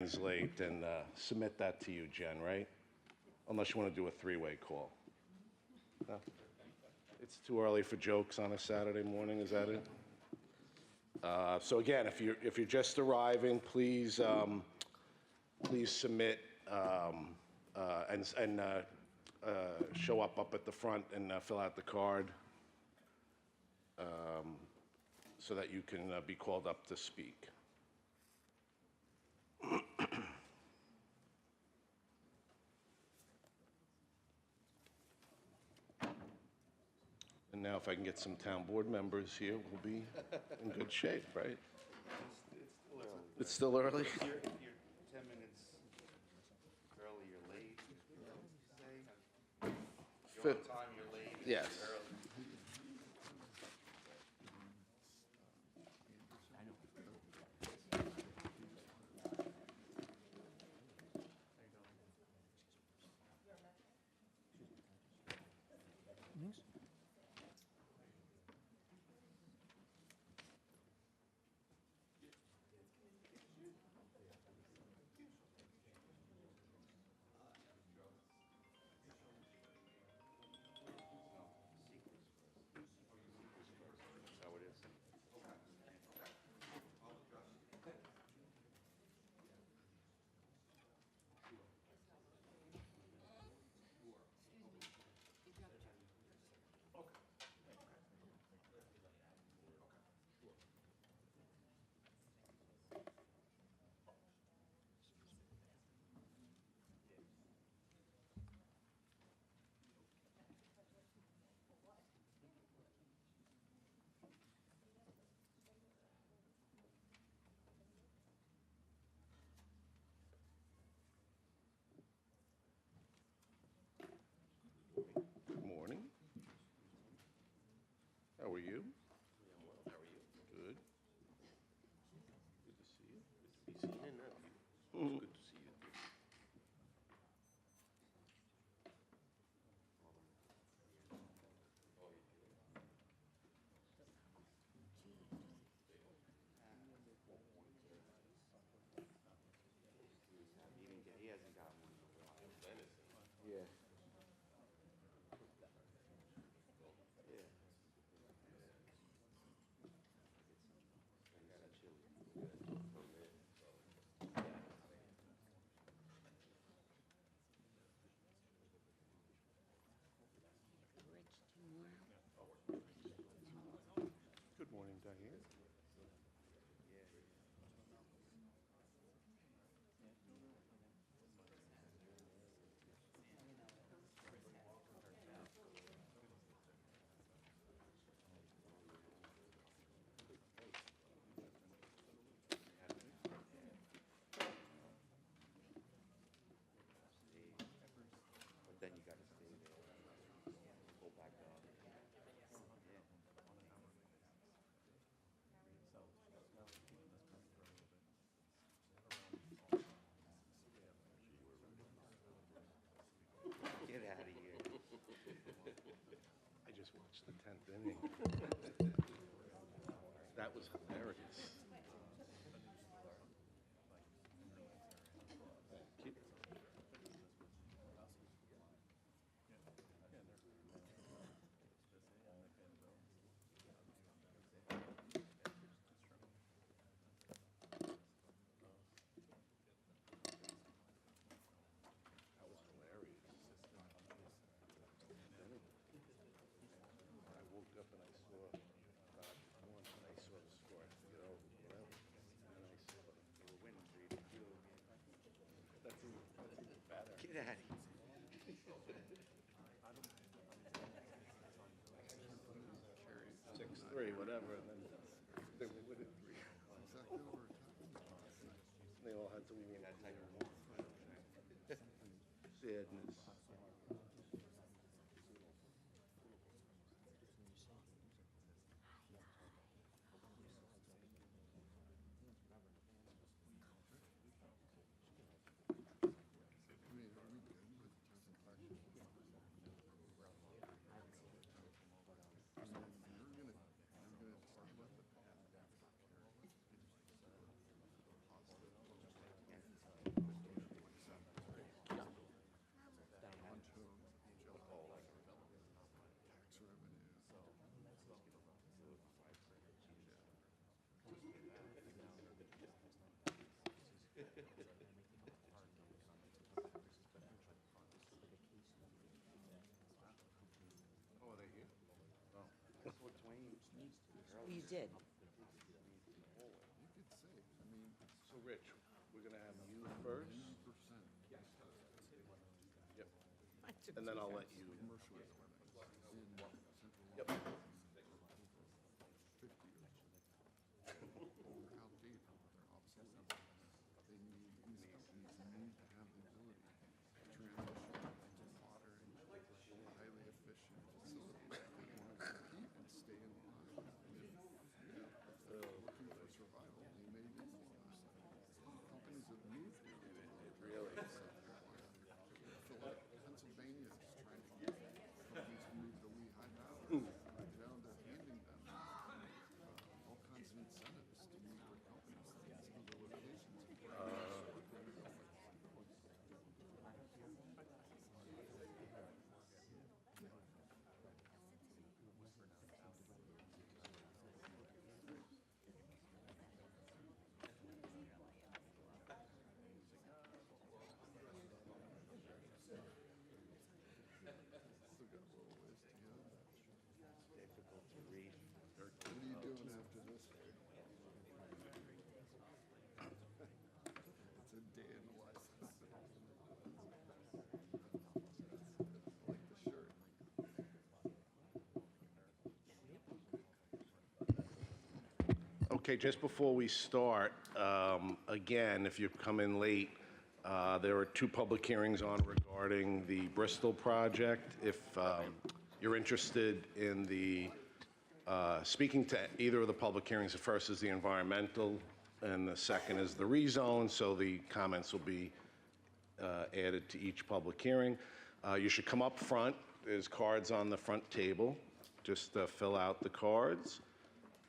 is late and submit that to you, Jen, right? Unless you want to do a three-way call. No? It's too early for jokes on a Saturday morning, is that it? So again, if you're just arriving, please please submit and show up at the front and fill out the card so that you can be called up to speak. And now if I can get some town board members here, we'll be in good shape, right? It's still early. If you're 10 minutes early, you're late, say. You're on time, you're late. Yes. You're early. That's how it is. Good morning. How are you? How are you? Good. Good to see you. Good to be seen and not you. It's good to see you. He hasn't gotten one in a while. Yeah. Yeah. And that chili. Good morning, Diane. But then you gotta stay there. Go back up. Yeah. Get out of here. I just watched the 10th inning. That was hilarious. Thank you. That was hilarious. I woke up and I saw one and I saw the score. I forget whatever. And I saw They were winning 3-2. that's even better. Get out of here. 6-3, whatever, and then they were winning 3. They all had to win. That type of move. Sadness. You did. So, Rich, we're gonna have you first. Yep. And then I'll let you. Yep. Okay, just before we start, again, if you've come in late, there are 2 public hearings on regarding the Bristol project. If you're interested in speaking to either of the public hearings, the first is the environmental, and the second is the rezone, so the comments will be added to each public hearing. You should come up front. There's cards on the front table. Just fill out the cards,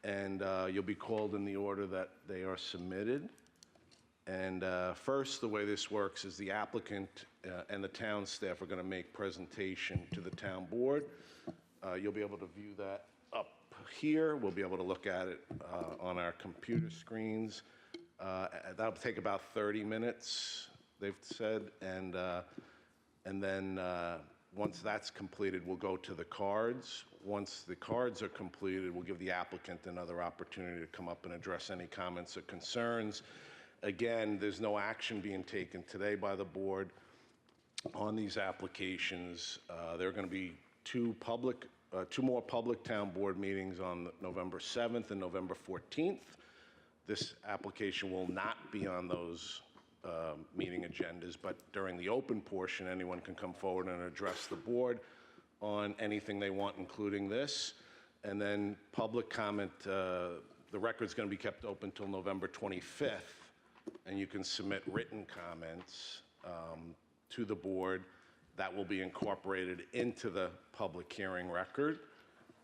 and you'll be called in the order that they are submitted. And first, the way this works is the applicant and the town staff are going to make presentation to the town board. You'll be able to view that up here. We'll be able to look at it on our computer screens. That'll take about 30 minutes, they've said, and then once that's completed, we'll go to the cards. Once the cards are completed, we'll give the applicant another opportunity to come up and address any comments or concerns. Again, there's no action being taken today by the board on these applications. There are going to be two more public town board meetings on November 7th and November 14th. This application will not be on those meeting agendas, but during the open portion, anyone can come forward and address the board on anything they want, including this. And then public comment, the record's going to be kept open till November 25th, and you can submit written comments to the board. That will be incorporated into the public hearing record.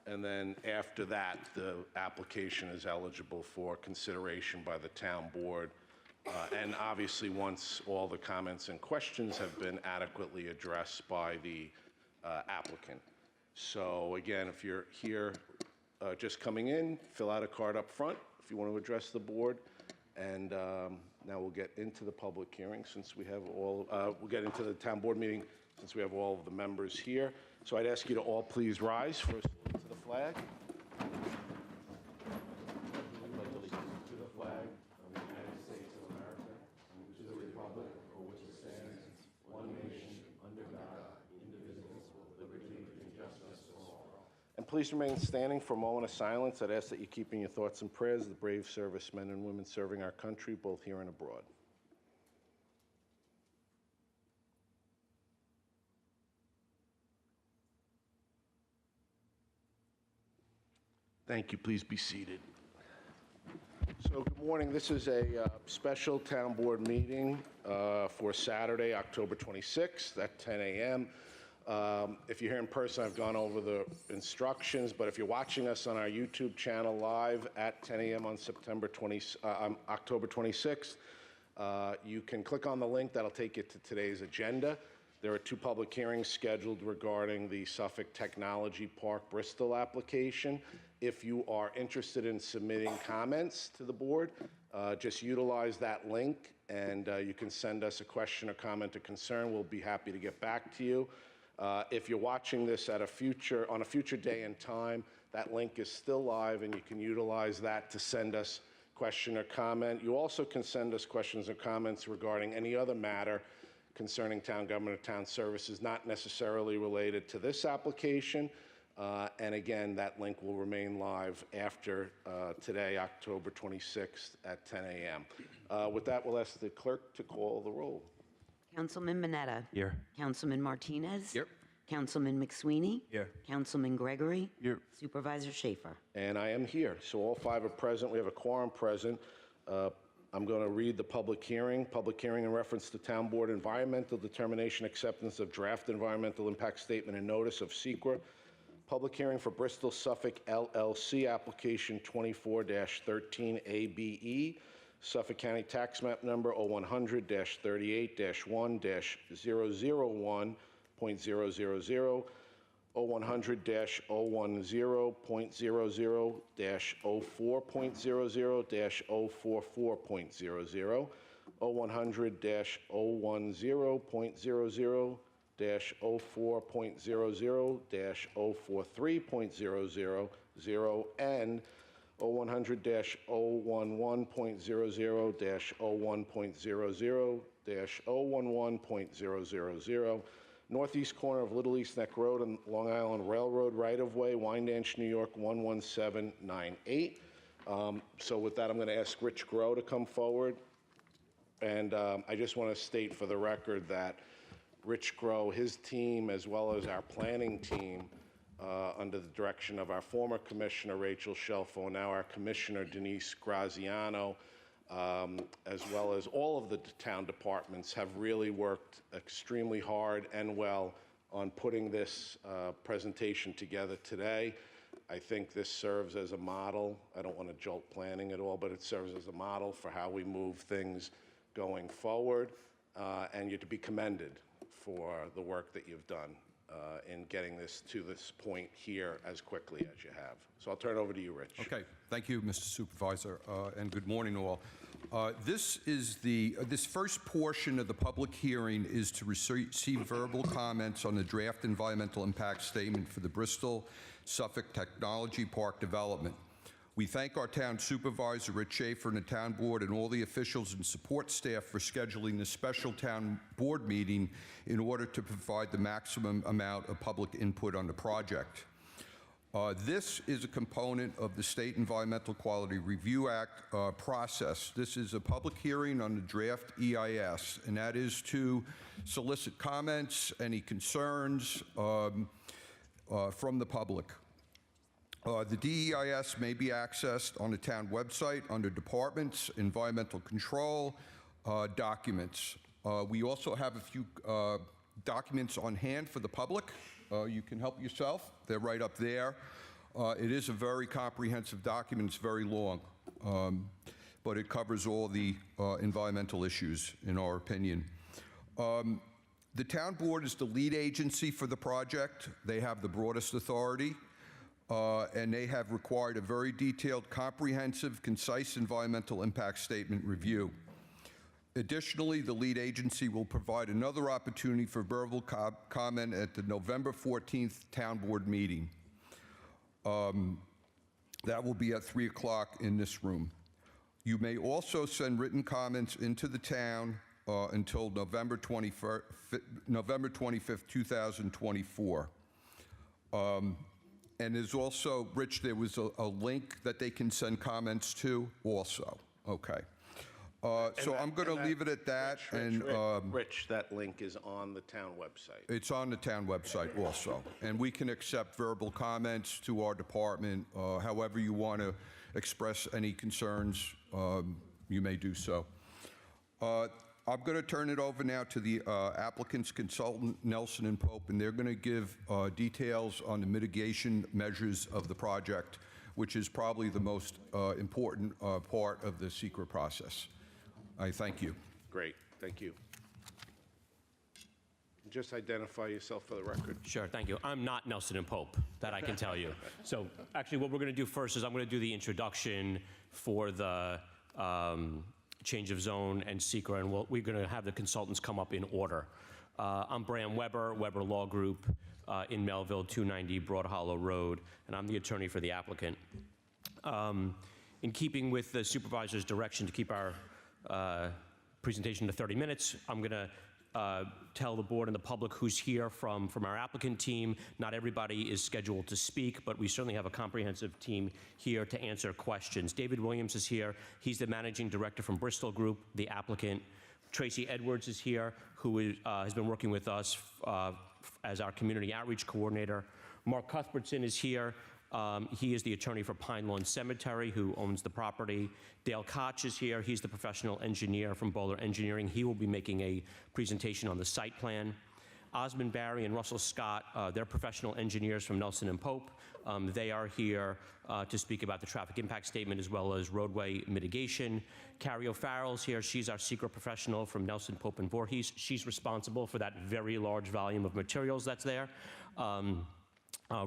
And then after that, the application is eligible for consideration by the town board. And obviously, once all the comments and questions have been adequately addressed by the applicant. So again, if you're here just coming in, fill out a card up front if you want to address the board. And now we'll get into the public hearing since we have all, we'll get into the town board meeting since we have all of the members here. So I'd ask you to all please rise for a salute to the flag. And please remain standing for a moment of silence. I'd ask that you keep in your thoughts and prayers the brave servicemen and women serving our country, both here and abroad. Thank you. Please be seated. So good morning. This is a special town board meeting for Saturday, October 26th at 10 a.m. If you're here in person, I've gone over the instructions, but if you're watching us on our YouTube channel live at 10 a.m. on October 26th, you can click on the link that'll take you to today's agenda. There are 2 public hearings scheduled regarding the Suffolk Technology Park Bristol application. If you are interested in submitting comments to the board, just utilize that link and you can send us a question or comment or concern. We'll be happy to get back to you. If you're watching this at on a future day and time, That link is still live, and you can utilize that to send us question or comment. You also can send us questions or comments regarding any other matter concerning town government or town services, not necessarily related to this application. And again, that link will remain live after today, October 26th at 10 a.m. With that, we'll ask the clerk to call the roll. Councilman Mineta. Here. Councilman Martinez. Here. Councilman McSweeney. Here. Councilman Gregory. Here. Supervisor Schaefer. And I am here. So all 5 are present. We have a quorum present. I'm going to read the public hearing. Public hearing in reference to Town Board Environmental Determination Acceptance of Draft Environmental Impact Statement and Notice of SEQRA. Public hearing for Bristol Suffolk LLC Application 24-13 ABE. Suffolk County Tax Map Number 0100-38-1-001.000, 0100-10-00-04.00-044.00, 0100-10-04.00-043.00, and 0100-011.00-011.000, northeast corner of Little East Neck Road and Long Island Railroad right-of-way, Wyandanch, New York, 11798. So with that, I'm going to ask Rich Grow to come forward. And I just want to state for the record that Rich Grow, his team, as well as our planning team, under the direction of our former Commissioner Rachel Shelfo, now our Commissioner Denise Graziano, as well as all of the town departments, have really worked extremely hard and well on putting this presentation together today. I think this serves as a model. I don't want to jolt planning at all, but it serves as a model for how we move things going forward, and you're to be commended for the work that you've done in getting this to this point here as quickly as you have. So I'll turn it over to you, Rich. Okay, thank you, Mr. Supervisor, and good morning, all. This first portion of the public hearing is to receive verbal comments on the draft environmental impact statement for the Bristol Suffolk Technology Park development. We thank our town supervisor, Rich Schaefer, and the town board and all the officials and support staff for scheduling this special town board meeting in order to provide the maximum amount of public input on the project. This is a component of the State Environmental Quality Review Act process. This is a public hearing on the draft EIS, and that is to solicit comments, any concerns from the public. The DEIS may be accessed on the town website under Departments, Environmental Control, Documents. We also have a few documents on hand for the public. You can help yourself. They're right up there. It is a very comprehensive document. It's very long, but it covers all the environmental issues, in our opinion. The town board is the lead agency for the project. They have the broadest authority. And they have required a very detailed, comprehensive, concise environmental impact statement review. Additionally, the lead agency will provide another opportunity for verbal comment at the November 14th town board meeting. That will be at 3 o'clock in this room. You may also send written comments into the town until November 25th, 2024. And there's also, Rich, there was a link that they can send comments to also. Okay. So I'm going to leave it at that. Rich, that link is on the town website. It's on the town website also. And we can accept verbal comments to our department. However you want to express any concerns, you may do so. I'm going to turn it over now to the applicant's consultant, Nelson and Pope, and they're going to give details on the mitigation measures of the project, which is probably the most important part of the SEQRA process. I thank you. Great, thank you. Just identify yourself for the record. Sure, thank you. I'm not Nelson and Pope, that I can tell you. So actually what we're going to do first is I'm going to do the introduction for the change of zone and SEQRA, and we're going to have the consultants come up in order. I'm Bram Weber, Weber Law Group. in Melville, 290 Broad Hollow Road, and I'm the attorney for the applicant. In keeping with the supervisor's direction to keep our presentation to 30 minutes, I'm going to tell the board and the public who's here from our applicant team. Not everybody is scheduled to speak, but we certainly have a comprehensive team here to answer questions. David Williams is here. He's the managing director from Bristol Group, the applicant. Tracy Edwards is here, who has been working with us as our community outreach coordinator. Mark Cuthbertson is here. He is the attorney for Pine Lawn Cemetery, who owns the property. Dale Koch is here. He's the professional engineer from Bowler Engineering. He will be making a presentation on the site plan. Osmond Barry and Russell Scott, they're professional engineers from Nelson and Pope. They are here to speak about the traffic impact statement as well as roadway mitigation. Carrie O'Farrell's here. She's our secret professional from Nelson, Pope, and Voorhees. She's responsible for that very large volume of materials that's there.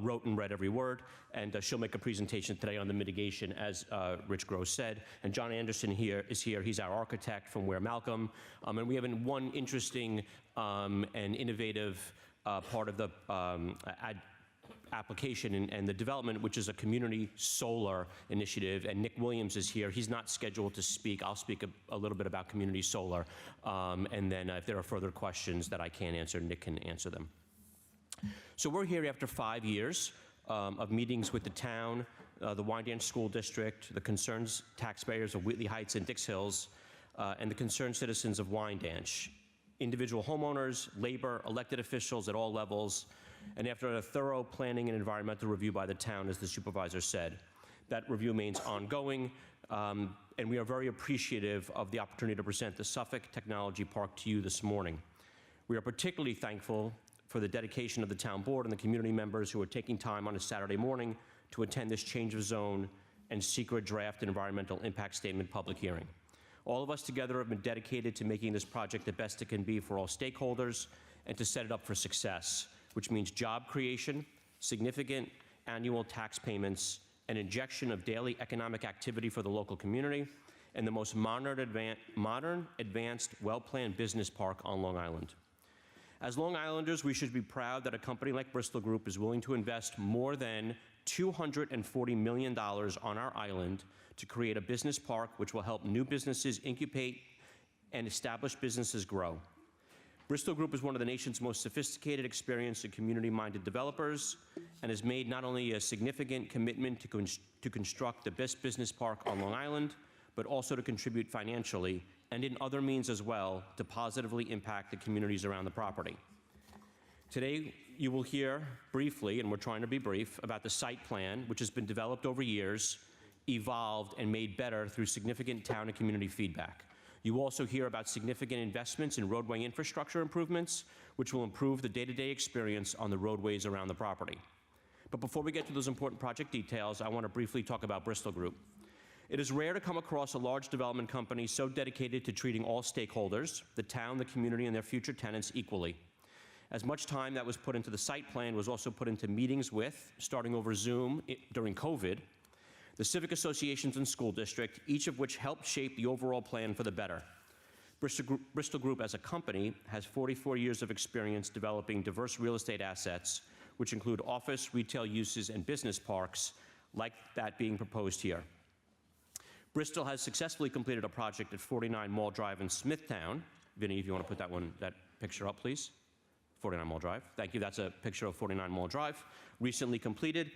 Wrote and read every word, and she'll make a presentation today on the mitigation, as Rich Gross said. And John Anderson is here. He's our architect from Ware Malcolm. And we have one interesting and innovative part of the application and the development, which is a community solar initiative, and Nick Williams is here. He's not scheduled to speak. I'll speak a little bit about community solar, and then if there are further questions that I can't answer, Nick can answer them. So we're here after 5 years of meetings with the town, the Wyandanch School District, the concerned taxpayers of Wheatley Heights and Dix Hills, and the concerned citizens of Wyandanch, individual homeowners, labor, elected officials at all levels, and after a thorough planning and environmental review by the town, as the supervisor said. That review remains ongoing, and we are very appreciative of the opportunity to present the Suffolk Technology Park to you this morning. We are particularly thankful for the dedication of the town board and the community members who are taking time on a Saturday morning to attend this change of zone and secret draft environmental impact statement public hearing. All of us together have been dedicated to making this project the best it can be for all stakeholders and to set it up for success, which means job creation, significant annual tax payments, an injection of daily economic activity for the local community, and the most modern, advanced, well-planned business park on Long Island. As Long Islanders, we should be proud that a company like Bristol Group is willing to invest more than $240 million on our island to create a business park which will help new businesses incubate and established businesses grow. Bristol Group is one of the nation's most sophisticated, experienced, and community-minded developers and has made not only a significant commitment to construct the best business park on Long Island, but also to contribute financially and in other means as well to positively impact the communities around the property. Today, you will hear briefly, and we're trying to be brief, about the site plan, which has been developed over years, evolved, and made better through significant town and community feedback. You will also hear about significant investments in roadway infrastructure improvements, which will improve the day-to-day experience on the roadways around the property. But before we get to those important project details, I want to briefly talk about Bristol Group. It is rare to come across a large development company so dedicated to treating all stakeholders, the town, the community, and their future tenants equally. As much time that was put into the site plan was also put into meetings with, starting over Zoom during COVID, the civic associations and school district, each of which helped shape the overall plan for the better. Bristol Group as a company has 44 years of experience developing diverse real estate assets, which include office, retail uses, and business parks, like that being proposed here. Bristol has successfully completed a project at 49 Mall Drive in Smithtown. Vinny, if you want to put that picture up, please. 49 Mall Drive. Thank you. That's a picture of 49 Mall Drive, recently completed,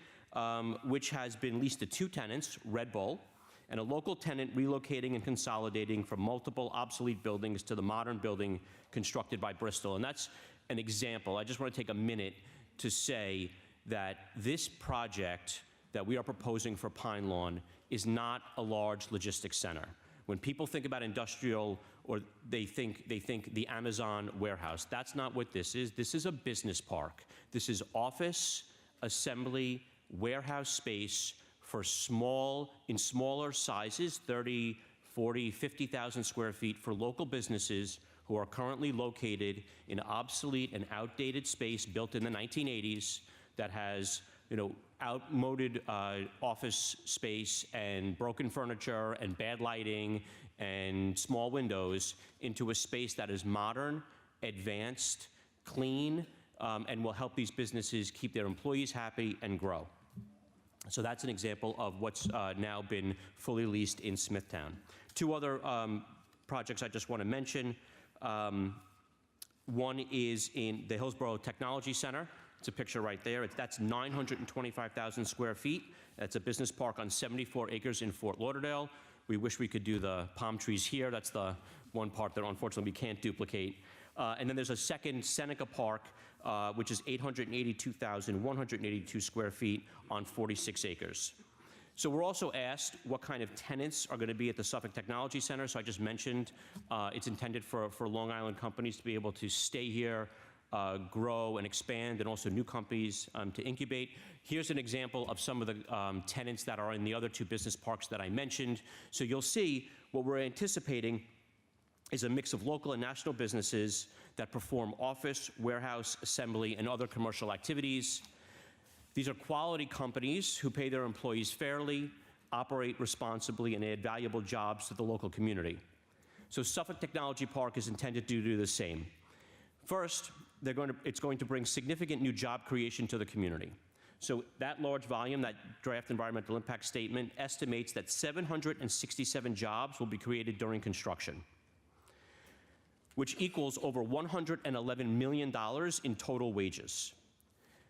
which has been leased to 2 tenants, Red Bull, and a local tenant relocating and consolidating from multiple obsolete buildings to the modern building constructed by Bristol. And that's an example. I just want to take a minute to say that this project that we are proposing for Pine Lawn is not a large logistics center. When people think about industrial, or they think the Amazon warehouse, that's not what this is. This is a business park. This is office, assembly, warehouse space for smaller sizes, 30, 40, 50,000 square feet for local businesses who are currently located in obsolete and outdated space built in the 1980s that has, outmoded office space and broken furniture and bad lighting and small windows into a space that is modern, advanced, clean, and will help these businesses keep their employees happy and grow. So that's an example of what's now been fully leased in Smithtown. Two other projects I just want to mention. One is in the Hillsborough Technology Center. It's a picture right there. That's 925,000 square feet. That's a business park on 74 acres in Fort Lauderdale. We wish we could do the palm trees here. That's the one part that unfortunately we can't duplicate. And then there's a second Seneca Park, which is 882,182 square feet on 46 acres. So we're also asked what kind of tenants are going to be at the Suffolk Technology Center. So I just mentioned it's intended for Long Island companies to be able to stay here, grow and expand, and also new companies to incubate. Here's an example of some of the tenants that are in the other two business parks that I mentioned. So you'll see what we're anticipating is a mix of local and national businesses that perform office, warehouse, assembly, and other commercial activities. These are quality companies who pay their employees fairly, operate responsibly, and add valuable jobs to the local community. So Suffolk Technology Park is intended to do the same. First, it's going to bring significant new job creation to the community. So that large volume, that draft environmental impact statement, estimates that 767 jobs will be created during construction, which equals over $111 million in total wages.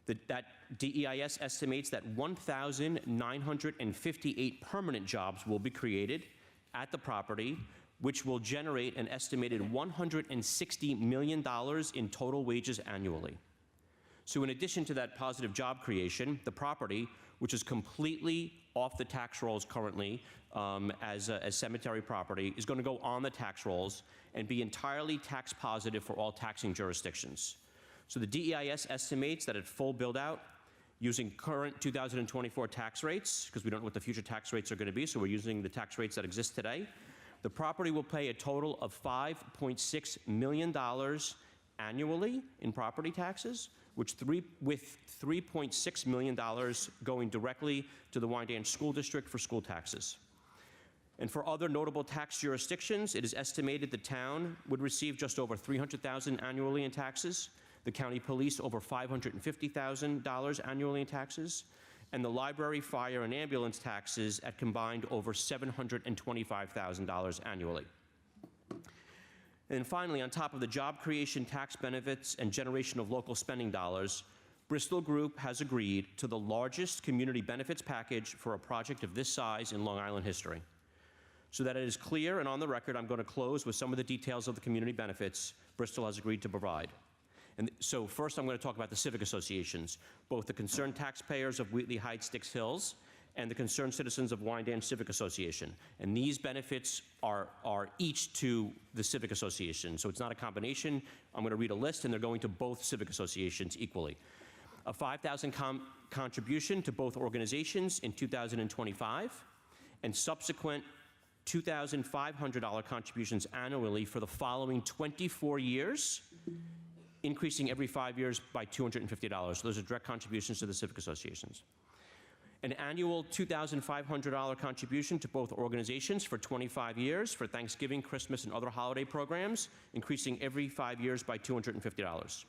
That DEIS estimates that 1,958 permanent jobs will be created at the property, which will generate an estimated $160 million in total wages annually. So in addition to that positive job creation, the property, which is completely off the tax rolls currently as cemetery property, is going to go on the tax rolls and be entirely tax positive for all taxing jurisdictions. So the DEIS estimates that at full build-out, using current 2024 tax rates, because we don't know what the future tax rates are going to be, so we're using the tax rates that exist today, the property will pay a total of $5.6 million annually in property taxes, with $3.6 million going directly to the Wyandanch School District for school taxes. And for other notable tax jurisdictions, it is estimated the town would receive just over $300,000 annually in taxes, the county police over $550,000 annually in taxes, and the library, fire, and ambulance taxes at combined over $725,000 annually. And finally, on top of the job creation, tax benefits, and generation of local spending dollars, Bristol Group has agreed to the largest community benefits package for a project of this size in Long Island history. So that it is clear and on the record, I'm going to close with some of the details of the community benefits Bristol has agreed to provide. And so first I'm going to talk about the civic associations, both the concerned taxpayers of Wheatley Heights, Dix Hills, and the concerned citizens of Wyandanch Civic Association. And these benefits are each to the civic association. So it's not a combination. I'm going to read a list, and they're going to both civic associations equally. A $5,000 contribution to both organizations in 2025, and subsequent $2,500 contributions annually for the following 24 years, increasing every 5 years by $250. So those are direct contributions to the civic associations. An annual $2,500 contribution to both organizations for 25 years for Thanksgiving, Christmas, and other holiday programs, increasing every 5 years by $250.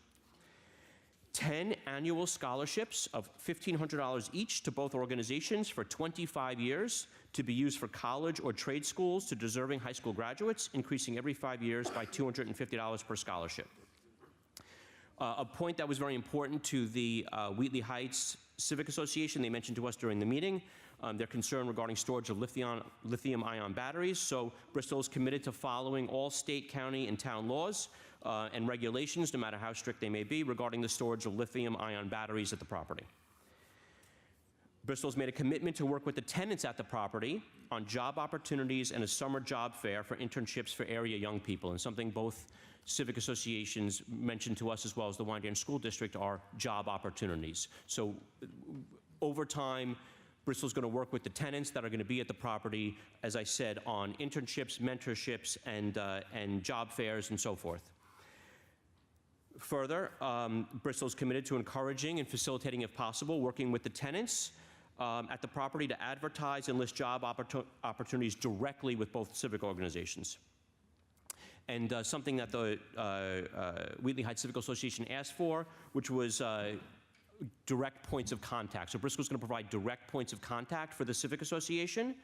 10 annual scholarships of $1,500 each to both organizations for 25 years to be used for college or trade schools to deserving high school graduates, increasing every 5 years by $250 per scholarship. A point that was very important to the Wheatley Heights Civic Association, they mentioned to us during the meeting, their concern regarding storage of lithium-ion batteries. So Bristol is committed to following all state, county, and town laws and regulations, no matter how strict they may be, regarding the storage of lithium-ion batteries at the property. Bristol's made a commitment to work with the tenants at the property on job opportunities and a summer job fair for internships for area young people, and something both civic associations mentioned to us as well as the Wyandanch School District are job opportunities. So over time, Bristol's going to work with the tenants that are going to be at the property, as I said, on internships, mentorships, and job fairs and so forth. Further, Bristol's committed to encouraging and facilitating, if possible, working with the tenants at the property to advertise and list job opportunities directly with both civic organizations. and something that the Wheatley Heights Civic Association asked for, which was direct points of contact. So Bristol's going to provide direct points of contact for the Civic Association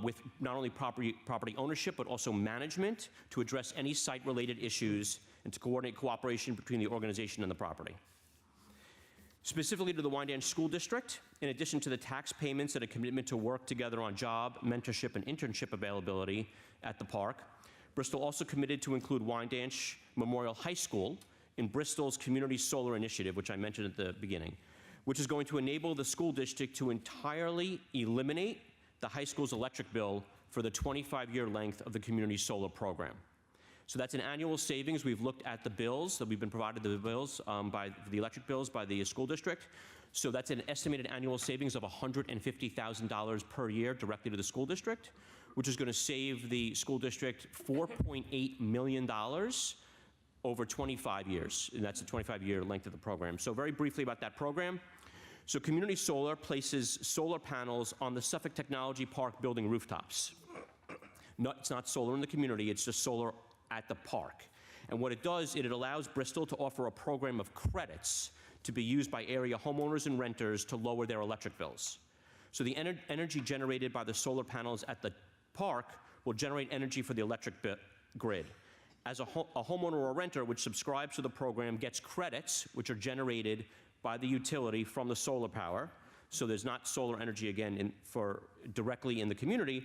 with not only property ownership, but also management to address any site-related issues and to coordinate cooperation between the organization and the property. Specifically to the Wyandanch School District, in addition to the tax payments and a commitment to work together on job, mentorship, and internship availability at the park, Bristol also committed to include Wyandanch Memorial High School in Bristol's Community Solar Initiative, which I mentioned at the beginning, which is going to enable the school district to entirely eliminate the high school's electric bill for the 25-year length of the community solar program. So that's an annual savings. We've looked at the bills that we've been provided the bills by the electric bills by the school district. So that's an estimated annual savings of $150,000 per year directly to the school district, which is going to save the school district $4.8 million over 25 years, and that's the 25-year length of the program. So very briefly about that program. So Community Solar places solar panels on the Suffolk Technology Park building rooftops. It's not solar in the community, it's just solar at the park. And what it does, it allows Bristol to offer a program of credits to be used by area homeowners and renters to lower their electric bills. So the energy generated by the solar panels at the park will generate energy for the electric grid. As a homeowner or a renter which subscribes to the program gets credits which are generated by the utility from the solar power. So there's not solar energy again directly in the community.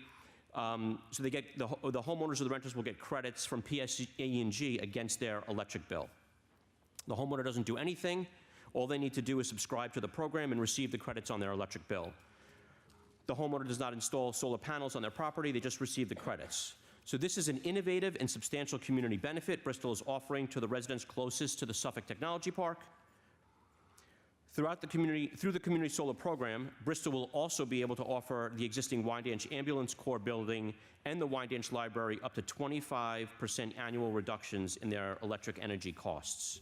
So they get the homeowners or the renters will get credits from PSE&G against their electric bill. The homeowner doesn't do anything. All they need to do is subscribe to the program and receive the credits on their electric bill. The homeowner does not install solar panels on their property, they just receive the credits. So this is an innovative and substantial community benefit Bristol is offering to the residents closest to the Suffolk Technology Park. Through the community solar program, Bristol will also be able to offer the existing Wyandanch Ambulance Corps building and the Wyandanch Library up to 25% annual reductions in their electric energy costs.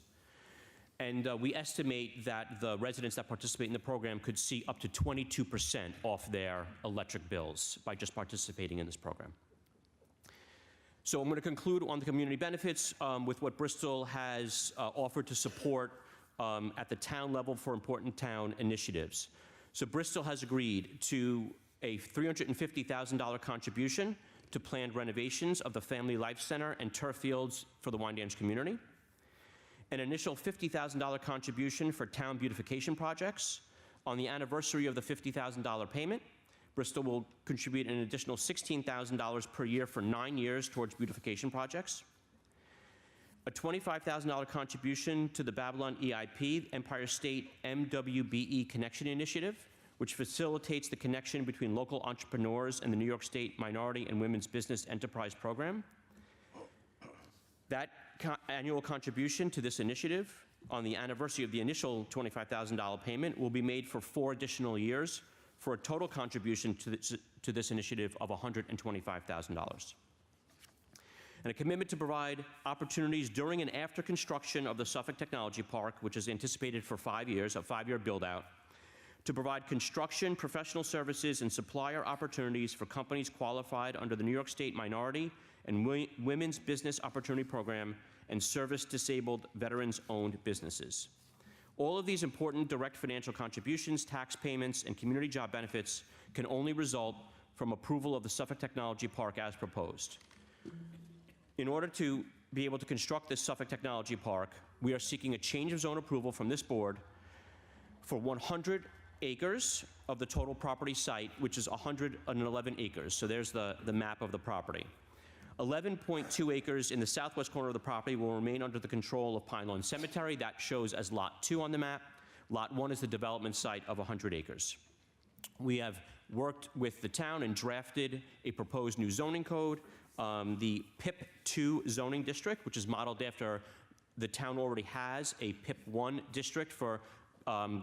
And we estimate that the residents that participate in the program could see up to 22% off their electric bills by just participating in this program. So I'm going to conclude on the community benefits with what Bristol has offered to support at the town level for important town initiatives. So Bristol has agreed to a $350,000 contribution to planned renovations of the Family Life Center and turf fields for the Wyandanch community, an initial $50,000 contribution for town beautification projects. On the anniversary of the $50,000 payment, Bristol will contribute an additional $16,000 per year for 9 years towards beautification projects. A $25,000 contribution to the Babylon EIP, Empire State MWBE Connection Initiative, which facilitates the connection between local entrepreneurs and the New York State Minority and Women's Business Enterprise Program. That annual contribution to this initiative on the anniversary of the initial $25,000 payment will be made for 4 additional years for a total contribution to this initiative of $125,000. And a commitment to provide opportunities during and after construction of the Suffolk Technology Park, which is anticipated for 5 years, a 5-year build-out, to provide construction, professional services, and supplier opportunities for companies qualified under the New York State Minority and Women's Business Opportunity Program and service-disabled veterans-owned businesses. All of these important direct financial contributions, tax payments, and community job benefits can only result from approval of the Suffolk Technology Park as proposed. In order to be able to construct this Suffolk Technology Park, we are seeking a change of zone approval from this board for 100 acres of the total property site, which is 111 acres. So there's the map of the property. 11.2 acres in the southwest corner of the property will remain under the control of Pine Lawn Cemetery. That shows as Lot 2 on the map. Lot 1 is the development site of 100 acres. We have worked with the town and drafted a proposed new zoning code, the PIP 2 zoning district, which is modeled after the town already has a PIP 1 district for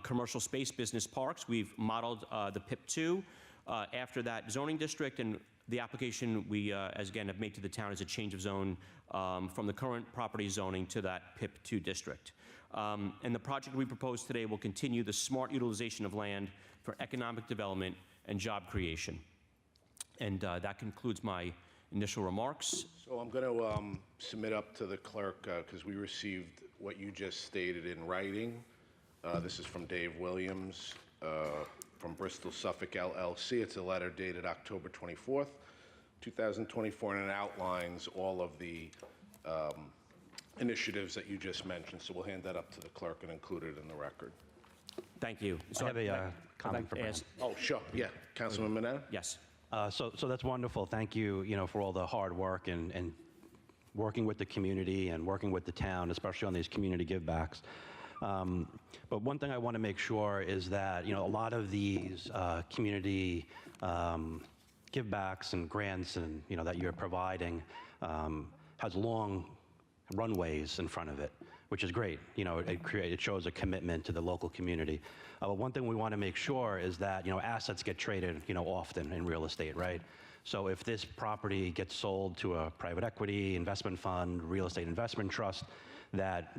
commercial space business parks. We've modeled the PIP 2 after that zoning district, and the application we, as again, have made to the town is a change of zone from the current property zoning to that PIP 2 district. And the project we propose today will continue the smart utilization of land for economic development and job creation. And that concludes my initial remarks. So I'm going to submit up to the clerk, because we received what you just stated in writing. This is from Dave Williams, from Bristol Suffolk LLC. It's a letter dated October 24th, 2024, and it outlines all of the initiatives that you just mentioned. So we'll hand that up to the clerk and include it in the record. Thank you. I have a comment for Bram. Oh, sure, yeah. Councilman Mineta? Yes. So that's wonderful. Thank you, for all the hard work and working with the community and working with the town, especially on these community givebacks. But one thing I want to make sure is that, a lot of these community givebacks and grants and, that you're providing has long runways in front of it, which is great. It shows a commitment to the local community. But one thing we want to make sure is that, assets get traded, often in real estate, right? So if this property gets sold to a private equity, investment fund, real estate investment trust, that,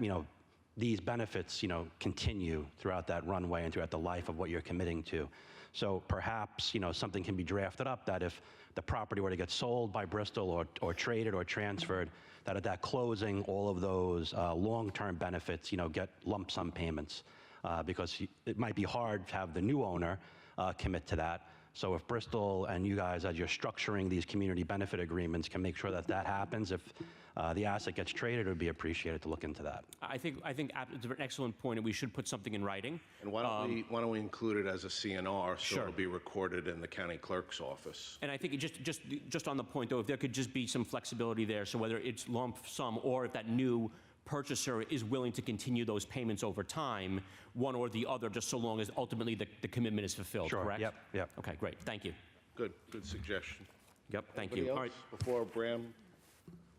these benefits, continue throughout that runway and throughout the life of what you're committing to. So perhaps, something can be drafted up that if the property were to get sold by Bristol or traded or transferred, that at that closing, all of those long-term benefits, get lump sum payments. Because it might be hard to have the new owner commit to that. So if Bristol and you guys, as you're structuring these community benefit agreements, can make sure that that happens, if the asset gets traded, it would be appreciated to look into that. I think it's an excellent point, and we should put something in writing. And why don't we include it as a CNR, so Sure. it'll be recorded in the county clerk's office? And I think just on the point, though, if there could just be some flexibility there, so whether it's lump sum or if that new purchaser is willing to continue those payments over time, one or the other, just so long as ultimately the commitment is fulfilled, Sure, correct? yep. Okay, great, thank you. Good suggestion. Yep, thank Anybody you. All else right, before Bram?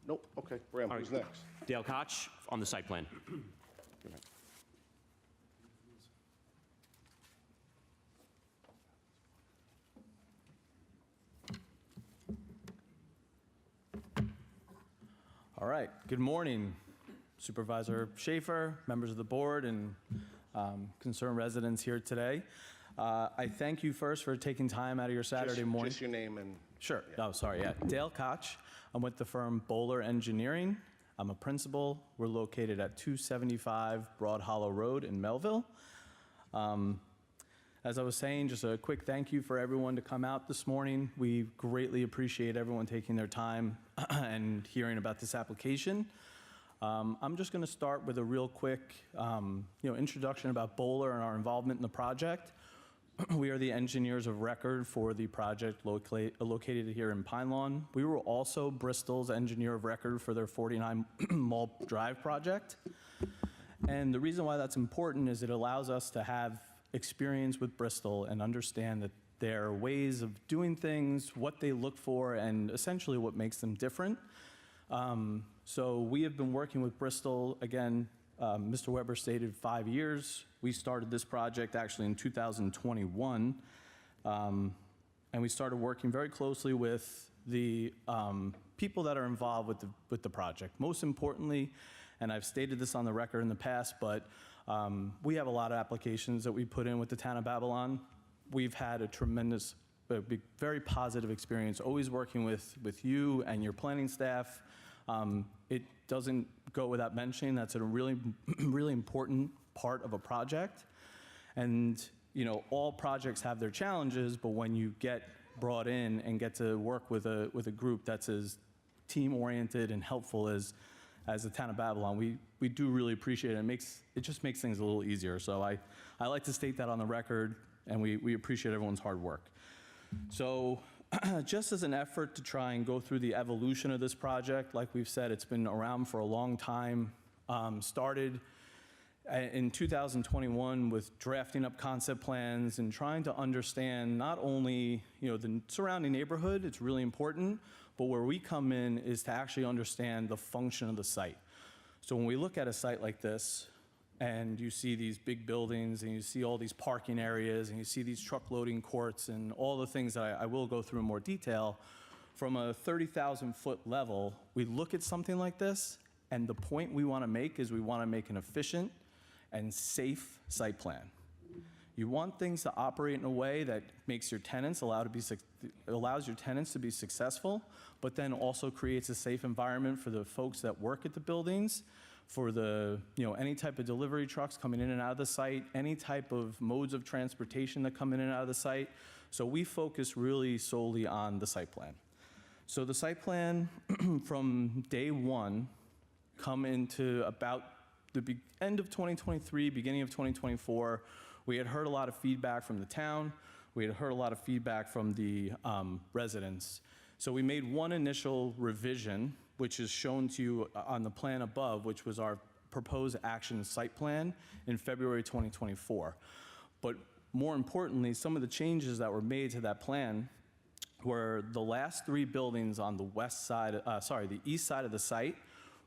Nope, okay, Bram, who's next? Dale Koch on the site plan. All right, good morning, Supervisor Schaefer, members of the board, and concerned residents here today. I thank you first for taking time out of your Saturday morning. Just your name and... Sure. Oh, sorry. Yeah. Dale Koch. I'm with the firm Bowler Engineering. I'm a principal. We're located at 275 Broad Hollow Road in Melville. As I was saying, just a quick thank you for everyone to come out this morning. We greatly appreciate everyone taking their time and hearing about this application. I'm just going to start with a real quick, introduction about Bowler and our involvement in the project. We are the engineers of record for the project located here in Pine Lawn. We were also Bristol's engineer of record for their 49 Mall Drive project. And the reason why that's important is it allows us to have experience with Bristol and understand that their ways of doing things, what they look for, and essentially what makes them different. So we have been working with Bristol, again, Mr. Weber stated 5 years. We started this project actually in 2021, and we started working very closely with the people that are involved with the project. Most importantly, and I've stated this on the record in the past, but we have a lot of applications that we put in with the town of Babylon. We've had a tremendous, very positive experience always working with you and your planning staff. It doesn't go without mentioning that's a really, really important part of a project. And, all projects have their challenges, but when you get brought in and get to work with a group that's as team-oriented and helpful as the town of Babylon, we do really appreciate it. It just makes things a little easier. So I like to state that on the record, and we appreciate everyone's hard work. So just as an effort to try and go through the evolution of this project, like we've said, it's been around for a long time. Started in 2021 with drafting up concept plans and trying to understand not only the surrounding neighborhood, it's really important, but where we come in is to actually understand the function of the site. So when we look at a site like this, and you see these big buildings, and you see all these parking areas, and you see these truck loading courts, and all the things that I will go through in more detail, from a 30,000-foot level, we look at something like this, and the point we want to make is we want to make an efficient and safe site plan. You want things to operate in a way that makes your tenants allows your tenants to be successful, but then also creates a safe environment for the folks that work at the buildings, for the, any type of delivery trucks coming in and out of the site, any type of modes of transportation that come in and out of the site. So we focus really solely on the site plan. So the site plan from day one come into about the end of 2023, beginning of 2024, we had heard a lot of feedback from the town. We had heard a lot of feedback from the residents. So we made one initial revision, which is shown to you on the plan above, which was our proposed action site plan in February 2024. But more importantly, some of the changes that were made to that plan were the last 3 buildings on the the east side of the site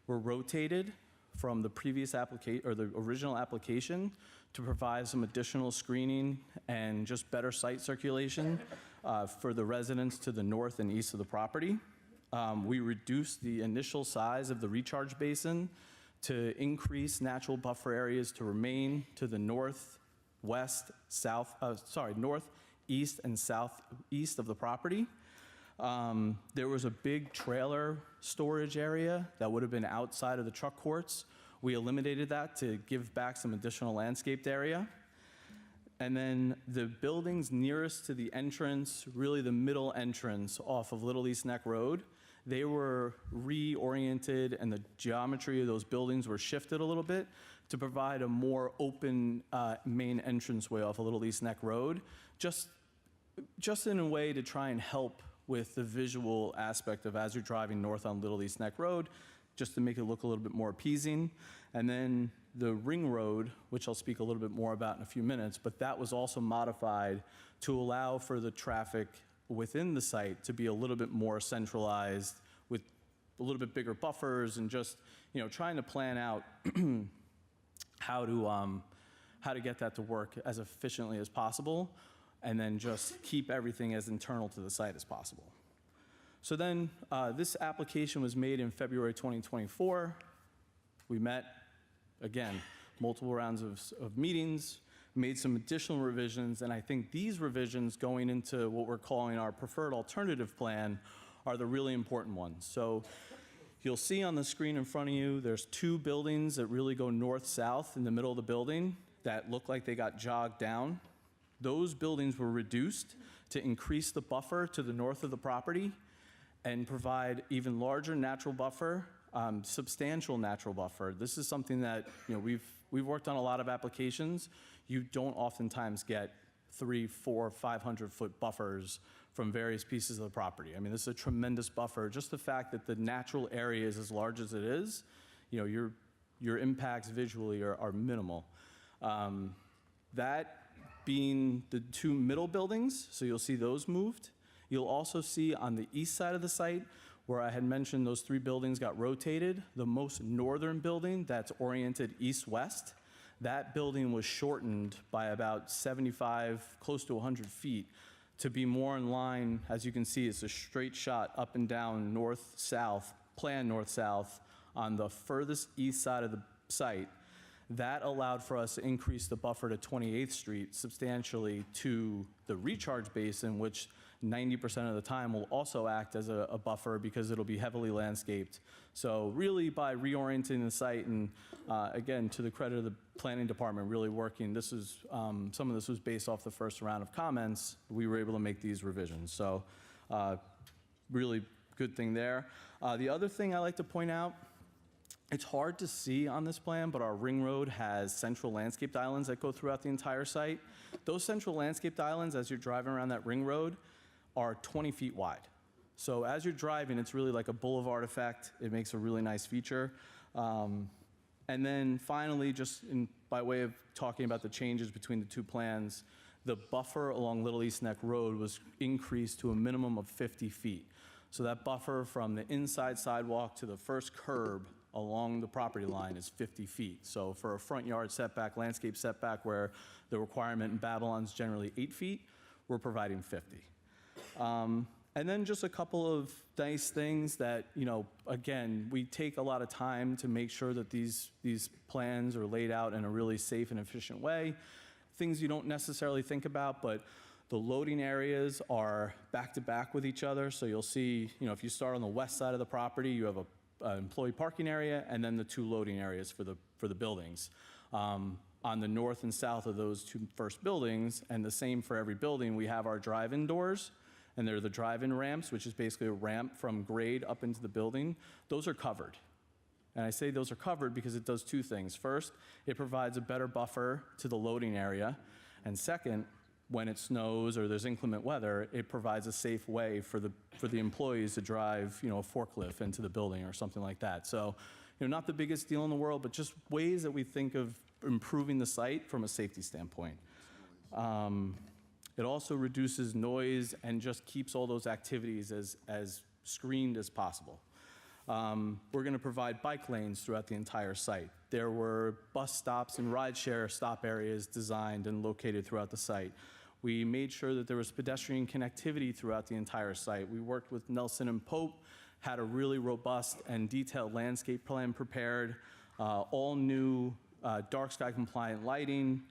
were rotated from the previous application, or the original application, to provide some additional screening and just better site circulation for the residents to the north and east of the property. We reduced the initial size of the recharge basin to increase natural buffer areas to remain to the north, west, north, east, and southeast of the property. There was a big trailer storage area that would have been outside of the truck courts. We eliminated that to give back some additional landscaped area. And then the buildings nearest to the entrance, really the middle entrance off of Little East Neck Road, they were reoriented and the geometry of those buildings were shifted a little bit to provide a more open main entranceway off of Little East Neck Road, just in a way to try and help with the visual aspect of as you're driving north on Little East Neck Road, just to make it look a little bit more appeasing. And then the ring road, which I'll speak a little bit more about in a few minutes, but that was also modified to allow for the traffic within the site to be a little bit more centralized with a little bit bigger buffers and just, trying to plan out how to get that to work as efficiently as possible, and then just keep everything as internal to the site as possible. So then this application was made in February 2024. We met, again, multiple rounds of meetings, made some additional revisions, and I think these revisions going into what we're calling our preferred alternative plan are the really important ones. So you'll see on the screen in front of you, there's 2 buildings that really go north-south in the middle of the building that look like they got jogged down. Those buildings were reduced to increase the buffer to the north of the property and provide even larger natural buffer, substantial natural buffer. This is something that we've worked on a lot of applications. You don't oftentimes get 300, 400, 500-foot buffers from various pieces of the property. I mean, this is a tremendous buffer. Just the fact that the natural area is as large as it is, your impacts visually are minimal. That being the 2 middle buildings, so you'll see those moved. You'll also see on the east side of the site, where I had mentioned those 3 buildings got rotated, the most northern building that's oriented east-west, that building was shortened by about 75, close to 100 feet to be more in line. As you can see, it's a straight shot up and down north-south, plan north-south on the furthest east side of the site. That allowed for us to increase the buffer to 28th Street substantially to the recharge basin, which 90% of the time will also act as a buffer because it'll be heavily landscaped. So really by reorienting the site and again, to the credit of the planning department really working, this is, some of this was based off the first round of comments, we were able to make these revisions. So really good thing there. The other thing I like to point out, it's hard to see on this plan, but our ring road has central landscaped islands that go throughout the entire site. Those central landscaped islands, as you're driving around that ring road, are 20 feet wide. So as you're driving, it's really like a boulevard effect. It makes a really nice feature. And then finally, just by way of talking about the changes between the 2 plans, the buffer along Little East Neck Road was increased to a minimum of 50 feet. So that buffer from the inside sidewalk to the first curb along the property line is 50 feet. So for a front yard setback, landscape setback, where the requirement in Babylon is generally 8 feet, we're providing 50. And then just a couple of nice things that, again, we take a lot of time to make sure that these plans are laid out in a really safe and efficient way. things you don't necessarily think about, but the loading areas are back to back with each other. So you'll see, if you start on the west side of the property, you have a employee parking area and then the 2 loading areas for the buildings. On the north and south of those 2 first buildings, and the same for every building, we have our drive-in doors, and they're the drive-in ramps, which is basically a ramp from grade up into the building. Those are covered. And I say those are covered because it does 2 things. First, it provides a better buffer to the loading area. And second, when it snows or there's inclement weather, it provides a safe way for the employees to drive, a forklift into the building or something like that. So, not the biggest deal in the world, but just ways that we think of improving the site from a safety standpoint. It also reduces noise and just keeps all those activities as screened as possible. We're going to provide bike lanes throughout the entire site. There were bus stops and rideshare stop areas designed and located throughout the site. We made sure that there was pedestrian connectivity throughout the entire site. We worked with Nelson and Pope, had a really robust and detailed landscape plan prepared, all new dark sky compliant lighting.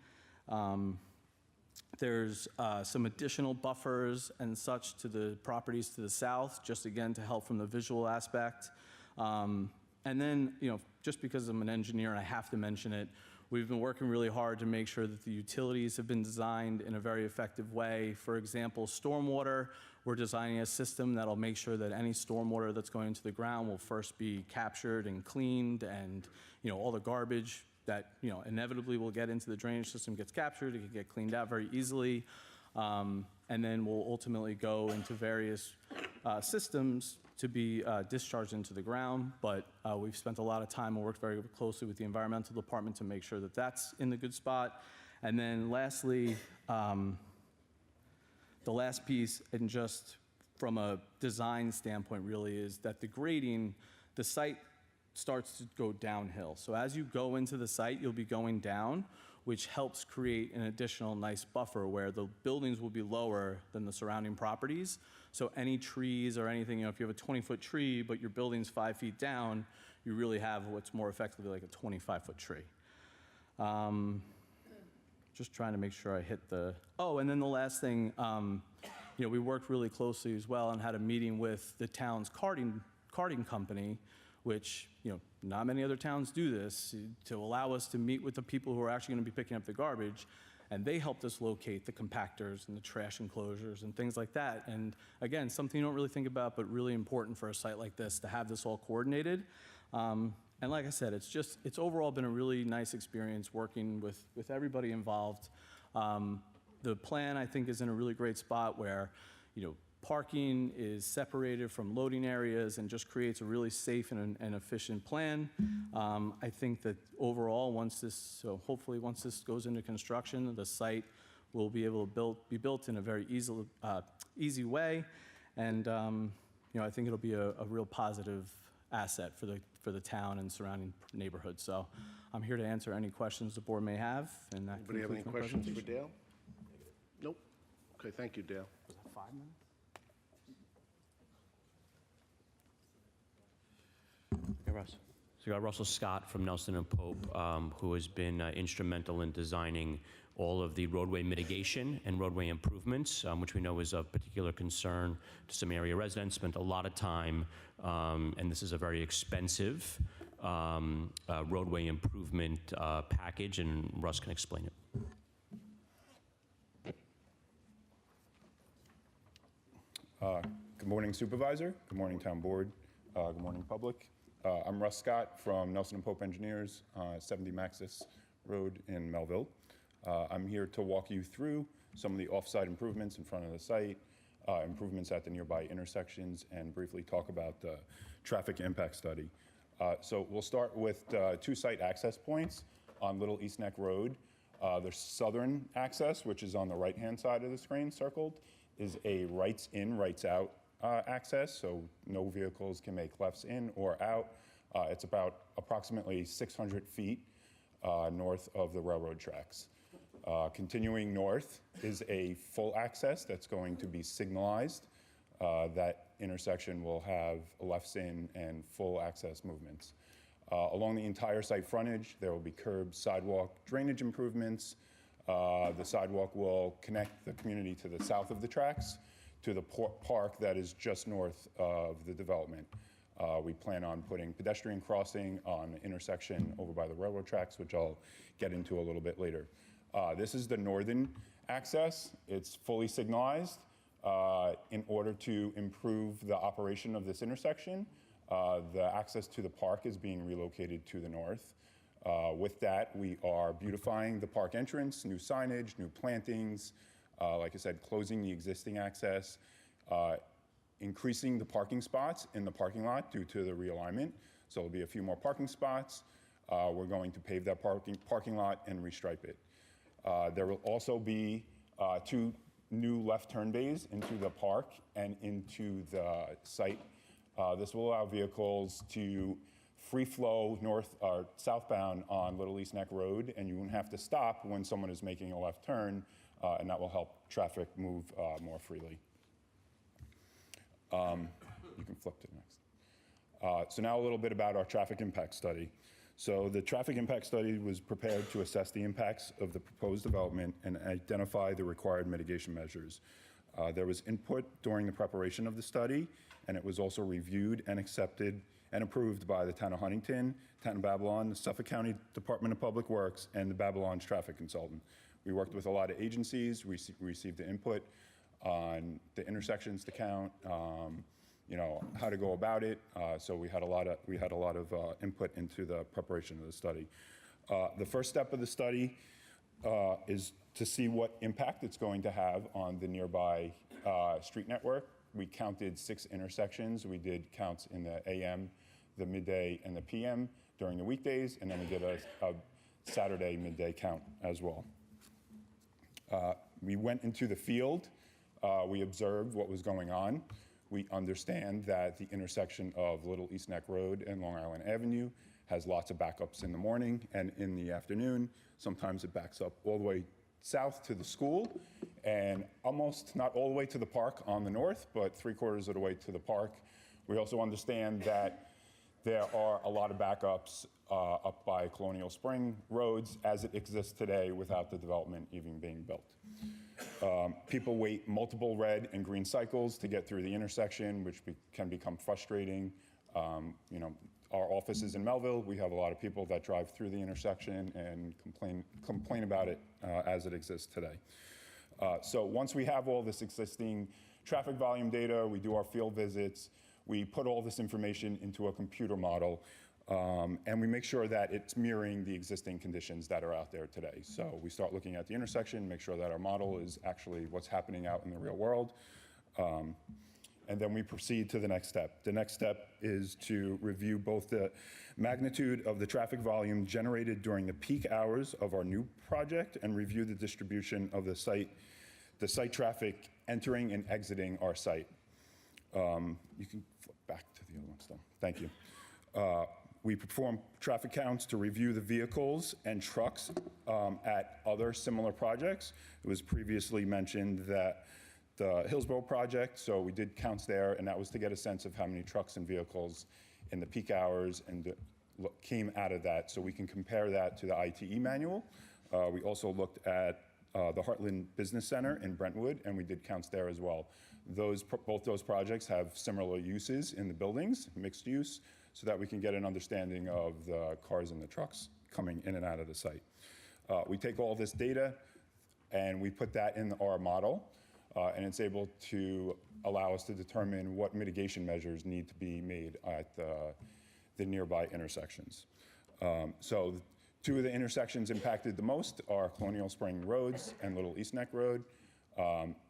There's some additional buffers and such to the properties to the south, just again to help from the visual aspect. And then, just because I'm an engineer and I have to mention it, we've been working really hard to make sure that the utilities have been designed in a very effective way. For example, stormwater, we're designing a system that'll make sure that any stormwater that's going into the ground will first be captured and cleaned, and all the garbage that inevitably will get into the drainage system gets captured. It can get cleaned out very easily, and then will ultimately go into various systems to be discharged into the ground. But we've spent a lot of time and worked very closely with the environmental department to make sure that that's in the good spot. And then lastly, the last piece, and just from a design standpoint really, is that the grading, the site starts to go downhill. So as you go into the site, you'll be going down, which helps create an additional nice buffer where the buildings will be lower than the surrounding properties. So any trees or anything, if you have a 20-foot tree, but your building's 5 feet down, you really have what's more effectively like a 25-foot tree. Just trying to make sure I hit the, and then the last thing, we worked really closely as well and had a meeting with the town's carting company, which, not many other towns do this, to allow us to meet with the people who are actually going to be picking up the garbage. And they helped us locate the compactors and the trash enclosures and things like that. And again, something you don't really think about, but really important for a site like this to have this all coordinated. And like I said, it's overall been a really nice experience working with everybody involved. The plan, I think, is in a really great spot where, parking is separated from loading areas and just creates a really safe and efficient plan. I think that overall, hopefully once this goes into construction, the site will be able to be built in a very easy way. And I think it'll be a real positive asset for the town and surrounding neighborhoods. So I'm here to answer any questions the board may have. And that Anybody have any concludes my questions for presentation. Dale? Nope. Okay, thank you, Dale. Was that 5 minutes? Okay, Russ. So we got Russell Scott from Nelson and Pope, who has been instrumental in designing all of the roadway mitigation and roadway improvements, which we know is of particular concern to some area residents. Spent a lot of time, and this is a very expensive roadway improvement package, and Russ can explain it. Good morning, Supervisor. Good morning, Town Board. Good morning, public. I'm Russ Scott from Nelson and Pope Engineers, 70 Maxis Road in Melville. I'm here to walk you through some of the off-site improvements in front of the site, improvements at the nearby intersections, and briefly talk about the traffic impact study. So we'll start with 2 site access points on Little East Neck Road. The southern access, which is on the right-hand side of the screen circled, is a rights in, rights out access, so no vehicles can make lefts in or out. It's about approximately 600 feet north of the railroad tracks. Continuing north is a full access that's going to be signalized. That intersection will have lefts in and full access movements. Along the entire site frontage, there will be curb, sidewalk, drainage improvements, The sidewalk will connect the community to the south of the tracks to the park that is just north of the development. We plan on putting pedestrian crossing on the intersection over by the railroad tracks, which I'll get into a little bit later. This is the northern access. It's fully signalized. In order to improve the operation of this intersection, the access to the park is being relocated to the north. With that, we are beautifying the park entrance, new signage, new plantings, like I said, closing the existing access, increasing the parking spots in the parking lot due to the realignment. So there'll be a few more parking spots. We're going to pave that parking lot and restripe it. There will also be 2 new left turn bays into the park and into the site. This will allow vehicles to free flow north or southbound on Little East Neck Road, and you won't have to stop when someone is making a left turn, and that will help traffic move more freely. You can flip to the next. So now a little bit about our traffic impact study. So the traffic impact study was prepared to assess the impacts of the proposed development and identify the required mitigation measures. There was input during the preparation of the study, and it was also reviewed and accepted and approved by the Town of Huntington, Town of Babylon, the Suffolk County Department of Public Works, and the Babylon's traffic consultant. We worked with a lot of agencies, received the input on the intersections to count, you know, how to go about it. So we had a lot of input into the preparation of the study. The first step of the study is to see what impact it's going to have on the nearby street network. We counted 6 intersections. We did counts in the AM, the midday, and the PM during the weekdays, and then we did a Saturday midday count as well. We went into the field. We observed what was going on. We understand that the intersection of Little East Neck Road and Long Island Avenue has lots of backups in the morning and in the afternoon. Sometimes it backs up all the way south to the school and almost not all the way to the park on the north, but 3/4 of the way to the park. We also understand that there are a lot of backups up by Colonial Spring roads as it exists today without the development even being built. People wait multiple red and green cycles to get through the intersection, which can become frustrating. You know, our office is in Melville. We have a lot of people that drive through the intersection and complain about it as it exists today. So once we have all this existing traffic volume data, we do our field visits, we put all this information into a computer model, and we make sure that it's mirroring the existing conditions that are out there today. So we start looking at the intersection, make sure that our model is actually what's happening out in the real world. And then we proceed to the next step. The next step is to review both the magnitude of the traffic volume generated during the peak hours of our new project and review the distribution of the site traffic entering and exiting our site. You can flip back to the other one still. Thank you. We perform traffic counts to review the vehicles and trucks at other similar projects. It was previously mentioned that the Hillsborough project, so we did counts there, and that was to get a sense of how many trucks and vehicles in the peak hours and came out of that, so we can compare that to the ITE manual. We also looked at the Heartland Business Center in Brentwood, and we did counts there as well. Both those projects have similar uses in the buildings, mixed use, so that we can get an understanding of the cars and the trucks coming in and out of the site. We take all this data and we put that in our model, and it's able to allow us to determine what mitigation measures need to be made at the nearby intersections. So 2 of the intersections impacted the most are Colonial Spring Roads and Little East Neck Road.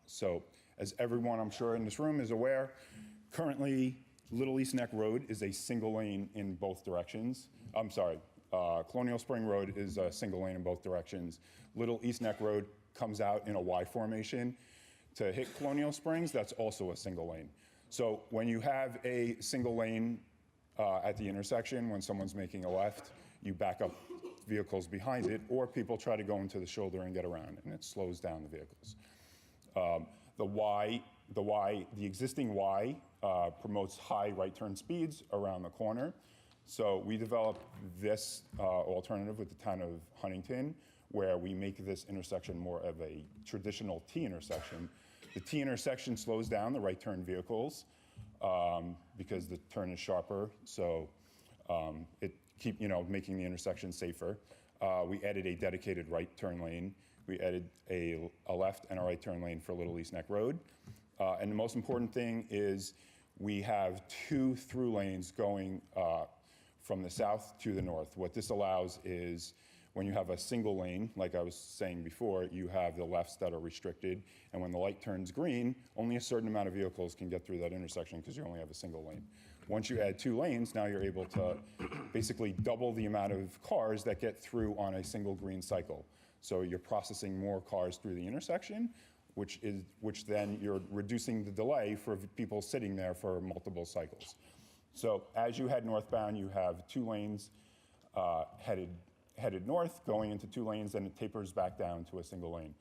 So as everyone I'm sure in this room is aware, currently Little East Neck Road is a single lane in both directions. I'm sorry, Colonial Spring Road is a single lane in both directions. Little East Neck Road comes out in a Y formation. To hit Colonial Springs, that's also a single lane. So when you have a single lane at the intersection, when someone's making a left, you back up vehicles behind it, or people try to go into the shoulder and get around, and it slows down the vehicles. The existing Y promotes high right turn speeds around the corner. So we developed this alternative with the town of Huntington, where we make this intersection more of a traditional T intersection. The T intersection slows down the right turn vehicles because the turn is sharper, so it making the intersection safer. We added a dedicated right turn lane. We added a left and a right turn lane for Little East Neck Road. And the most important thing is we have 2 through lanes going from the south to the north. What this allows is when you have a single lane, like I was saying before, you have the lefts that are restricted, and when the light turns green, only a certain amount of vehicles can get through that intersection because you only have a single lane. Once you add 2 lanes, now you're able to basically double the amount of cars that get through on a single green cycle. So you're processing more cars through the intersection, which then you're reducing the delay for people sitting there for multiple cycles. So as you head northbound, you have 2 lanes headed north, going into 2 lanes, and it tapers back down to a single lane.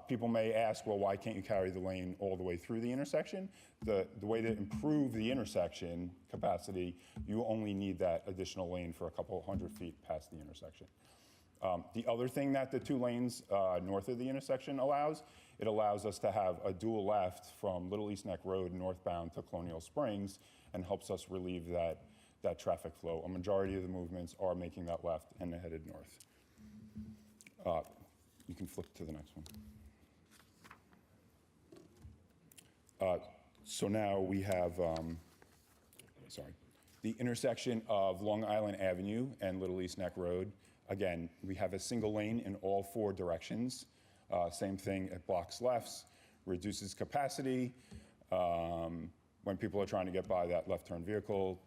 People may ask, well, why can't you carry the lane all the way through the intersection? The way to improve the intersection capacity, you only need that additional lane for a couple hundred feet past the intersection. The other thing that the 2 lanes north of the intersection allows, it allows us to have a dual left from Little East Neck Road northbound to Colonial Springs and helps us relieve that traffic flow. A majority of the movements are making that left and headed north. You can flip to the next one. So now we have, the intersection of Long Island Avenue and Little East Neck Road. Again, we have a single lane in all 4 directions. Same thing, it blocks lefts, reduces capacity. When people are trying to get by that left turn vehicle,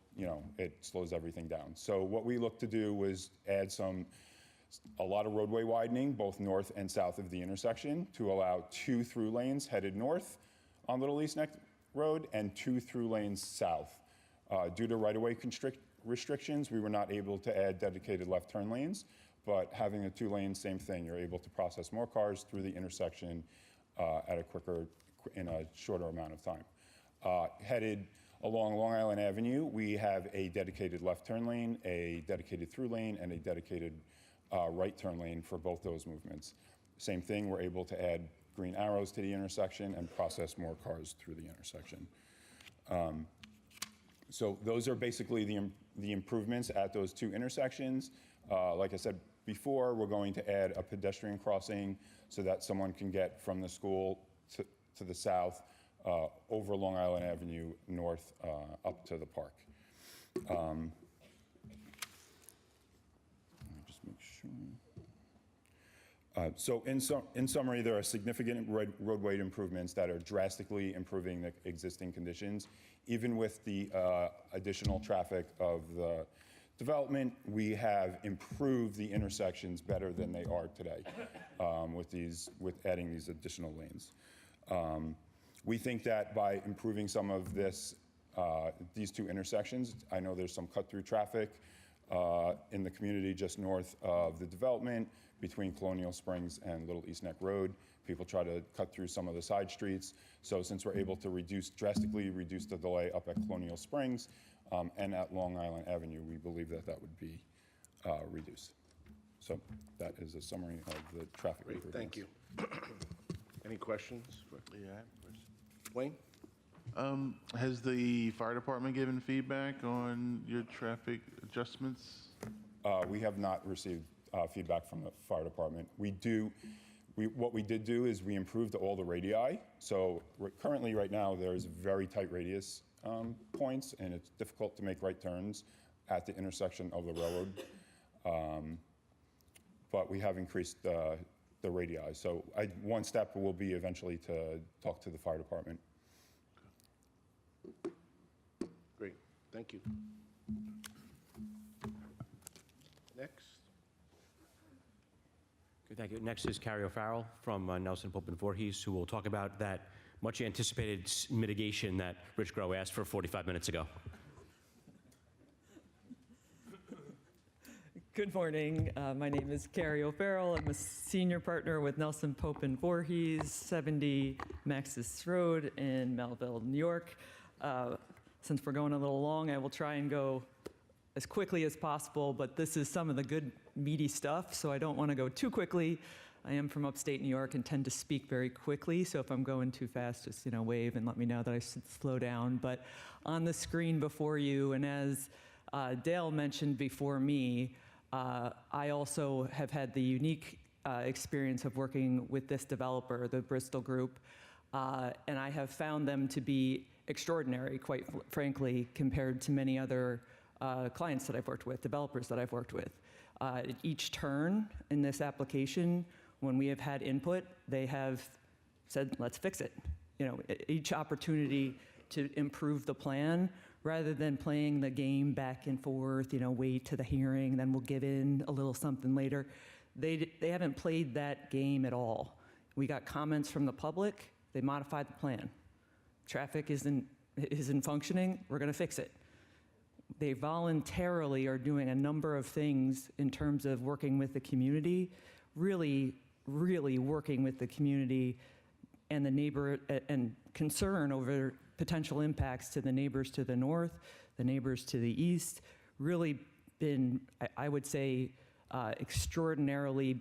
it slows everything down. So what we look to do was add a lot of roadway widening, both north and south of the intersection, to allow 2 through lanes headed north on Little East Neck Road and 2 through lanes south. Due to right-of-way restrictions, we were not able to add dedicated left turn lanes, but having a 2 lanes, same thing. You're able to process more cars through the intersection in a shorter amount of time. Headed along Long Island Avenue, we have a dedicated left turn lane, a dedicated through lane, and a dedicated right turn lane for both those movements. Same thing, we're able to add green arrows to the intersection and process more cars through the intersection. So those are basically the improvements at those 2 intersections. Like I said before, we're going to add a pedestrian crossing so that someone can get from the school to the south over Long Island Avenue north up to the park. Let me just make sure. So in summary, there are significant roadway improvements that are drastically improving the existing conditions. Even with the additional traffic of the development, we have improved the intersections better than they are today with adding these additional lanes. We think that by improving some of these 2 intersections, I know there's some cut-through traffic in the community just north of the development between Colonial Springs and Little East Neck Road. People try to cut through some of the side streets. So since we're able to drastically reduce the delay up at Colonial Springs and at Long Island Avenue, we believe that would be reduced. So that is a summary of the traffic Great, improvements. thank you. Any questions? Yeah, I have a question. Wayne? Has the fire department given feedback on your traffic adjustments? We have not received feedback from the fire department. What we did do is we improved all the radii. So currently, right now, there's very tight radius points, and it's difficult to make right turns at the intersection of the railroad. But we have increased the radii. So one step will be eventually to talk to the fire department. Great, thank you. Next. Good, thank you. Next is Carrie O'Farrell from Nelson Pope and Voorhees, who will talk about that much anticipated mitigation that Rich Grow asked for 45 minutes ago. Good morning. My name is Carrie O'Farrell. I'm a senior partner with Nelson Pope and Voorhees, 70 Maxis Road in Melville, New York. Since we're going a little long, I will try and go as quickly as possible, but this is some of the good meaty stuff, so I don't want to go too quickly. I am from upstate New York and tend to speak very quickly, so if I'm going too fast, just wave and let me know that I should slow down. But on the screen before you, and as Dale mentioned before me, I also have had the unique experience of working with this developer, the Bristol Group, and I have found them to be extraordinary, quite frankly, compared to many other clients that I've worked with, developers that I've worked with. At each turn in this application, when we have had input, they have said, let's fix it. Each opportunity to improve the plan, rather than playing the game back and forth, wait to the hearing, then we'll give in a little something later. They haven't played that game at all. We got comments from the public, they modified the plan. Traffic isn't functioning, we're gonna fix it. They voluntarily are doing a number of things in terms of working with the community, really working with the community and the neighbor and concern over potential impacts to the neighbors to the north, the neighbors to the east, really been, I would say, extraordinarily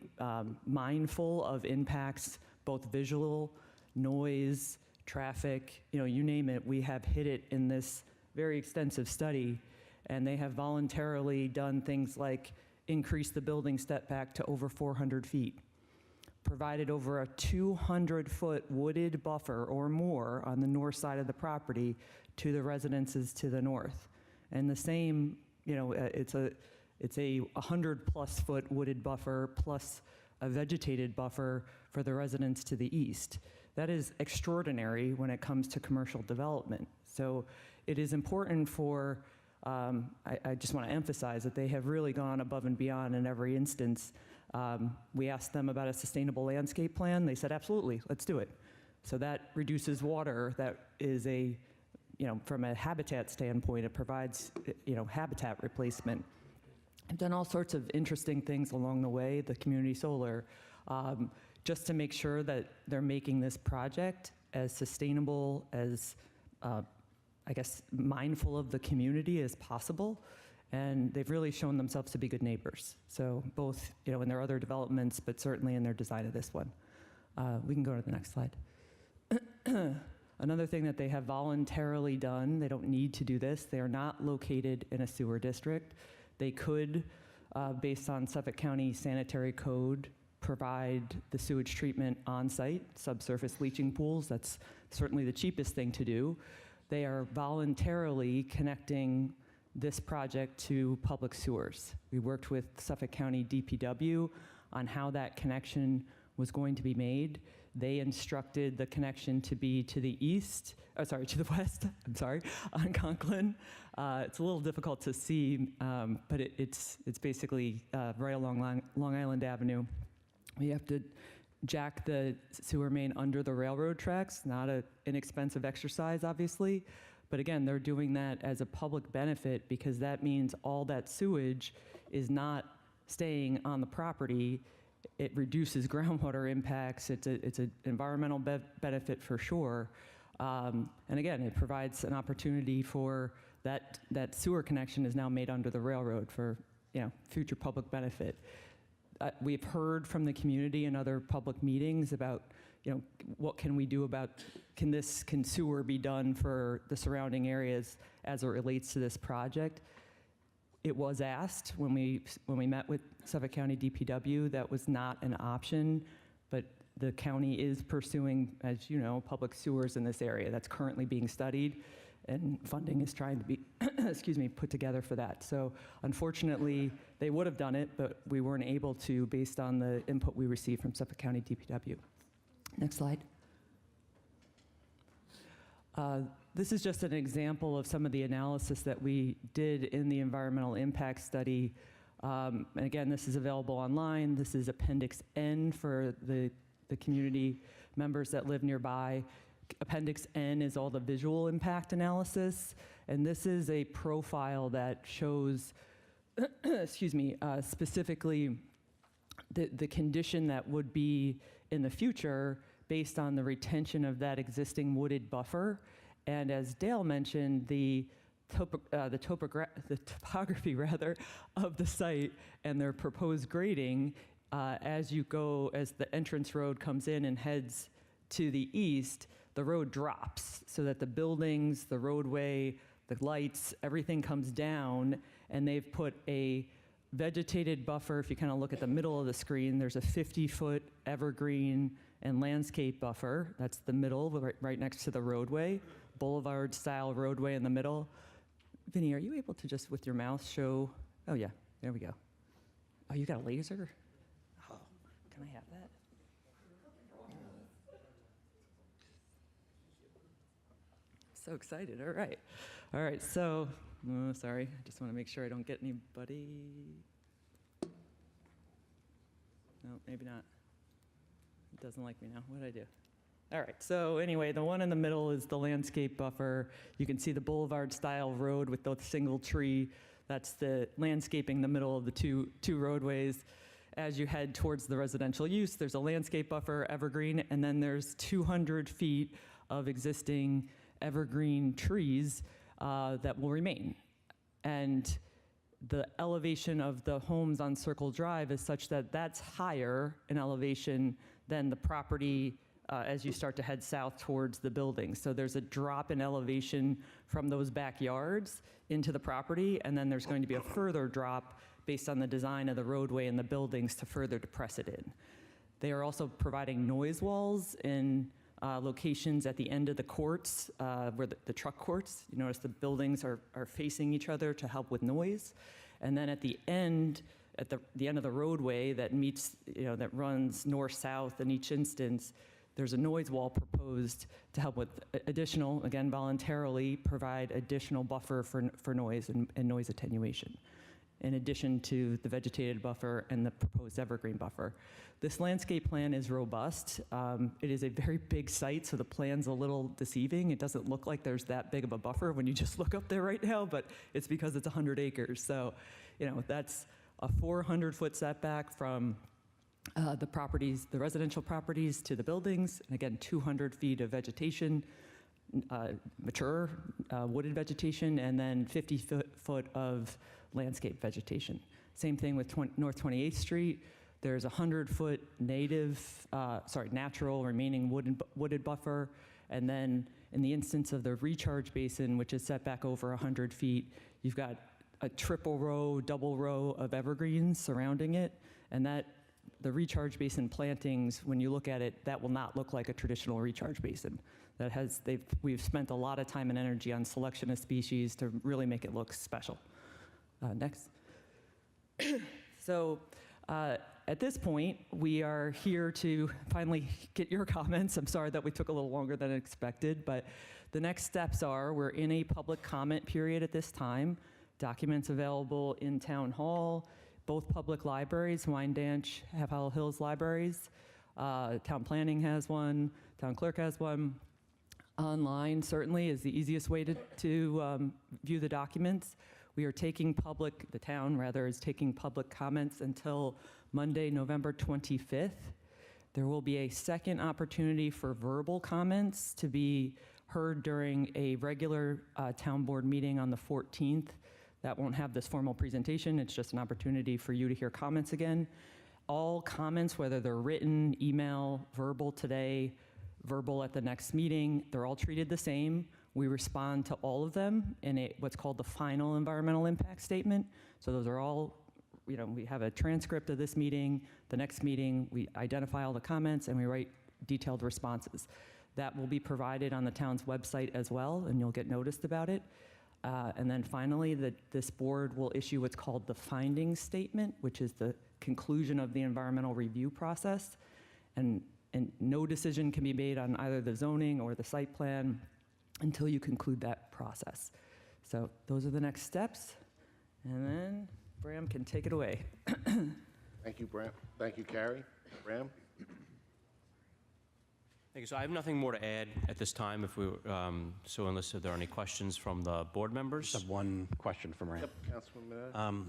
mindful of impacts, both visual, noise, traffic, you name it, we have hit it in this very extensive study. And they have voluntarily done things like increase the building step back to over 400 feet, provided over a 200-foot wooded buffer or more on the north side of the property to the residences to the north. And the same, it's a 100-plus foot wooded buffer plus a vegetated buffer for the residents to the east. That is extraordinary when it comes to commercial development. So it is important for I just want to emphasize that they have really gone above and beyond in every instance. We asked them about a sustainable landscape plan. They said, absolutely, let's do it. So that reduces water. That is from a habitat standpoint, it provides, habitat replacement. I've done all sorts of interesting things along the way, the community solar, just to make sure that they're making this project as sustainable, as mindful of the community as possible, and they've really shown themselves to be good neighbors. So both, in their other developments, but certainly in their design of this one. We can go to the next slide. Another thing that they have voluntarily done, they don't need to do this, they are not located in a sewer district. They could, based on Suffolk County Sanitary Code, provide the sewage treatment on site, subsurface leaching pools. That's certainly the cheapest thing to do. They are voluntarily connecting this project to public sewers. We worked with Suffolk County DPW on how that connection was going to be made. They instructed the connection to be to the east, to the west, on Conklin. It's a little difficult to see, but it's basically right along Long Island Avenue. We have to jack the sewer main under the railroad tracks, not an inexpensive exercise, obviously. But again, they're doing that as a public benefit because that means all that sewage is not staying on the property. It reduces groundwater impacts. It's an environmental benefit for sure. And again, it provides an opportunity for that sewer connection is now made under the railroad for future public benefit. We've heard from the community in other public meetings about, what can we do about, can sewer be done for the surrounding areas as it relates to this project? It was asked when we met with Suffolk County DPW. That was not an option, but the county is pursuing, as you know, public sewers in this area. That's currently being studied, and funding is trying to be, put together for that. So unfortunately, they would have done it, but we weren't able to based on the input we received from Suffolk County DPW. Next slide. This is just an example of some of the analysis that we did in the environmental impact study. And again, this is available online. This is Appendix N for the community members that live nearby. Appendix N is all the visual impact analysis. And this is a profile that shows, specifically the condition that would be in the future based on the retention of that existing wooded buffer. And as Dale mentioned, the the topography rather of the site and their proposed grading, as the entrance road comes in and heads to the east, the road drops so that the buildings, the roadway, the lights, everything comes down, and they've put a vegetated buffer. If you kind of look at the middle of the screen, there's a 50-foot evergreen and landscape buffer. That's the middle, right next to the roadway, boulevard-style roadway in the middle. Vinny, are you able to just, with your mouse, show? Oh, yeah, there we go. Oh, you got a laser? Oh, can I have that? So excited. All right. All right. So, sorry. I just want to make sure I don't get anybody. No, maybe not. It doesn't like me now. What did I do? All right. So anyway, the one in the middle is the landscape buffer. You can see the boulevard-style road with the single tree. That's the landscaping in the middle of the two roadways. As you head towards the residential use, there's a landscape buffer, evergreen, and then there's 200 feet of existing evergreen trees that will remain. And the elevation of the homes on Circle Drive is such that that's higher in elevation than the property as you start to head south towards the building. So there's a drop in elevation from those backyards into the property, and then there's going to be a further drop based on the design of the roadway and the buildings to further depress it in. They are also providing noise walls in locations at the end of the courts, where the truck courts. You notice the buildings are facing each other to help with noise. And then at the end of the roadway that meets, that runs north-south in each instance, there's a noise wall proposed to help with additional, again, voluntarily provide additional buffer for noise and noise attenuation, in addition to the vegetated buffer and the proposed evergreen buffer. This landscape plan is robust. It is a very big site, so the plan's a little deceiving. It doesn't look like there's that big of a buffer when you just look up there right now, but it's because it's 100 acres. So, that's a 400-foot setback from the residential properties to the buildings, and again, 200 feet of vegetation, mature wooded vegetation, and then 50 foot of landscape vegetation. Same thing with North 28th Street. There's a 100-foot natural remaining wooded buffer, and then in the instance of the recharge basin, which is set back over 100 feet, you've got a triple row, double row of evergreens surrounding it, and the recharge basin plantings, when you look at it, that will not look like a traditional recharge basin. We've spent a lot of time and energy on selection of species to really make it look special. Next. So at this point, we are here to finally get your comments. I'm sorry that we took a little longer than expected, but the next steps are we're in a public comment period at this time. Documents available in Town Hall, both public libraries, Wyandanch, Half Hollow Hills libraries. Town Planning has one, Town Clerk has one. Online certainly is the easiest way to view the documents. We are the town rather, is taking public comments until Monday, November 25th. There will be a second opportunity for verbal comments to be heard during a regular town board meeting on the 14th. That won't have this formal presentation. It's just an opportunity for you to hear comments again. All comments, whether they're written, email, verbal today, verbal at the next meeting, they're all treated the same. We respond to all of them in what's called the final environmental impact statement. So those are all, we have a transcript of this meeting. The next meeting, we identify all the comments and we write detailed responses. That will be provided on the town's website as well, and you'll get noticed about it. And then finally, this board will issue what's called the findings statement, which is the conclusion of the environmental review process. And no decision can be made on either the zoning or the site plan until you conclude that process. So those are the next steps. And then Bram can take it away. Thank you, Bram. Thank you, Carrie. Bram? Thank you. So I have nothing more to add at this time. So unless there are any questions from the board members. I have one question for Maria. Yep, Councilman Mineta.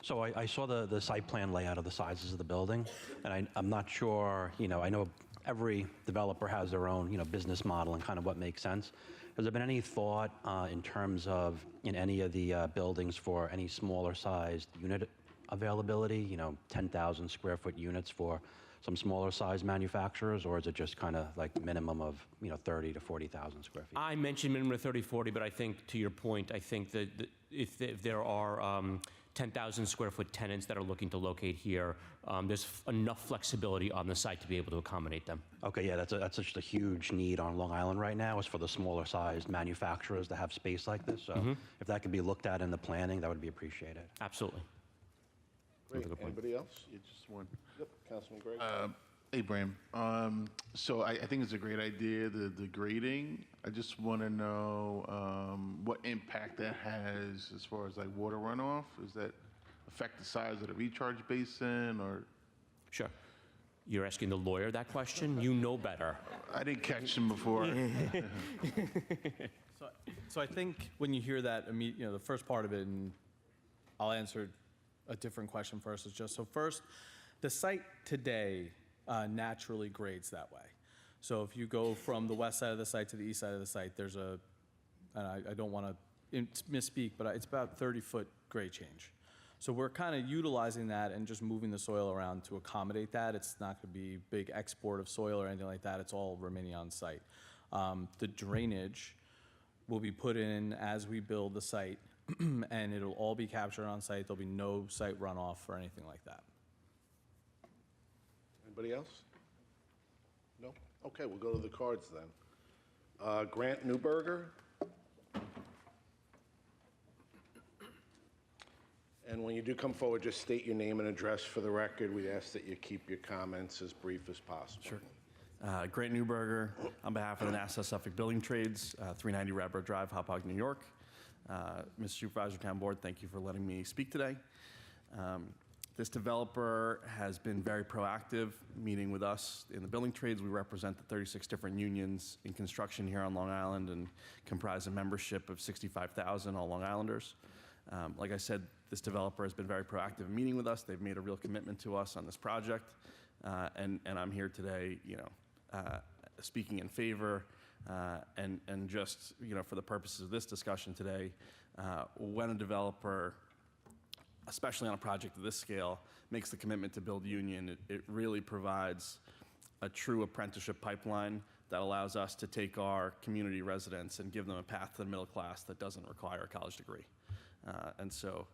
So I saw the site plan layout of the sizes of the building, and I'm not sure, I know every developer has their own, business model and kind of what makes sense. Has there been any thought in terms of in any of the buildings for any smaller sized unit availability, 10,000 square foot units for some smaller sized manufacturers, or is it just kind of like minimum of, 30 to 40,000 square feet? I mentioned minimum of 30, 40, but I think, to your point, I think that if there are 10,000 square foot tenants that are looking to locate here, there's enough flexibility on the site to be able to accommodate them. Okay, yeah, that's just a huge need on Long Island right now, is for the smaller sized manufacturers to have space like this. So if that could be looked at in the planning, that would be appreciated. Absolutely. Great. Anybody else? Yeah, just one. Yep, Councilman Gregg. Hey, Bram. So I think it's a great idea, the grading. I just want to know what impact that has as far as like water runoff. Does that affect the size of the recharge basin, or? Sure. You're asking the lawyer that question? You know better. I didn't catch him before. So I think when you hear that, the first part of it, and I'll answer a different question first, is just, so first, the site today naturally grades that way. So if you go from the west side of the site to the east side of the site, there's and I don't want to misspeak, but it's about 30-foot grade change. So we're kind of utilizing that and just moving the soil around to accommodate that. It's not going to be big export of soil or anything like that. It's all remaining on site. The drainage will be put in as we build the site, and it'll all be captured on site. There'll be no site runoff or anything like that. Anybody else? No? Okay, we'll go to the cards then. Grant Newberger. And when you do come forward, just state your name and address for the record. We ask that you keep your comments as brief as possible. Sure. Grant Newberger, on behalf of the Nassau Suffolk Building Trades, 390 Radborough Drive, Hauppauge, New York. Mr. Supervisor, Town Board, thank you for letting me speak today. This developer has been very proactive, meeting with us in the building trades. We represent the 36 different unions in construction here on Long Island and comprise a membership of 65,000 all Long Islanders. Like I said, this developer has been very proactive in meeting with us. They've made a real commitment to us on this project, and I'm here today, speaking in favor, and just, for the purposes of this discussion today, when a developer, especially on a project of this scale, makes the commitment to build union, it really provides a true apprenticeship pipeline that allows us to take our community residents and give them a path to the middle class that doesn't require a college degree. And so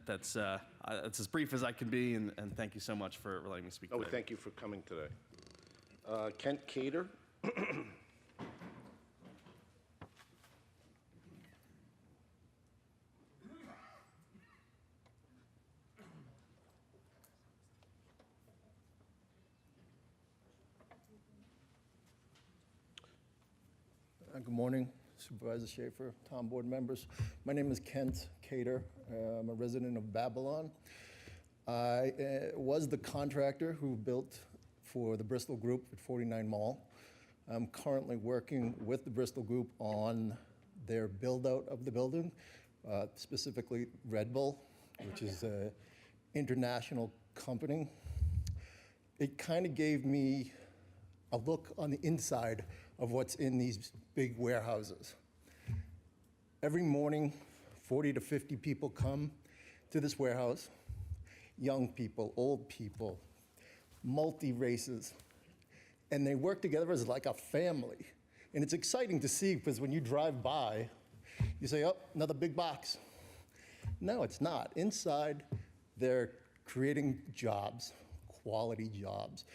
that's as brief as I can be, and thank you so much for letting me speak today. Thank you for coming today. Kent Cater. Good morning, Supervisor Schaefer, Town Board members. My name is Kent Cater. I'm a resident of Babylon. I was the contractor who built for the Bristol Group at 49 Mall. I'm currently working with the Bristol Group on their build-out of the building, specifically Red Bull, which is an international company. It kind of gave me a look on the inside of what's in these big warehouses. Every morning, 40 to 50 people come to this warehouse, young people, old people, multi-races, and they work together as like a family. And it's exciting to see, because when you drive by, you say, oh, another big box. No, it's not. Inside, they're creating jobs, quality jobs.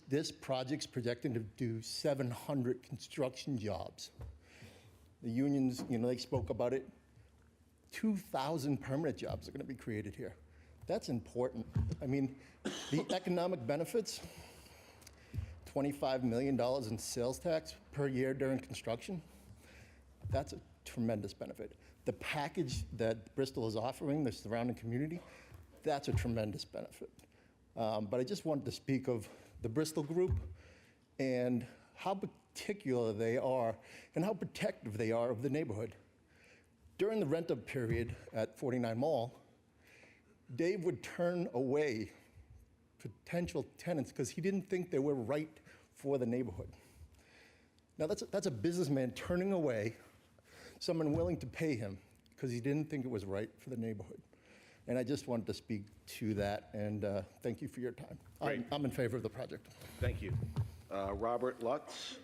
This project's projecting to do 700 construction jobs. The unions, they spoke about it. 2,000 permanent jobs are going to be created here. That's important. I mean, the economic benefits, $25 million in sales tax per year during construction, that's a tremendous benefit. The package that Bristol is offering the surrounding community, that's a tremendous benefit. But I just wanted to speak of the Bristol Group and how particular they are and how protective they are of the neighborhood. During the rent-up period at 49 Mall, Dave would turn away potential tenants because he didn't think they were right for the neighborhood. Now, that's a businessman turning away someone willing to pay him because he didn't think it was right for the neighborhood. And I just wanted to speak to that, and thank you for your time. Great. I'm in favor of the project. Thank you. Robert Lutz?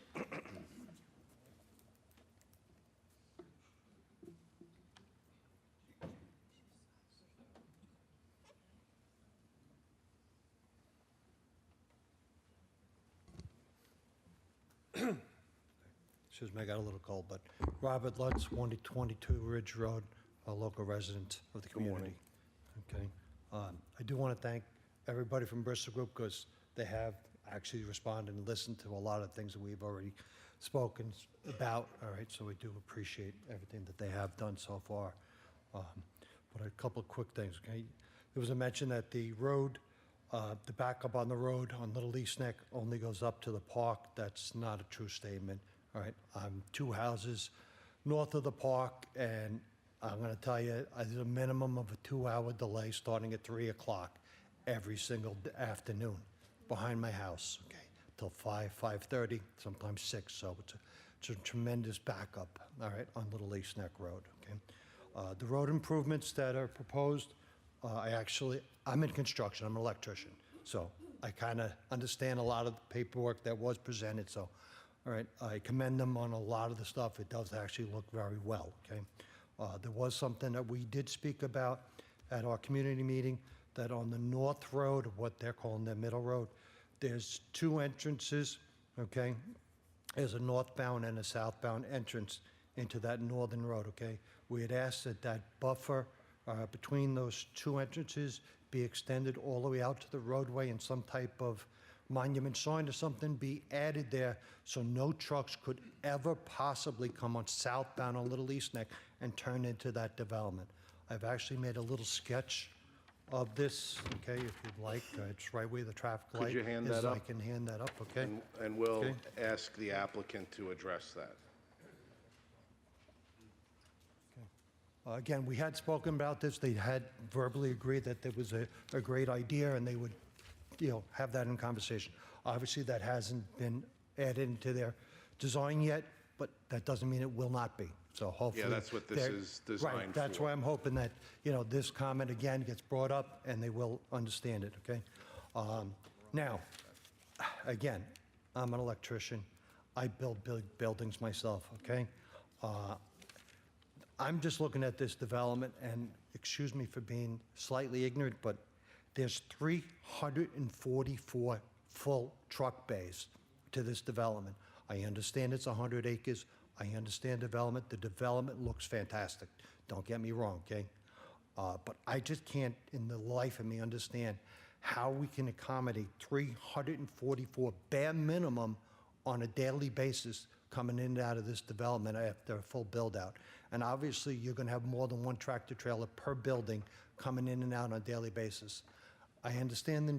Excuse me, I got a little cold, but Robert Lutz, 122 Ridge Road, a local resident of the community. Okay. I do want to thank everybody from Bristol Group because they have actually responded and listened to a lot of things that we've already spoken about. All right, so we do appreciate everything that they have done so far. But a couple of quick things, okay? There was a mention that the road, the backup on the road on Little East Neck only goes up to the park. That's not a true statement. All right, I'm 2 houses north of the park, and I'm going to tell you, there's a minimum of a 2-hour delay starting at 3 o'clock every single afternoon behind my house, okay, till 5, 5:30, sometimes 6. So it's a tremendous backup, all right, on Little East Neck Road, okay. The road improvements that are proposed, I'm in construction, I'm an electrician, so I kind of understand a lot of the paperwork that was presented, so, all right, I commend them on a lot of the stuff. It does actually look very well, okay? There was something that we did speak about at our community meeting, that on the North Road, what they're calling their middle road, there's 2 entrances, okay? There's a northbound and a southbound entrance into that northern road, okay? We had asked that that buffer between those 2 entrances be extended all the way out to the roadway, and some type of monument sign or something be added there so no trucks could ever possibly come on southbound on Little East Neck and turn into that development. I've actually made a little sketch of this, okay, if you'd like. It's right where the traffic light is. Could you hand that up? I can hand that up, okay? And we'll Okay. ask the applicant to address that. Again, we had spoken about this. They had verbally agreed that there was a great idea, and they would, have that in conversation. Obviously, that hasn't been added into their design yet, but that doesn't mean it will not be. So hopefully... Yeah, that's what this they're- is designed Right, that's for. why I'm hoping that, this comment again gets brought up, and they will understand it, okay? Now, again, I'm an electrician. I build big buildings myself, okay? I'm just looking at this development, and excuse me for being slightly ignorant, but there's 344 full truck bays to this development. I understand it's 100 acres. I understand development. The development looks fantastic. Don't get me wrong, okay? But I just can't, in the life of me, understand how we can accommodate 344 bare minimum on a daily basis coming in and out of this development after a full build-out. And obviously, you're going to have more than 1 tractor trailer per building coming in and out on a daily basis. I understand the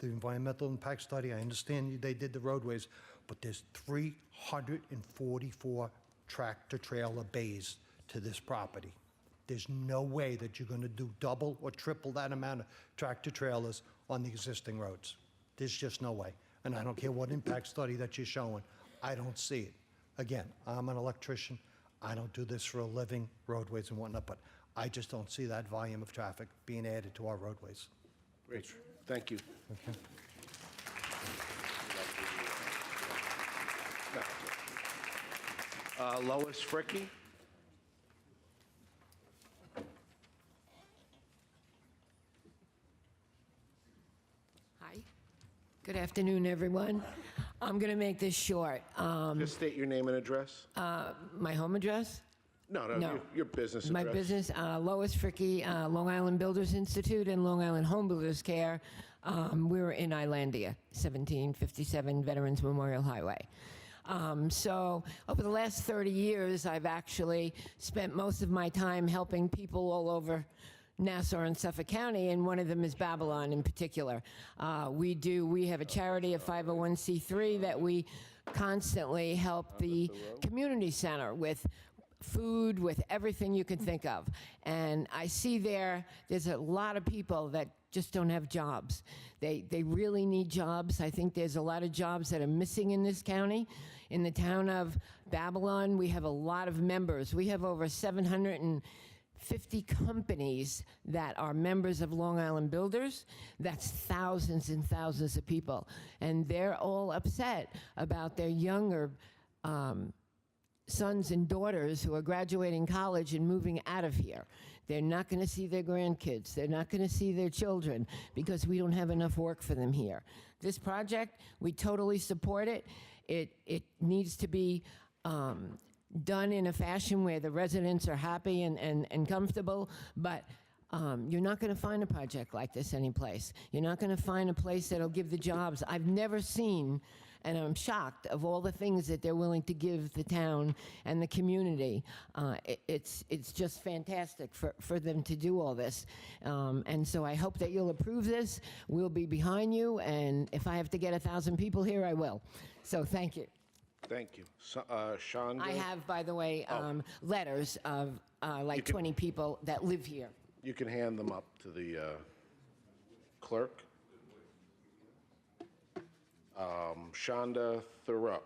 environmental impact study. I understand they did the roadways, but there's 344 tractor trailer bays to this property. There's no way that you're going to do double or triple that amount of tractor trailers on the existing roads. There's just no way. And I don't care what impact study that you're showing. I don't see it. Again, I'm an electrician. I don't do this for a living, roadways and whatnot, but I just don't see that volume of traffic being added to our roadways. Great, thank you. Okay. Lois Fricky? Hi. Good afternoon, everyone. I'm going to make this short. Just state your name and address. My home address? No, No. your business address. My business, Lois Fricky, Long Island Builders Institute and Long Island Home Builders Care. We're in Islandia, 1757 Veterans Memorial Highway. So over the last 30 years, I've actually spent most of my time helping people all over Nassau and Suffolk County, and one of them is Babylon in particular. We have a charity, a 501c3, that we constantly help the community center with food, with everything you can think of. And I see there's a lot of people that just don't have jobs. They really need jobs. I think there's a lot of jobs that are missing in this county. In the town of Babylon, we have a lot of members. We have over 750 companies that are members of Long Island Builders. That's thousands and thousands of people. And they're all upset about their younger sons and daughters who are graduating college and moving out of here. They're not going to see their grandkids. They're not going to see their children because we don't have enough work for them here. This project, we totally support it. It needs to be done in a fashion where the residents are happy and comfortable, but you're not going to find a project like this anyplace. You're not going to find a place that'll give the jobs. I've never seen, and I'm shocked of all the things that they're willing to give the town and the community. It's just fantastic for them to do all this. And so I hope that you'll approve this. We'll be behind you, and if I have to get 1,000 people here, I will. So thank you. Thank you. So, Shonda? I have, by the way, letters of like 20 people that live here. You can hand them up to the clerk. Shonda Thoreau.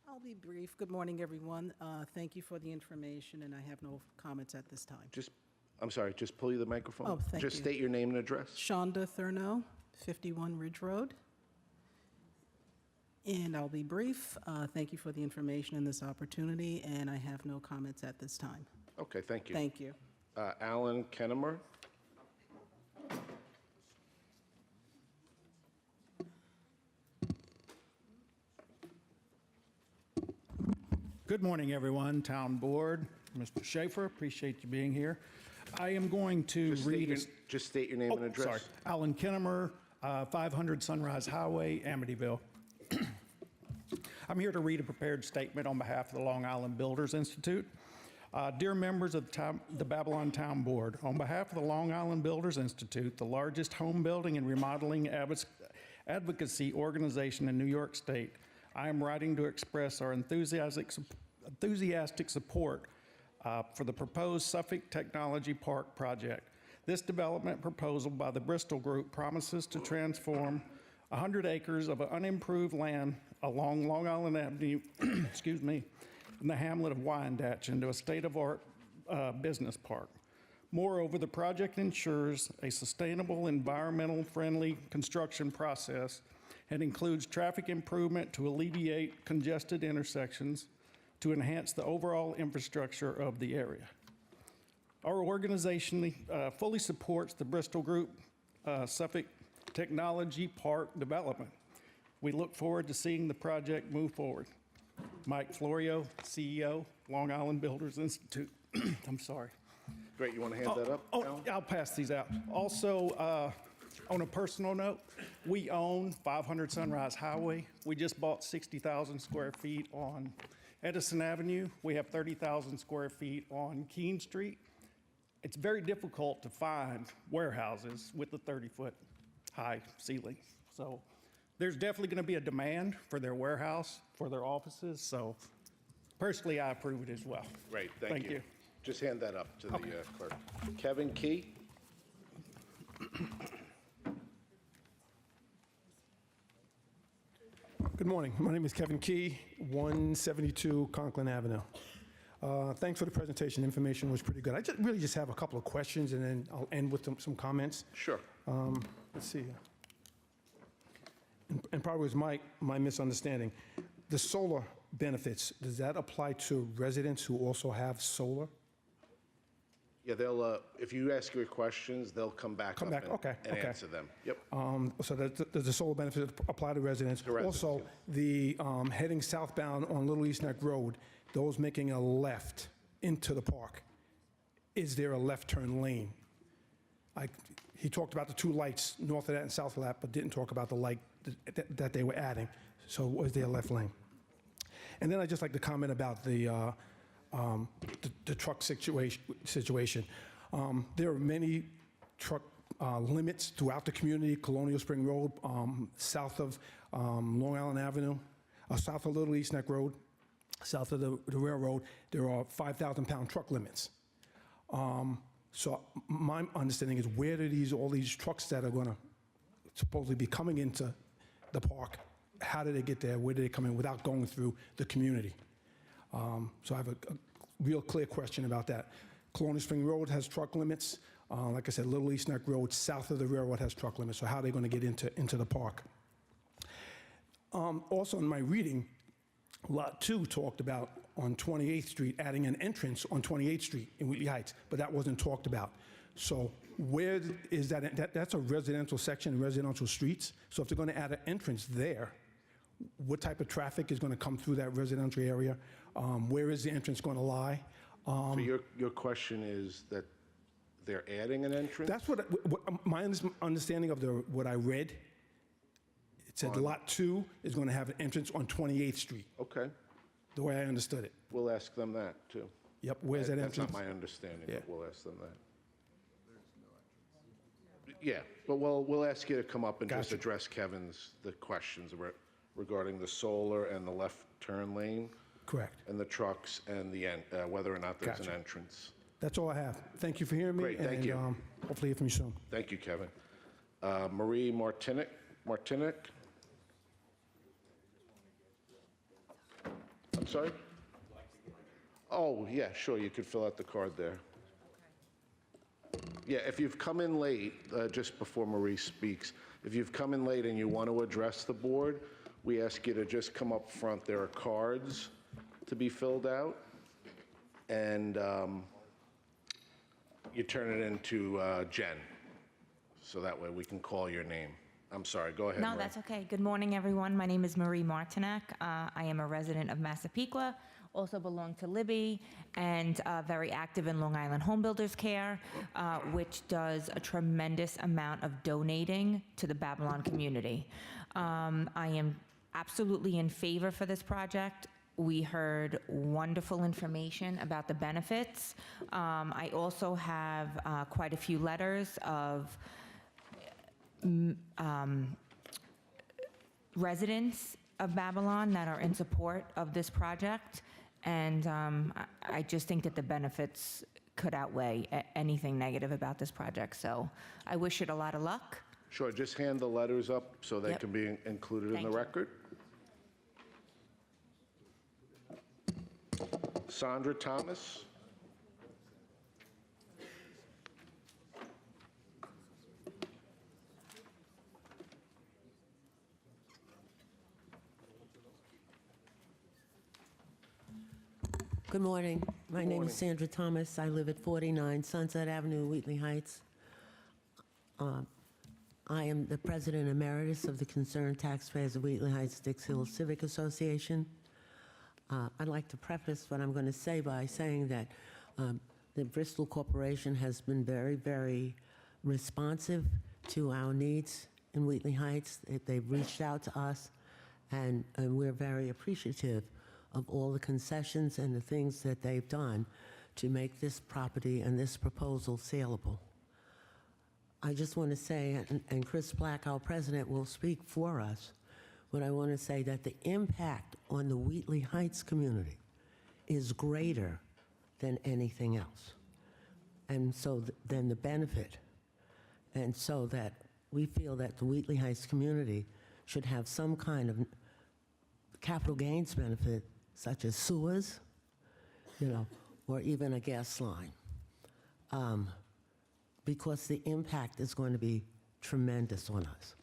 I'll be brief. Good morning, everyone. Thank you for the information, and I have no comments at this time. I'm sorry, just pull you the microphone. Oh, thank Just you. state your name and address. Shonda Thurno, 51 Ridge Road. And I'll be brief. Thank you for the information and this opportunity, and I have no comments at this time. Okay, thank you. Thank you. Alan Kennemer? Good morning, everyone. Town Board, Mr. Schaefer, appreciate you being here. I am going to read... Just state your name and address. Sorry. Alan Kennemer, 500 Sunrise Highway, Amityville. I'm here to read a prepared statement on behalf of the Long Island Builders Institute. Dear members of the Babylon Town Board, on behalf of the Long Island Builders Institute, the largest home building and remodeling advocacy organization in New York State, I am writing to express our enthusiastic support for the proposed Suffolk Technology Park project. This development proposal by the Bristol Group promises to transform 100 acres of unimproved land along Long Island Avenue, excuse me, in the hamlet of Wyandotte into a state-of-the-art business park. Moreover, the project ensures a sustainable, environmental-friendly construction process and includes traffic improvement to alleviate congested intersections to enhance the overall infrastructure of the area. Our organization fully supports the Bristol Group Suffolk Technology Park development. We look forward to seeing the project move forward. Mike Florio, CEO, Long Island Builders Institute. I'm sorry. Great, you want to hand that up? Oh, I'll pass these out. Also, on a personal note, we own 500 Sunrise Highway. We just bought 60,000 square feet on Edison Avenue. We have 30,000 square feet on Keene Street. It's very difficult to find warehouses with a 30-foot high ceiling. So there's definitely going to be a demand for their warehouse, for their offices. So personally, I approve it as well. Great, thank you. Just hand that up to the clerk. Kevin Key? Good morning. My name is Kevin Key, 172 Conklin Avenue. Thanks for the presentation. Information was pretty good. I really just have a couple of questions, and then I'll end with some comments. Sure. Let's see. And probably was my misunderstanding. The solar benefits, does that apply to residents who also have solar? Yeah, they'll, if you ask your questions, they'll come back and answer them. Yep. So does the solar benefit apply to residents? Also, the heading southbound on Little East Neck Road, those making a left into the park, is there a left turn lane? He talked about the two lights north of that and south of that, but didn't talk about the light that they were adding. So was there a left lane? And then I'd just like to comment about the truck situation. There are many truck limits throughout the community, Colonial Spring Road, south of Long Island Avenue, south of Little East Neck Road, south of the railroad, there are 5,000-pound truck limits. So my understanding is where do all these trucks that are going to supposedly be coming into the park, how do they get there? Where do they come in without going through the community? So I have a real clear question about that. Colonial Spring Road has truck limits. Like I said, Little East Neck Road, south of the railroad, has truck limits. So how are they going to get into the park? Also, in my reading, Lot 2 talked about on 28th Street adding an entrance on 28th Street in Wheatley Heights, but that wasn't talked about. So where is that? That's a residential section, residential streets. So if they're going to add an entrance there, what type of traffic is going to come through that residential area? Where is the entrance going to lie? So your question is that they're adding an entrance? That's what my understanding of what I read. It said Lot 2 is going to have an entrance on 28th Street. Okay. The way I understood it. We'll ask them that, too. Yep, where's that entrance? That's not my understanding, Yeah. but we'll ask them that. Yeah, but we'll ask you to come up and just Gotcha. address the questions regarding the solar and the left turn lane. Correct. And the trucks and whether or not there's an Gotcha. entrance. That's all I have. Thank you for hearing me. Great, thank you. Hopefully hear from you soon. Thank you, Kevin. Marie Martinick? I'm sorry? Oh, yeah, sure, you could fill out the card there. Yeah, if you've come in late, just before Marie speaks, if you've come in late and you want to address the board, we ask you to just come up front. There are cards to be filled out, and you turn it into Jen, so that way we can call your name. I'm sorry, go ahead, No, Marie. that's okay. Good morning, everyone. My name is Marie Martinek. I am a resident of Massapequa, also belong to Libby, and very active in Long Island Home Builders Care, which does a tremendous amount of donating to the Babylon community. I am absolutely in favor for this project. We heard wonderful information about the benefits. I also have quite a few letters of residents of Babylon that are in support of this project, and I just think that the benefits could outweigh anything negative about this project. So I wish it a lot of luck. Sure, just hand the letters up so they Yep. can be included in Thank the you. record. Sandra Thomas? Good morning. My name morning. is Sandra Thomas. I live at 49 Sunset Avenue, Wheatley Heights. I am the President Emeritus of the Concerned Taxpayers of Wheatley Heights Dix Hill Civic Association. I'd like to preface what I'm going to say by saying that the Bristol Corporation has been very, very responsive to our needs in Wheatley Heights. They've reached out to us, and we're very appreciative of all the concessions and the things that they've done to make this property and this proposal saleable. I just want to say, and Chris Black, our president, will speak for us, but I want to say that the impact on the Wheatley Heights community is greater than anything else. And so then the benefit. And so that we feel that the Wheatley Heights community should have some kind of capital gains benefit, such as sewers, or even a gas line. Because the impact is going to be tremendous on us.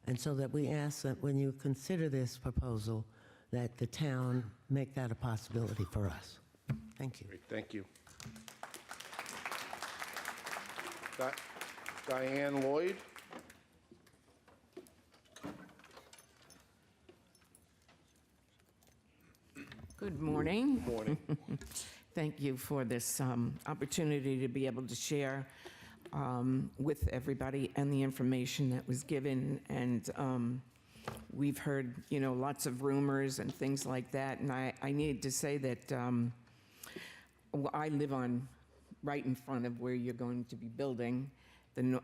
And so that we ask that when you consider this proposal, that the town make that a possibility for us. Thank you. Great, thank you. Diane Lloyd? Good morning. Good morning. Thank you for this opportunity to be able to share with everybody and the information that was given. And we've heard, lots of rumors and things like that. And I need to say that I live right in front of where you're going to be building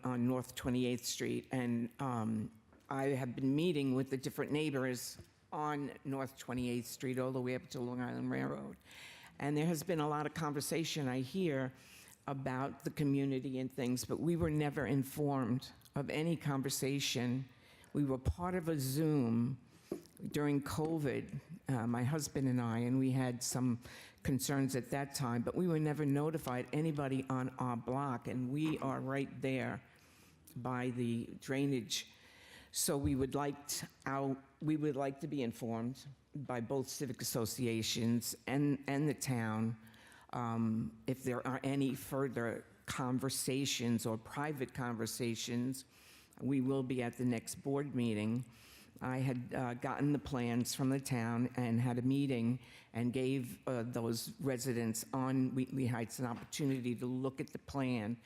on North 28th Street. And I have been meeting with the different neighbors on North 28th Street all the way up to Long Island Railroad. And there has been a lot of conversation, I hear, about the community and things, but we were never informed of any conversation. We were part of a Zoom during COVID, my husband and I, and we had some concerns at that time, but we were never notified anybody on our block, and we are right there by the drainage. So we would like to be informed by both civic associations and the town if there are any further conversations or private conversations. We will be at the next board meeting. I had gotten the plans from the town and had a meeting and gave those residents on Wheatley Heights an opportunity to look at the plan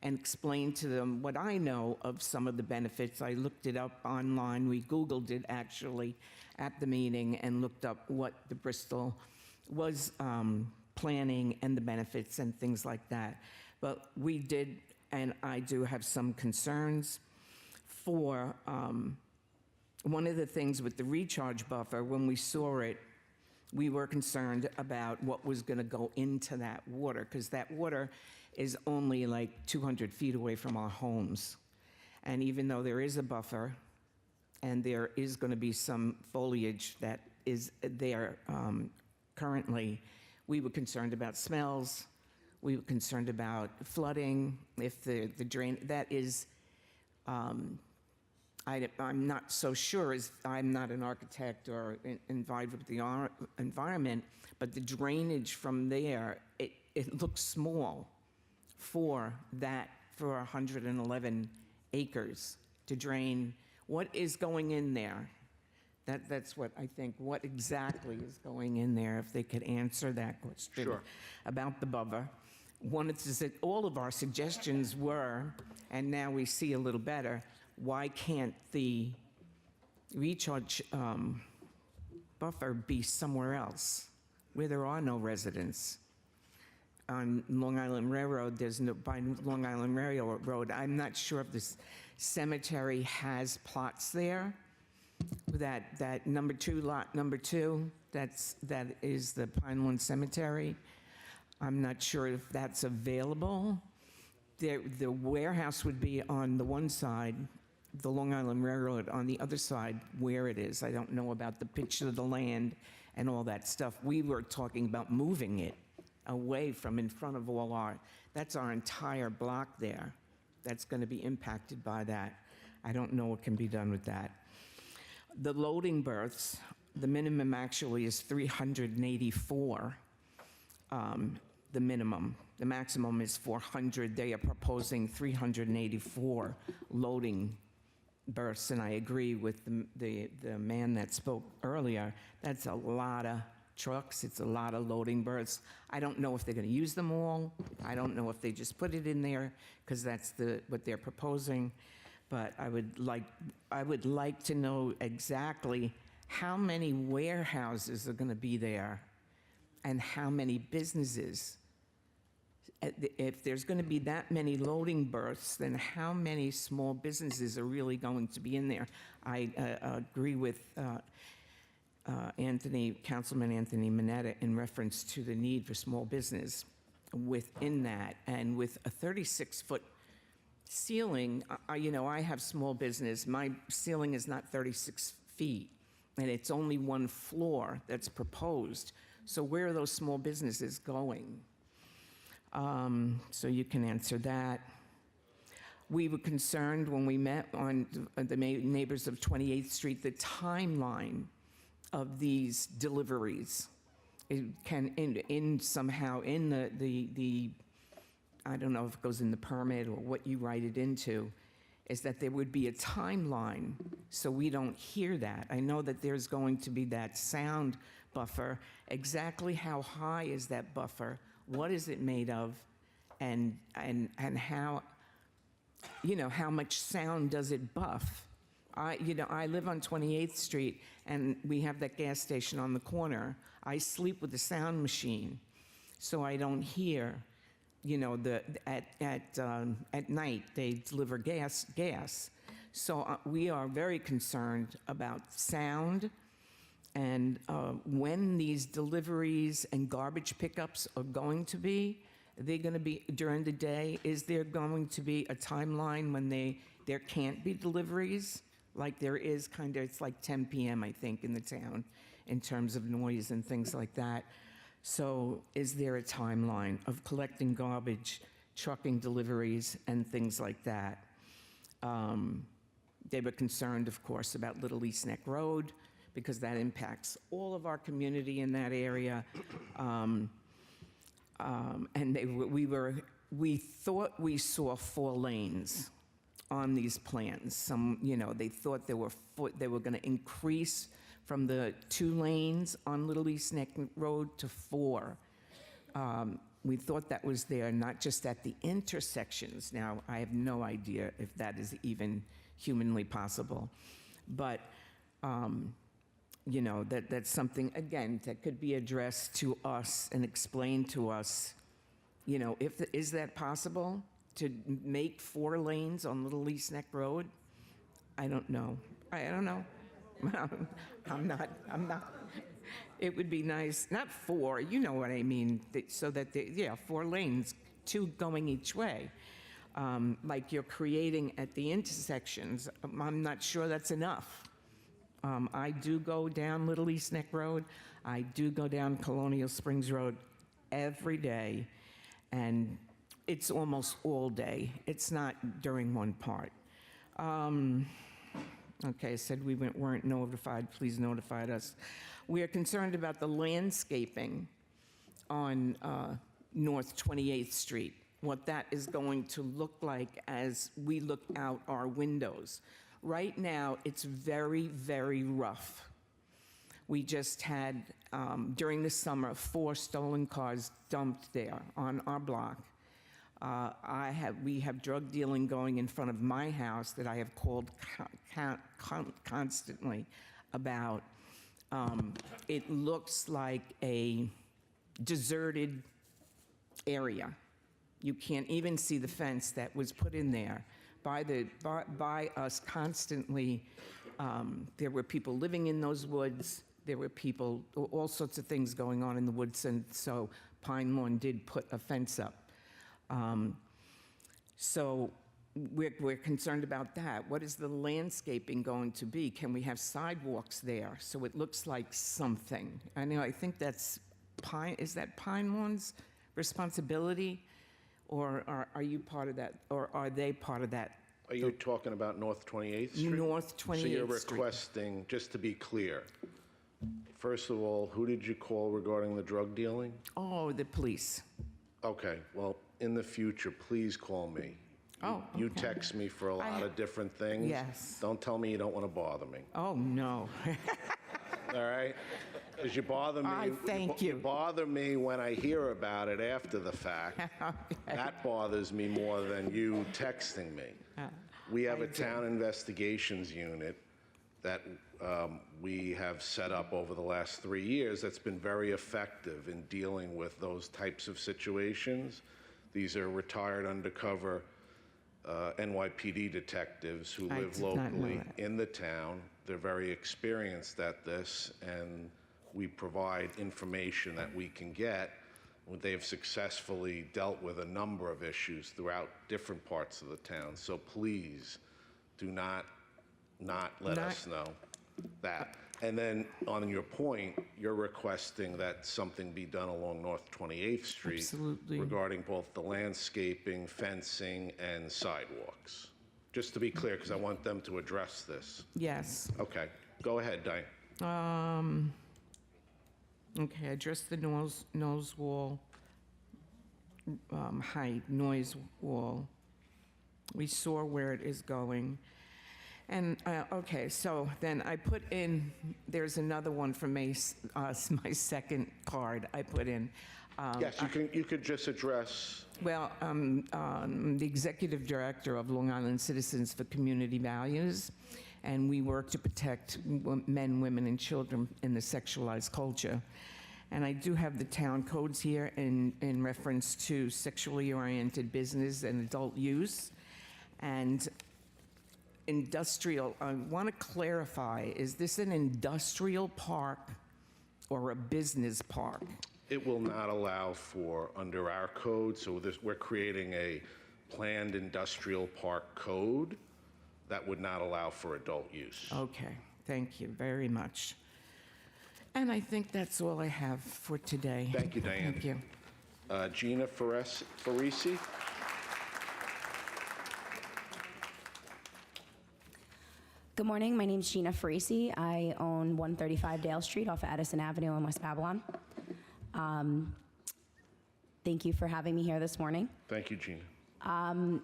and explain to them what I know of some of the benefits. I looked it up online. We Googled it actually at the meeting and looked up what the Bristol was planning and the benefits and things like that. But we did, and I do have some concerns for one of the things with the recharge buffer. When we saw it, we were concerned about what was going to go into that water, because that water is only like 200 feet away from our homes. And even though there is a buffer and there is going to be some foliage that is there currently, we were concerned about smells. We were concerned about flooding. If the drain, that is, I'm not so sure, as I'm not an architect or involved with the environment, but the drainage from there, it looks small for 111 acres to drain. What is going in there? That's what I think. What exactly is going in there? If they could answer that question. Sure. About the buffer. One is that all of our suggestions were, and now we see a little better, why can't the recharge buffer be somewhere else where there are no residents? On Long Island Railroad, there's no, by Long Island Railroad, I'm not sure if this cemetery has plots there. That number 2, lot number 2, that is the Pineland Cemetery. I'm not sure if that's available. The warehouse would be on the one side, the Long Island Railroad on the other side, where it is. I don't know about the pitch of the land and all that stuff. We were talking about moving it away from in front of that's our entire block there. That's going to be impacted by that. I don't know what can be done with that. The loading berths, the minimum actually is 384, the minimum. The maximum is 400. They are proposing 384 loading berths, and I agree with the man that spoke earlier. That's a lot of trucks. It's a lot of loading berths. I don't know if they're going to use them all. I don't know if they just put it in there because that's what they're proposing. But I would like to know exactly how many warehouses are going to be there and how many businesses. If there's going to be that many loading berths, then how many small businesses are really going to be in there? I agree with Councilman Anthony Mineta in reference to the need for small business within that. And with a 36-foot ceiling, I have small business. My ceiling is not 36 feet, and it's only one floor that's proposed. So where are those small businesses going? So you can answer that. We were concerned when we met on the neighbors of 28th Street, the timeline of these deliveries. It can somehow in the I don't know if it goes in the permit or what you write it into, is that there would be a timeline so we don't hear that. I know that there's going to be that sound buffer. Exactly how high is that buffer? What is it made of? And how, how much sound does it buff? I live on 28th Street and we have that gas station on the corner. I sleep with the sound machine so I don't hear. At night they deliver gas. So we are very concerned about sound and when these deliveries and garbage pickups are going to be. Are they going to be during the day? Is there going to be a timeline when there can't be deliveries? Like there is kind of, it's like 10 p.m., I think, in the town in terms of noise and things like that. So is there a timeline of collecting garbage, trucking deliveries, and things like that? They were concerned, of course, about Little East Neck Road because that impacts all of our community in that area. And we thought we saw 4 lanes on these plans. Some, they thought they were going to increase from the 2 lanes on Little East Neck Road to 4. We thought that was there, not just at the intersections. Now, I have no idea if that is even humanly possible. But, that's something, again, that could be addressed to us and explained to us. Is that possible to make 4 lanes on Little East Neck Road? I don't know. I don't know. I'm not. It would be nice, not 4, you know what I mean, so that, 4 lanes, 2 going each way. Like you're creating at the intersections. I'm not sure that's enough. I do go down Little East Neck Road. I do go down Colonial Springs Road every day, and it's almost all day. It's not during one part. Okay, I said we weren't notified. Please notify us. We are concerned about the landscaping on North 28th Street, what that is going to look like as we look out our windows. Right now, it's very, very rough. We just had, during the summer, 4 stolen cars dumped there on our block. We have drug dealing going in front of my house that I have called constantly about. It looks like a deserted area. You can't even see the fence that was put in there by us constantly. There were people living in those woods. There were people, all sorts of things going on in the woods, and so Pine Lawn did put a fence up. So we're concerned about that. What is the landscaping going to be? Can we have sidewalks there so it looks like something? I think that's is that Pine Lawn's responsibility, or are you part of that, or are they part of that? Are you talking about North 28th Street? North 28th Street. So you're requesting, just to be clear, first of all, who did you call regarding the drug dealing? Oh, the police. Okay, well, in the future, please call me. Oh, You okay. text me for a lot of different things. Yes. Don't tell me you don't want to bother me. Oh, no. All right? Because you bother me. Thank You bother me when I hear about it after the fact. Okay. That bothers me more than you texting me. We have a town investigations unit that we have set up over the last 3 years that's been very effective in dealing with those types of situations. These are retired undercover NYPD detectives who live locally in the town. They're very experienced at this, and we provide information that we can get. They have successfully dealt with a number of issues throughout different parts of the town. So please do not let us know that. And then on your point, you're requesting that something be done along North 28th Street. Absolutely. Regarding both the landscaping, fencing, and sidewalks. Just to be clear, because I want them to address this. Yes. Okay, go ahead, Diane. Okay, address the nose wall, height, noise wall. We saw where it is going. And, okay, so then I put in, there's another one for my second card I put in. Yes, you could just address. Well, the executive director of Long Island Citizens for Community Values, and we work to protect men, women, and children in the sexualized culture. And I do have the town codes here in reference to sexually oriented business and adult use. And industrial, I want to clarify, is this an industrial park or a business park? It will not allow for, under our code, so we're creating a planned industrial park code that would not allow for adult use. Okay, thank you very much. And I think that's all I have for today. Thank you, Diane. Thank you. Gina Farisi? Good morning. My name is Gina Farisi. I own 135 Dale Street off Addison Avenue in West Babylon. Thank you for having me here this morning. Thank you, Gina.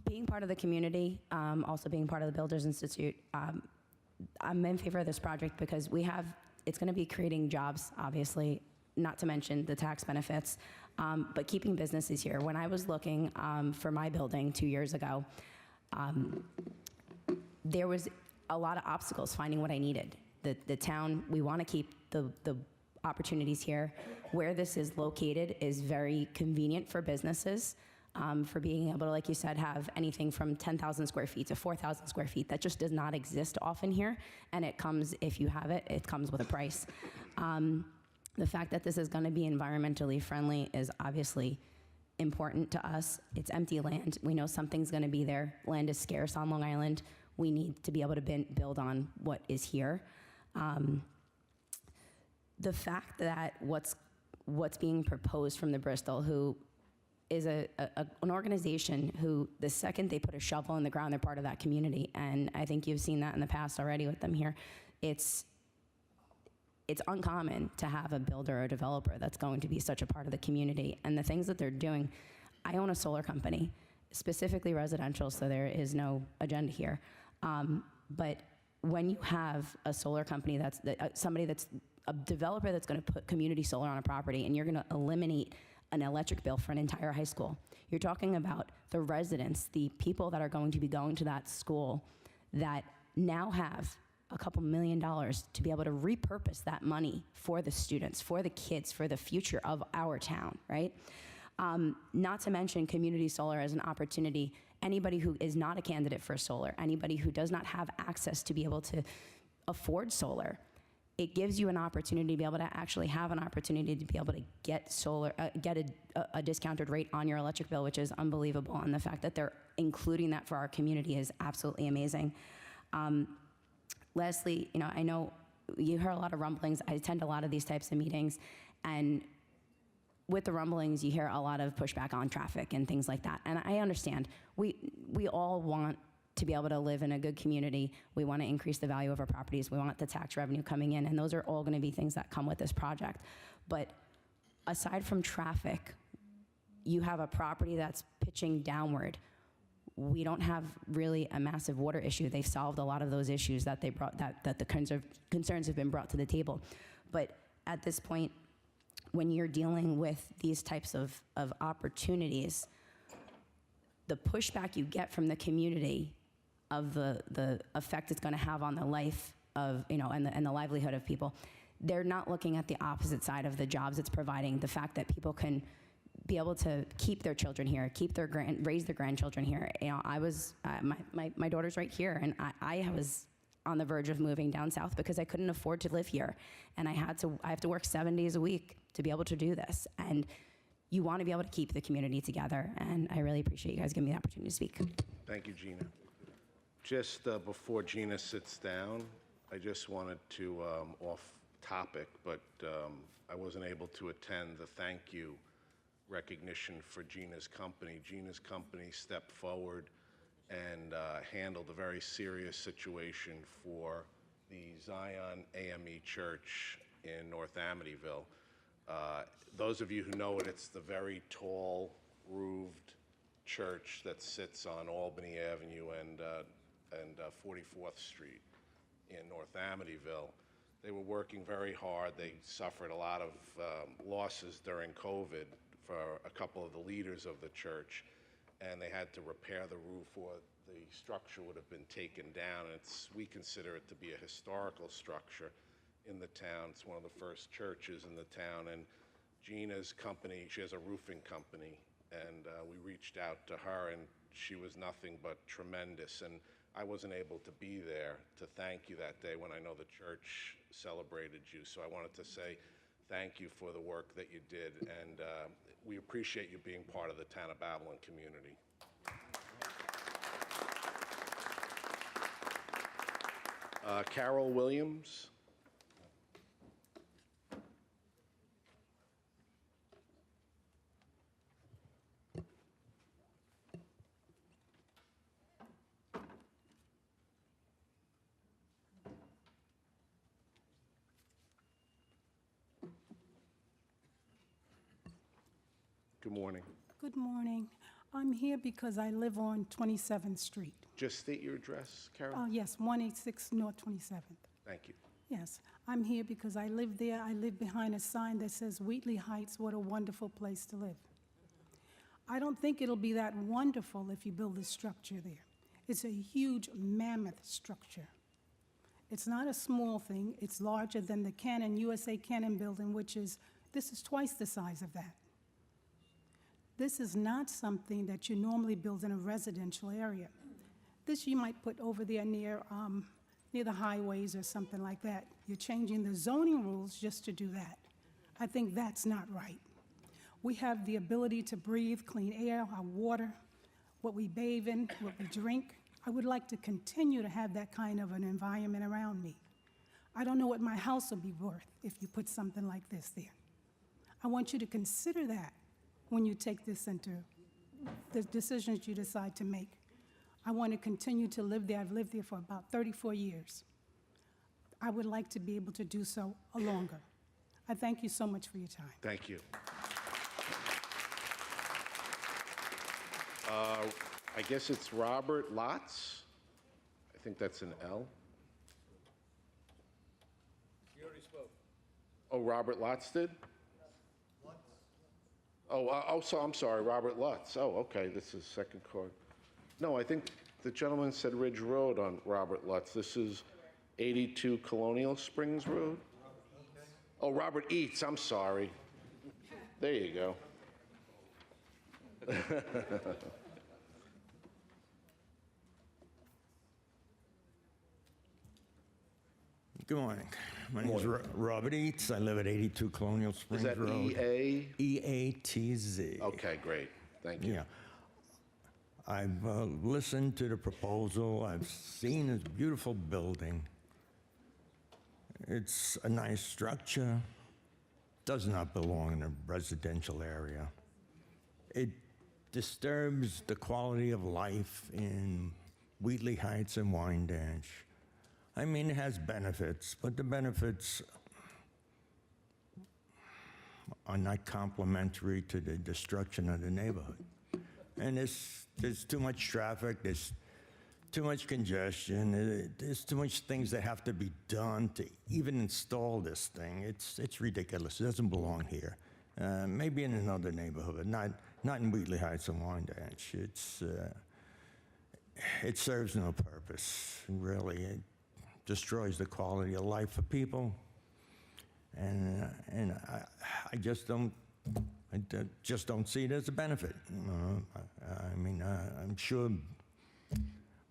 Being part of the community, also being part of the Builders Institute, I'm in favor of this project because it's going to be creating jobs, obviously, not to mention the tax benefits, but keeping businesses here. When I was looking for my building 2 years ago, there was a lot of obstacles finding what I needed. The town, we want to keep the opportunities here. Where this is located is very convenient for businesses, for being able to, like you said, have anything from 10,000 square feet to 4,000 square feet. That just does not exist often here, and it comes, if you have it, it comes with a price. The fact that this is going to be environmentally friendly is obviously important to us. It's empty land. We know something's going to be there. Land is scarce on Long Island. We need to be able to build on what is here. The fact that what's being proposed from the Bristol, who is an organization who, the second they put a shovel in the ground, they're part of that community. And I think you've seen that in the past already with them here. It's uncommon to have a builder or developer that's going to be such a part of the community. And the things that they're doing, I own a solar company, specifically residential, so there is no agenda here. But when you have a solar company that's somebody that's a developer that's going to put community solar on a property, and you're going to eliminate an electric bill for an entire high school, you're talking about the residents, the people that are going to be going to that school that now have a couple $1 million to be able to repurpose that money for the students, for the kids, for the future of our town, right? Not to mention community solar as an opportunity. Anybody who is not a candidate for solar, anybody who does not have access to be able to afford solar, it gives you an opportunity to be able to actually have an opportunity to be able to get solar, get a discounted rate on your electric bill, which is unbelievable. And the fact that they're including that for our community is absolutely amazing. Lastly, I know you hear a lot of rumblings. I attend a lot of these types of meetings, and with the rumblings, you hear a lot of pushback on traffic and things like that. And I understand. We all want to be able to live in a good community. We want to increase the value of our properties. We want the tax revenue coming in, and those are all going to be things that come with this project. But aside from traffic, you have a property that's pitching downward. We don't have really a massive water issue. They've solved a lot of those issues that they brought, that the concerns have been brought to the table. But at this point, when you're dealing with these types of opportunities, the pushback you get from the community of the effect it's going to have on the life of, and the livelihood of people, they're not looking at the opposite side of the jobs it's providing. The fact that people can be able to keep their children here, raise their grandchildren here. I was, my daughter's right here, and I was on the verge of moving down south because I couldn't afford to live here. And I have to work 7 days a week to be able to do this. And you want to be able to keep the community together. And I really appreciate you guys giving me the opportunity to speak. Thank you, Gina. Just before Gina sits down, I just wanted to, off topic, but I wasn't able to attend the thank you recognition for Gina's company. Gina's company stepped forward and handled a very serious situation for the Zion AME Church in North Amityville. Those of you who know it, it's the very tall, roofed church that sits on Albany Avenue and 44th Street in North Amityville. They were working very hard. They suffered a lot of losses during COVID for a couple of the leaders of the church, and they had to repair the roof or the structure would have been taken down. We consider it to be a historical structure in the town. It's one of the first churches in the town, and Gina's company, she has a roofing company, and we reached out to her, and she was nothing but tremendous. And I wasn't able to be there to thank you that day when I know the church celebrated you. So I wanted to say thank you for the work that you did, and we appreciate you being part of the Town of Babylon community. Carol Williams. Good morning. Good morning. I'm here because I live on 27th Street. Just state your address, Carol. Yes, 186 North 27th. Thank you. Yes, I'm here because I live there. I live behind a sign that says Wheatley Heights, what a wonderful place to live. I don't think it'll be that wonderful if you build a structure there. It's a huge mammoth structure. It's not a small thing. It's larger than the USA Cannon building, this is twice the size of that. This is not something that you normally build in a residential area. This you might put over there near the highways or something like that. You're changing the zoning rules just to do that. I think that's not right. We have the ability to breathe clean air, our water, what we bathe in, what we drink. I would like to continue to have that kind of an environment around me. I don't know what my house will be worth if you put something like this there. I want you to consider that when you take this into the decisions you decide to make. I want to continue to live there. I've lived there for about 34 years. I would like to be able to do so longer. I thank you so much for your time. Thank you. I guess it's Robert Lotz. I think that's an L. You already spoke. Oh, Robert Lotz did? Oh, so I'm sorry, Robert Lutz. Oh, okay, this is second card. No, I think the gentleman said Ridge Road on Robert Lutz. This is 82 Colonial Springs Road? Oh, Robert Eats, I'm sorry. There you go. Good morning. My name is Robert Eats. I live at 82 Colonial Springs Is that Road. EA? EATZ. Okay, great. Thank you. Yeah. I've listened to the proposal. I've seen this beautiful building. It's a nice structure. Does not belong in a residential area. It disturbs the quality of life in Wheatley Heights and Wyandanch. I mean, it has benefits, but the benefits are not complementary to the destruction of the neighborhood. And there's too much traffic, there's too much congestion, there's too much things that have to be done to even install this thing. It's ridiculous. It doesn't belong here. Maybe in another neighborhood, but not in Wheatley Heights and Wyandanch. It serves no purpose, really. It destroys the quality of life for people, and I just don't see it as a benefit. I mean, I'm sure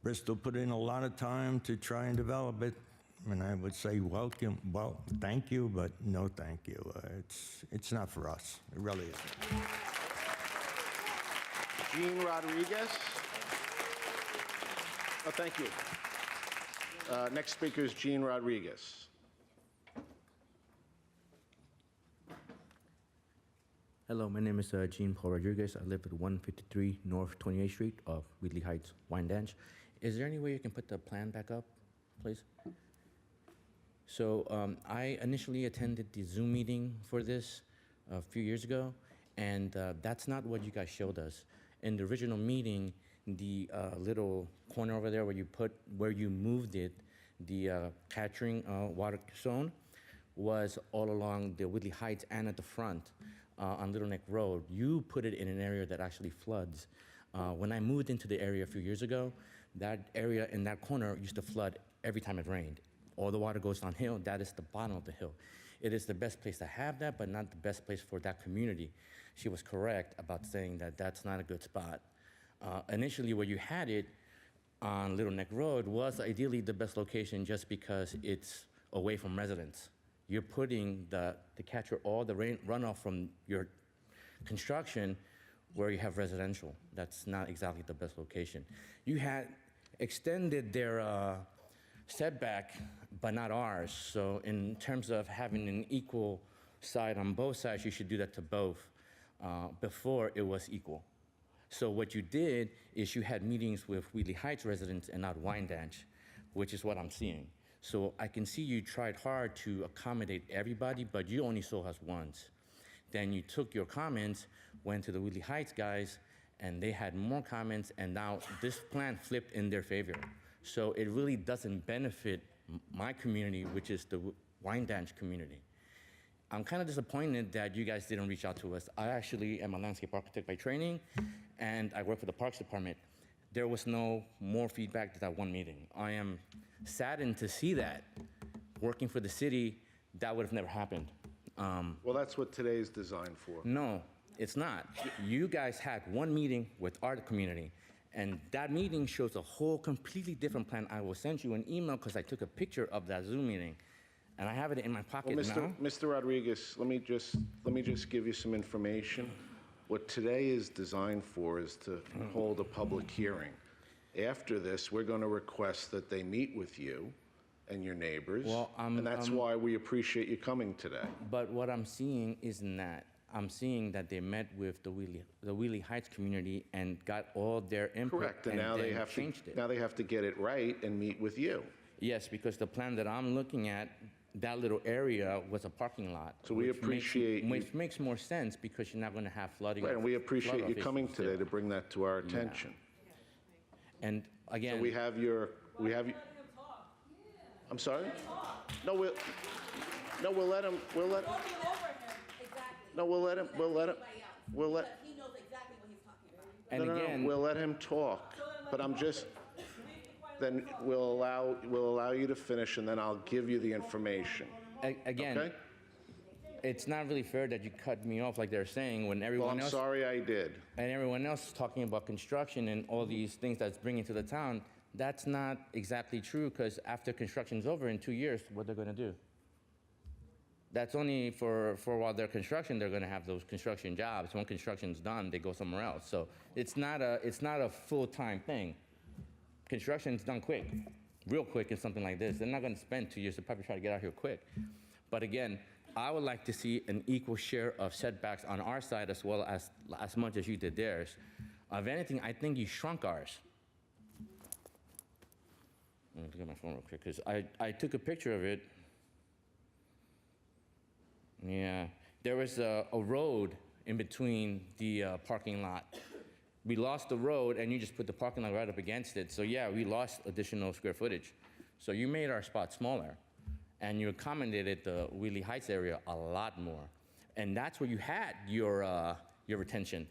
Bristol put in a lot of time to try and develop it, and I would say thank you, but no thank you. It's not for us. It really isn't. Jean Rodriguez. Oh, thank you. Next speaker is Jean Rodriguez. Hello, my name is Jean Paul Rodriguez. I live at 153 North 28th Street of Wheatley Heights, Wyandanch. Is there any way you can put the plan back up, please? So I initially attended the Zoom meeting for this a few years ago, and that's not what you guys showed us. In the original meeting, the little corner over there where you moved it, the capturing water zone, was all along the Wheatley Heights and at the front on Little Neck Road. You put it in an area that actually floods. When I moved into the area a few years ago, that area in that corner used to flood every time it rained. All the water goes downhill. That is the bottom of the hill. It is the best place to have that, but not the best place for that community. She was correct about saying that that's not a good spot. Initially, where you had it, on Little Neck Road was ideally the best location just because it's away from residents. You're putting to capture all the runoff from your construction where you have residential. That's not exactly the best location. You had extended their setback, but not ours. So in terms of having an equal side on both sides, you should do that to both. Before it was equal. So what you did is you had meetings with Wheatley Heights residents and not Wyandanch, which is what I'm seeing. So I can see you tried hard to accommodate everybody, but you only saw us once. Then you took your comments, went to the Wheatley Heights guys, and they had more comments, and now this plan flipped in their favor. So it really doesn't benefit my community, which is the Wyandanch community. I'm kind of disappointed that you guys didn't reach out to us. I actually am a landscape architect by training, and I work for the Parks Department. There was no more feedback to that one meeting. I am saddened to see that. Working for the city, that would have never happened. Well, that's what today is designed for. No, it's not. You guys had one meeting with our community, and that meeting shows a whole completely different plan. I will send you an email because I took a picture of that Zoom meeting, and I have it in my pocket now. Mr. Rodriguez, let me just give you some information. What today is designed for is to hold a public hearing. After this, we're going to request that they meet with you and your neighbors, and that's why we appreciate you coming today. But what I'm seeing isn't that. I'm seeing that they met with the Wheatley Heights community and got all their input. Correct, and now they have to changed it. now they have to get it right and meet with you. Yes, because the plan that I'm looking at, that little area was a parking lot. So we appreciate which makes more sense because you're not going to have flooding. Right, and we appreciate flood you off coming issues today there. to bring that to our attention. And again, So we have your. I'm sorry? No, we'll let him. He knows exactly what he's talking about. And again, we'll let him talk, but I'm just, then we'll allow you to finish, and then I'll give you the information. Again, Okay? it's not really fair that you cut me off like they're saying when Well, everyone I'm else. sorry I did. And everyone else is talking about construction and all these things that's bringing to the town. That's not exactly true because after construction's over in 2 years, what they're going to do? That's only for while they're construction, they're going to have those construction jobs. When construction's done, they go somewhere else. So it's not a full-time thing. Construction's done quick, real quick in something like this. They're not going to spend 2 years to probably try to get out here quick. But again, I would like to see an equal share of setbacks on our side as well as much as you did theirs. If anything, I think you shrunk ours. Let me look at my phone real quick because I took a picture of it. Yeah, there was a road in between the parking lot. We lost the road and you just put the parking lot right up against it. So yeah, we lost additional square footage. So you made our spot smaller and you accommodated the Wheatley Heights area a lot more. And that's where you had your retention.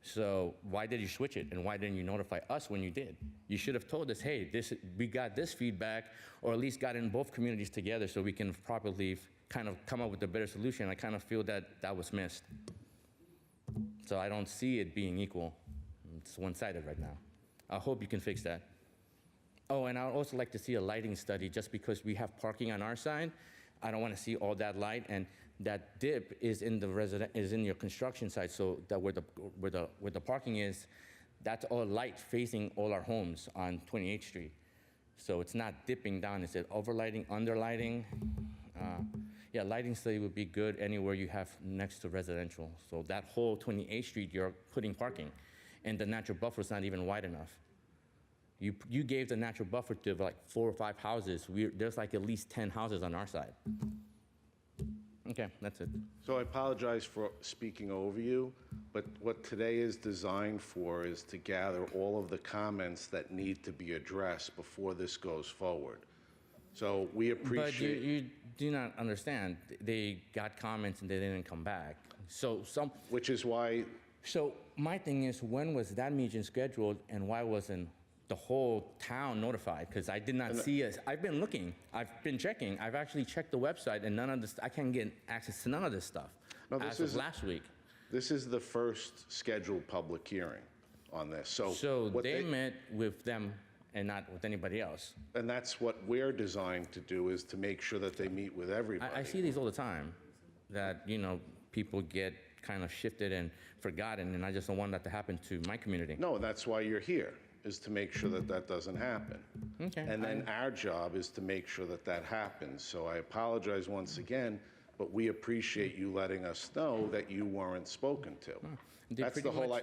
So why did you switch it and why didn't you notify us when you did? You should have told us, hey, we got this feedback, or at least gotten both communities together so we can properly kind of come up with a better solution. I kind of feel that was missed. So I don't see it being equal. It's one-sided right now. I hope you can fix that. Oh, and I'd also like to see a lighting study just because we have parking on our side. I don't want to see all that light, and that dip is in your construction site, so that where the parking is, that's all light facing all our homes on 28th Street. So it's not dipping down. Is it overlighting, underlighting? Yeah, lighting study would be good anywhere you have next to residential. So that whole 28th Street, you're putting parking, and the natural buffer's not even wide enough. You gave the natural buffer to like 4 or 5 houses. There's like at least 10 houses on our side. Okay, that's it. So I apologize for speaking over you, but what today is designed for is to gather all of the comments that need to be addressed before this goes forward. So we appreciate. But you do not understand. They got comments and they didn't come back. Which is why. So my thing is, when was that meeting scheduled and why wasn't the whole town notified? Because I did not see us. I've been looking. I've been checking. I've actually checked the website, and none of this. I can't get access to none of this stuff. No, as of last week. This is the first scheduled public hearing on this. So they met with them and not with anybody else. And that's what we're designed to do, is to make sure that they meet with everybody. I see these all the time, that, people get kind of shifted and forgotten, and I just don't want that to happen to my community. No, that's why you're here, is to make sure that that doesn't happen. Okay. And then our job is to make sure that that happens. So I apologize once again, but we appreciate you letting us know that you weren't spoken to. That's the whole.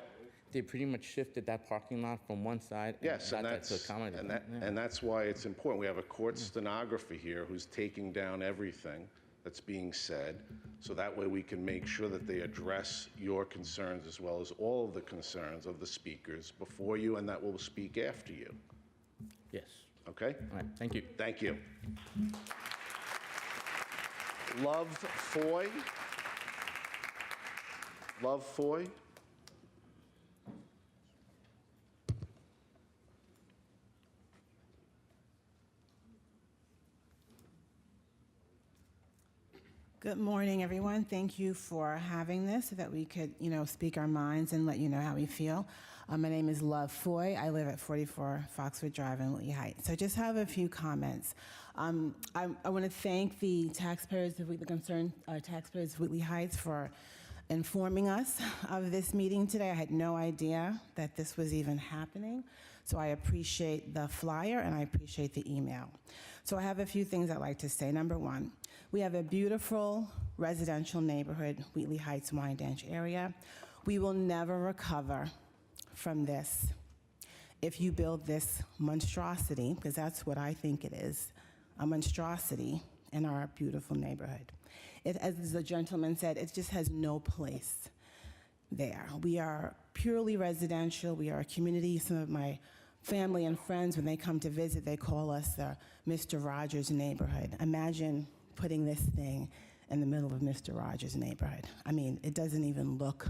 They pretty much shifted that parking lot from one side. Yes, and got that to that's, accommodate and, that. and that's why it's important. We have a court stenographer here who's taking down everything that's being said, so that way we can make sure that they address your concerns as well as all of the concerns of the speakers before you and that will speak after you. Yes. Okay? All right, thank you. Thank you. Love Foy. Love Foy. Good morning, everyone. Thank you for having this so that we could, speak our minds and let you know how we feel. My name is Love Foy. I live at 44 Foxwood Drive in Whitley Heights. So I just have a few comments. I want to thank the taxpayers, the concerned taxpayers of Whitley Heights for informing us of this meeting today. I had no idea that this was even happening. So I appreciate the flyer and I appreciate the email. So I have a few things I'd like to say. Number one, we have a beautiful residential neighborhood, Wheatley Heights, Wyandanch area. We will never recover from this if you build this monstrosity, because that's what I think it is, a monstrosity in our beautiful neighborhood. It, as the gentleman said, it just has no place there. We are purely residential. We are a community. Some of my family and friends, when they come to visit, they call us the Mr. Rogers neighborhood. Imagine putting this thing in the middle of Mr. Rogers' neighborhood. I mean, it doesn't even look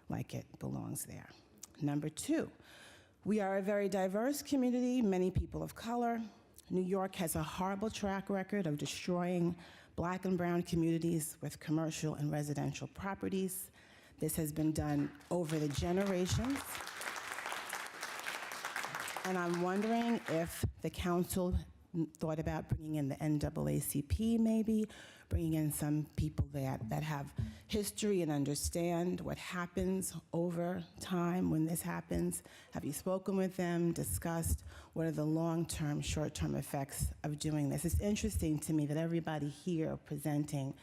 like it belongs there. Number two, we are a very diverse community, many people of color. New York has a horrible track record of destroying Black and brown communities with commercial and residential properties. This has been done over the generations. And I'm wondering if the council thought about bringing in the NAACP maybe, bringing in some people that have history and understand what happens over time when this happens. Have you spoken with them, discussed what are the long-term, short-term effects of doing this? It's interesting to me that everybody here presenting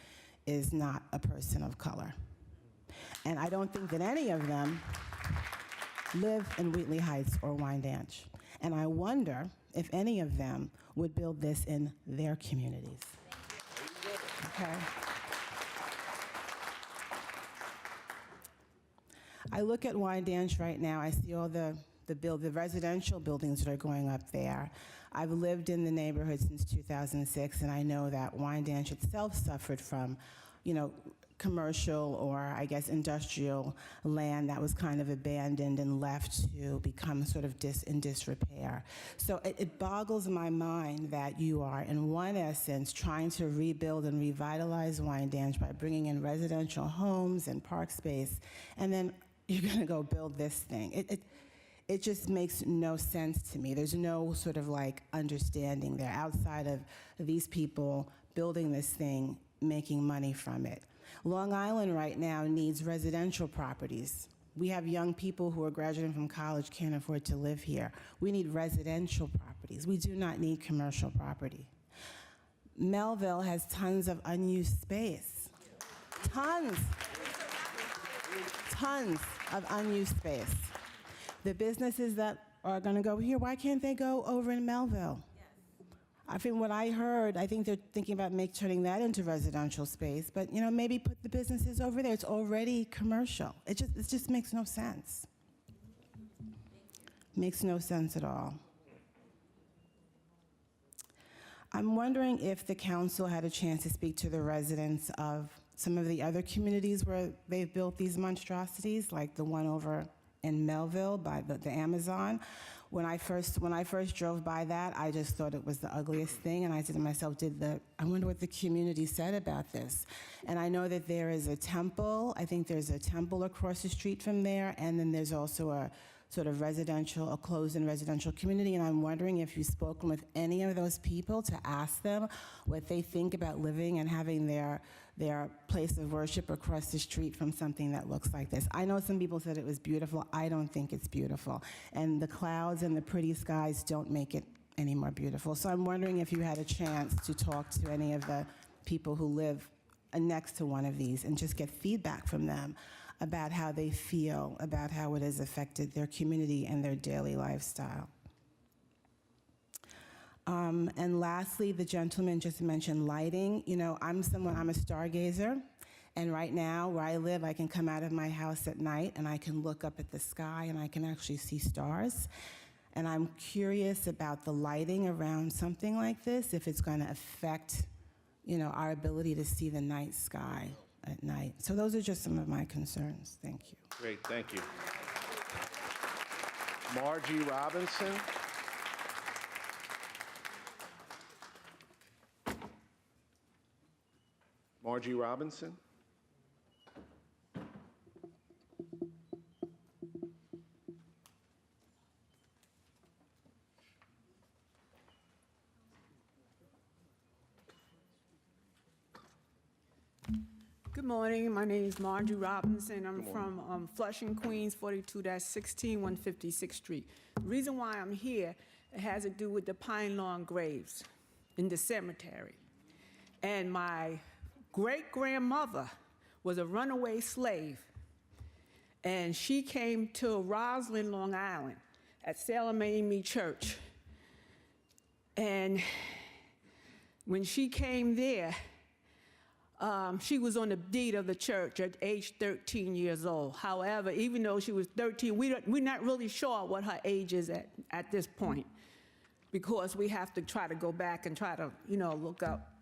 is not a person of color. And I don't think that any of them live in Wheatley Heights or Wyandanch. And I wonder if any of them would build this in their communities. Okay. I look at Wyandanch right now, I see all the residential buildings that are going up there. I've lived in the neighborhood since 2006, and I know that Wyandanch itself suffered from, commercial or I guess industrial land that was kind of abandoned and left to become sort of in disrepair. So it boggles my mind that you are, in one essence, trying to rebuild and revitalize Wyandanch by bringing in residential homes and park space, and then you're going to go build this thing. It just makes no sense to me. There's no sort of like understanding there outside of these people building this thing, making money from it. Long Island right now needs residential properties. We have young people who are graduating from college, can't afford to live here. We need residential properties. We do not need commercial property. Melville has tons of unused space. Tons of unused space. The businesses that are gonna go here, why can't they go over in Melville? I think what I heard, I think they're thinking about turning that into residential space, but maybe put the businesses over there. It's already commercial. It just makes no sense. Makes no sense at all. I'm wondering if the council had a chance to speak to the residents of some of the other communities where they've built these monstrosities, like the one over in Melville by the Amazon. When I first drove by that, I just thought it was the ugliest thing, and I said to myself, I wonder what the community said about this. And I know that there is a temple. I think there's a temple across the street from there, and then there's also a sort of residential, a closed-in residential community, and I'm wondering if you've spoken with any of those people to ask them what they think about living and having their place of worship across the street from something that looks like this. I know some people said it was beautiful. I don't think it's beautiful. And the clouds and the pretty skies don't make it any more beautiful. So I'm wondering if you had a chance to talk to any of the people who live next to one of these and just get feedback from them about how they feel, about how it has affected their community and their daily lifestyle. And lastly, the gentleman just mentioned lighting. You know, I'm a stargazer, and right now, where I live, I can come out of my house at night and I can look up at the sky and I can actually see stars. And I'm curious about the lighting around something like this, if it's going to affect, you know, our ability to see the night sky at night. So those are just some of my concerns. Thank you. Great, thank you. Margie Robinson. Margie Robinson. Good morning. My name is Margie Robinson. I'm from Flushing, Queens, 42-16, 156th Street. The reason why I'm here, it has to do with the pine lawn graves in the cemetery. And my great-grandmother was a runaway slave. And she came to Roslyn, Long Island, at Salem AME Church. And when she came there, she was on the deed of the church at age 13 years old. However, even though she was 13, we're not really sure what her age is at this point, because we have to try to go back and try to, you know, look up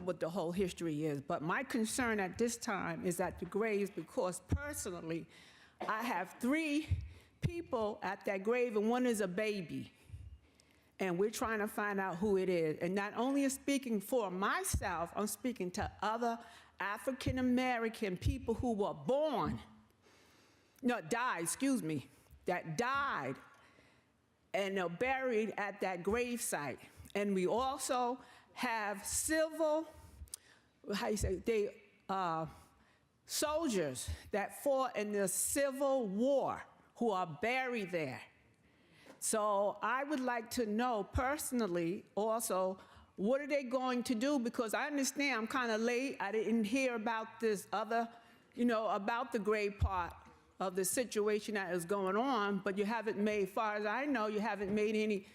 what the whole history is. But my concern at this time is at the graves, because personally, I have 3 people at that grave, and one is a baby. And we're trying to find out who it is. And not only am speaking for myself, I'm speaking to other African-American people who were that died and are buried at that grave site. And we also have soldiers that fought in the Civil War who are buried there. So I would like to know personally also, what are they going to do? Because I understand I'm kind of late. I didn't hear about this other, you know, about the grave part of the situation that is going on, but you haven't made, as far as I know, you haven't made any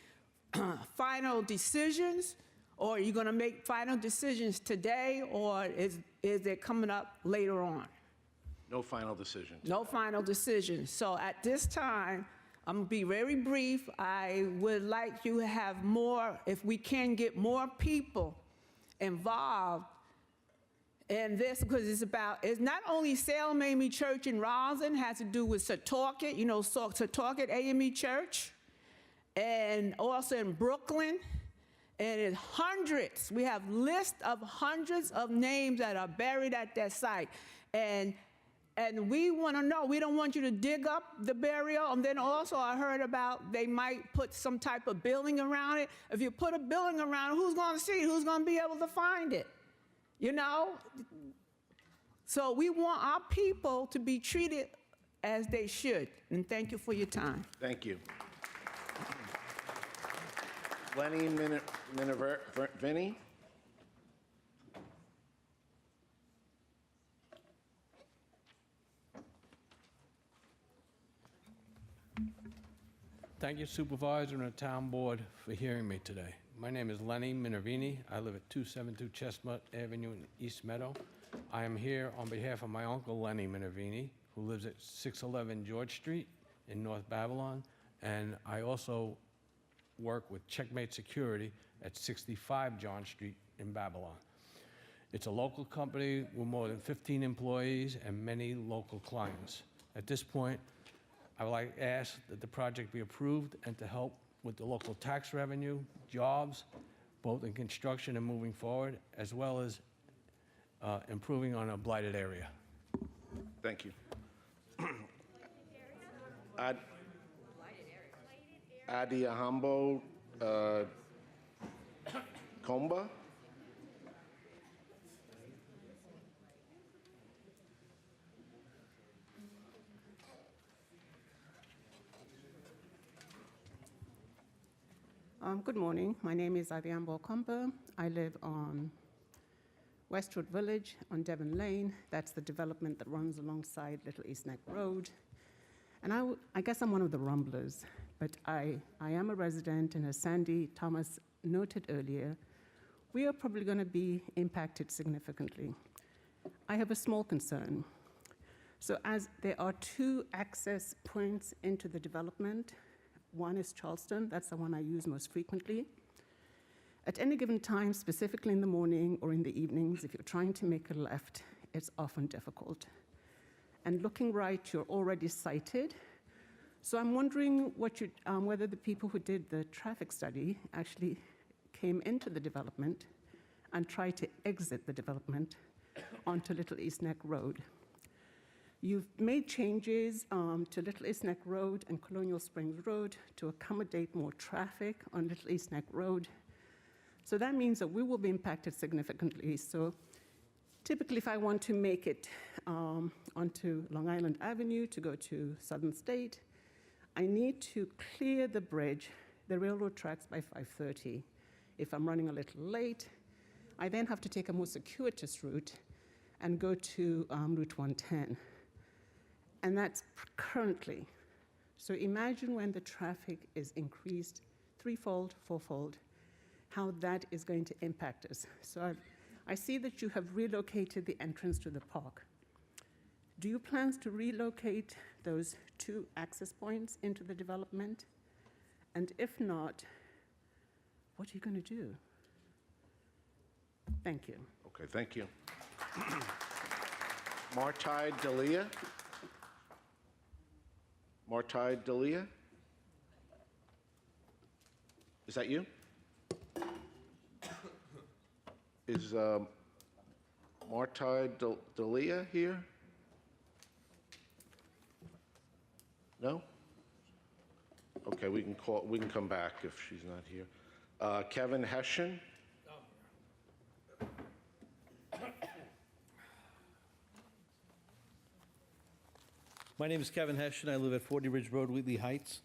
final decisions, or are you going to make final decisions today, or is it coming up later on? No final decision. No final decision. So at this time, I'm going to be very brief. I would like you to have more, if we can get more people involved in this, because it's not only Salem AME Church in Roslyn, has to do with Setauket, you know, Setauket AME Church, and also in Brooklyn, and it's hundreds. We have lists of hundreds of names that are buried at that site. And we want to know, we don't want you to dig up the burial. And then also I heard about they might put some type of building around it. If you put a building around it, who's going to see it? Who's going to be able to find it? You know? So we want our people to be treated as they should. And thank you for your time. Thank you. Lenny Minervini. Thank you, Supervisor and the Town Board, for hearing me today. My name is Lenny Minervini. I live at 272 Chestnut Avenue in East Meadow. I am here on behalf of my uncle, Lenny Minervini, who lives at 611 George Street in North Babylon, and I also work with Checkmate Security at 65 John Street in Babylon. It's a local company with more than 15 employees and many local clients. At this point, I would like to ask that the project be approved and to help with the local tax revenue, jobs, both in construction and moving forward, as well as improving on a blighted area. Thank you. Adiahambo Komba. Good morning. My name is Adiambo Komba. I live on Westwood Village on Devon Lane. That's the development that runs alongside Little East Neck Road. And I guess I'm one of the rumblers, but I am a resident, and as Sandy Thomas noted earlier, we are probably going to be impacted significantly. I have a small concern. So as there are two access points into the development, one is Charleston, that's the one I use most frequently. At any given time, specifically in the morning or in the evenings, if you're trying to make a left, it's often difficult. And looking right, you're already sighted. So I'm wondering whether the people who did the traffic study actually came into the development and tried to exit the development onto Little East Neck Road. You've made changes to Little East Neck Road and Colonial Springs Road to accommodate more traffic on Little East Neck Road. So that means that we will be impacted significantly. So typically, if I want to make it onto Long Island Avenue to go to Southern State, I need to clear the bridge, the railroad tracks, by 5:30. If I'm running a little late, I then have to take a more circuitous route and go to Route 110. And that's currently. So imagine when the traffic is increased threefold, fourfold, how that is going to impact us. So I see that you have relocated the entrance to the park. Do you plan to relocate those two access points into the development? And if not, what are you going to do? Thank you. Okay, thank you. Martai Dalia. Martai Dalia? Is that you? Is Martai Dalia here? No? Okay, we can come back if she's not here. Kevin Hessian? My name is Kevin Hessian. I live at 40 Ridge Road, Wheatley Heights.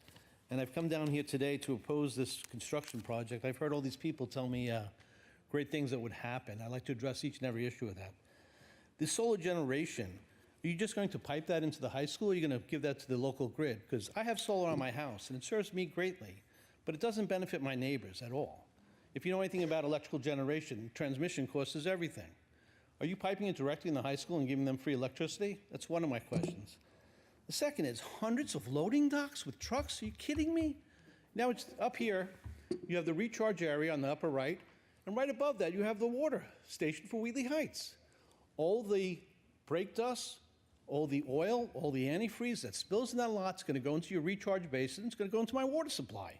And I've come down here today to oppose this construction project. I've heard all these people tell me great things that would happen. I'd like to address each and every issue of that. This solar generation, are you just going to pipe that into the high school, or are you going to give that to the local grid? Because I have solar on my house, and it serves me greatly, but it doesn't benefit my neighbors at all. If you know anything about electrical generation, transmission costs is everything. Are you piping it directly in the high school and giving them free electricity? That's one of my questions. The second is hundreds of loading docks with trucks. Are you kidding me? Now it's up here. You have the recharge area on the upper right, and right above that you have the water station for Wheatley Heights. All the brake dust, all the oil, all the antifreeze that spills in that lot is going to go into your recharge basin. It's going to go into my water supply.